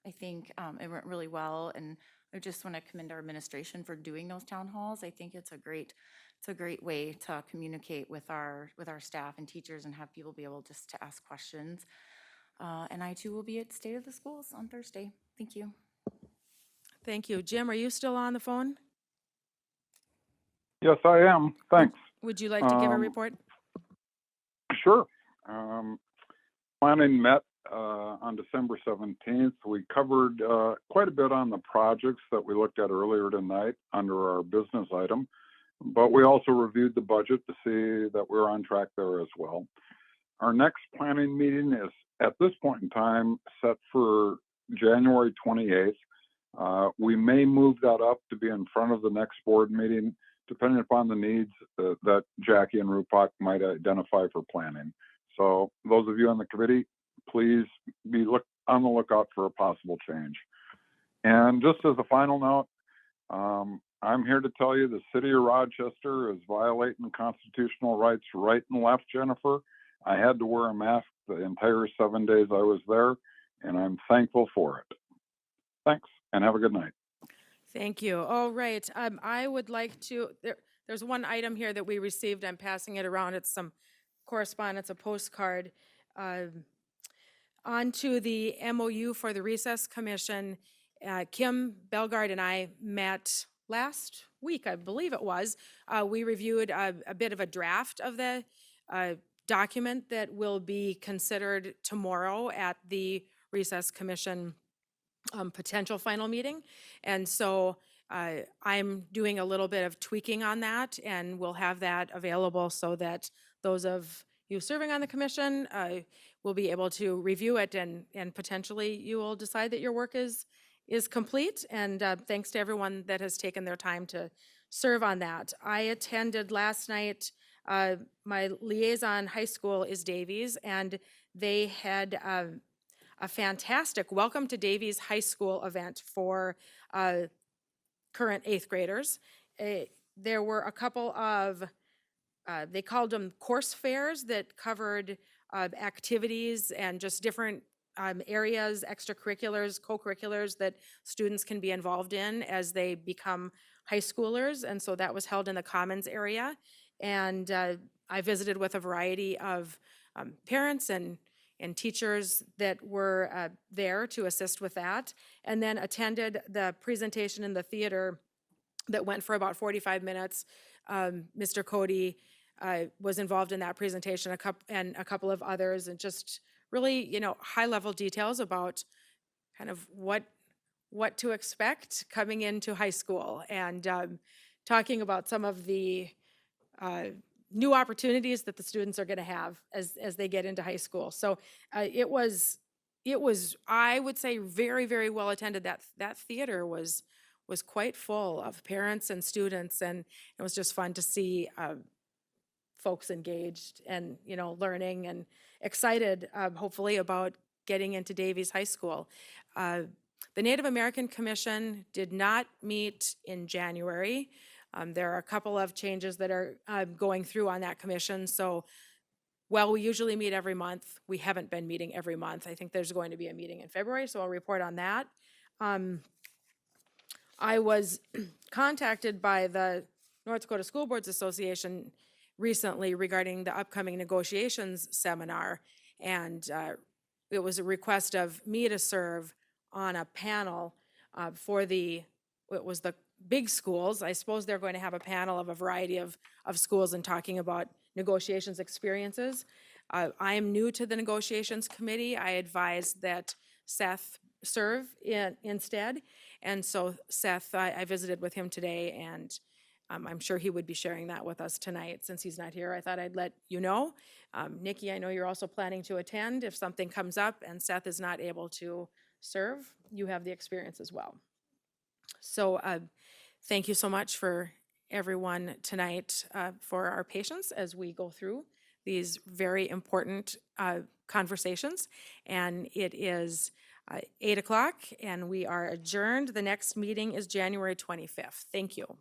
I think it went really well, and I just want to commend our administration for doing those town halls. I think it's a great way to communicate with our staff and teachers and have people be able just to ask questions. And I too will be at State of the Schools on Thursday. Thank you. Thank you. Jim, are you still on the phone? Yes, I am. Thanks. Would you like to give a report? Sure. Planning met on December 17th. We covered quite a bit on the projects that we looked at earlier tonight under our business item, but we also reviewed the budget to see that we're on track there as well. Our next planning meeting is, at this point in time, set for January 28th. We may move that up to be in front of the next board meeting, depending upon the needs that Jackie and Rupak might identify for planning. So those of you on the committee, please be on the lookout for a possible change. And just as a final note, I'm here to tell you the city of Rochester is violating constitutional rights right and left, Jennifer. I had to wear a mask the entire 7 days I was there, and I'm thankful for it. Thanks, and have a good night. Thank you. All right. I would like to, there's one item here that we received. I'm passing it around. It's some correspondence, a postcard. On to the MOU for the Recess Commission. Kim Belgard and I met last week, I believe it was. We reviewed a bit of a draft of the document that will be considered tomorrow at the Recess Commission potential final meeting. And so I'm doing a little bit of tweaking on that, and we'll have that available so that those of you serving on the commission will be able to review it, and potentially you will decide that your work is complete. And thanks to everyone that has taken their time to serve on that. I attended last night. My liaison high school is Davies, and they had a fantastic Welcome to Davies High School event for current 8th graders. There were a couple of, they called them course fairs that covered activities and just different areas, extracurriculars, co-curriculars that students can be involved in as they become high schoolers. And so that was held in the Commons area. And I visited with a variety of parents and teachers that were there to assist with that, and then attended the presentation in the theater that went for about 45 minutes. Mr. Cody was involved in that presentation, and a couple of others, and just really, high-level details about kind of what to expect coming into high school, and talking about some of the new opportunities that the students are going to have as they get into high school. So it was, I would say, very, very well attended. That theater was quite full of parents and students, and it was just fun to see folks engaged and, learning and excited, hopefully, about getting into Davies High School. The Native American Commission did not meet in January. There are a couple of changes that are going through on that commission. So while we usually meet every month, we haven't been meeting every month. I think there's going to be a meeting in February, so I'll report on that. I was contacted by the North Dakota School Boards Association recently regarding the upcoming negotiations seminar, and it was a request of me to serve on a panel for it was the big schools. I suppose they're going to have a panel of a variety of schools and talking about negotiations experiences. I am new to the negotiations committee. I advise that Seth serve instead. And so Seth, I visited with him today, and I'm sure he would be sharing that with us tonight. Since he's not here, I thought I'd let you know. Nikki, I know you're also planning to attend. If something comes up and Seth is not able to serve, you have the experience as well. So thank you so much for everyone tonight for our patience as we go through these very important conversations. And it is 8 o'clock and we are adjourned. The next meeting is January 25th. Thank you.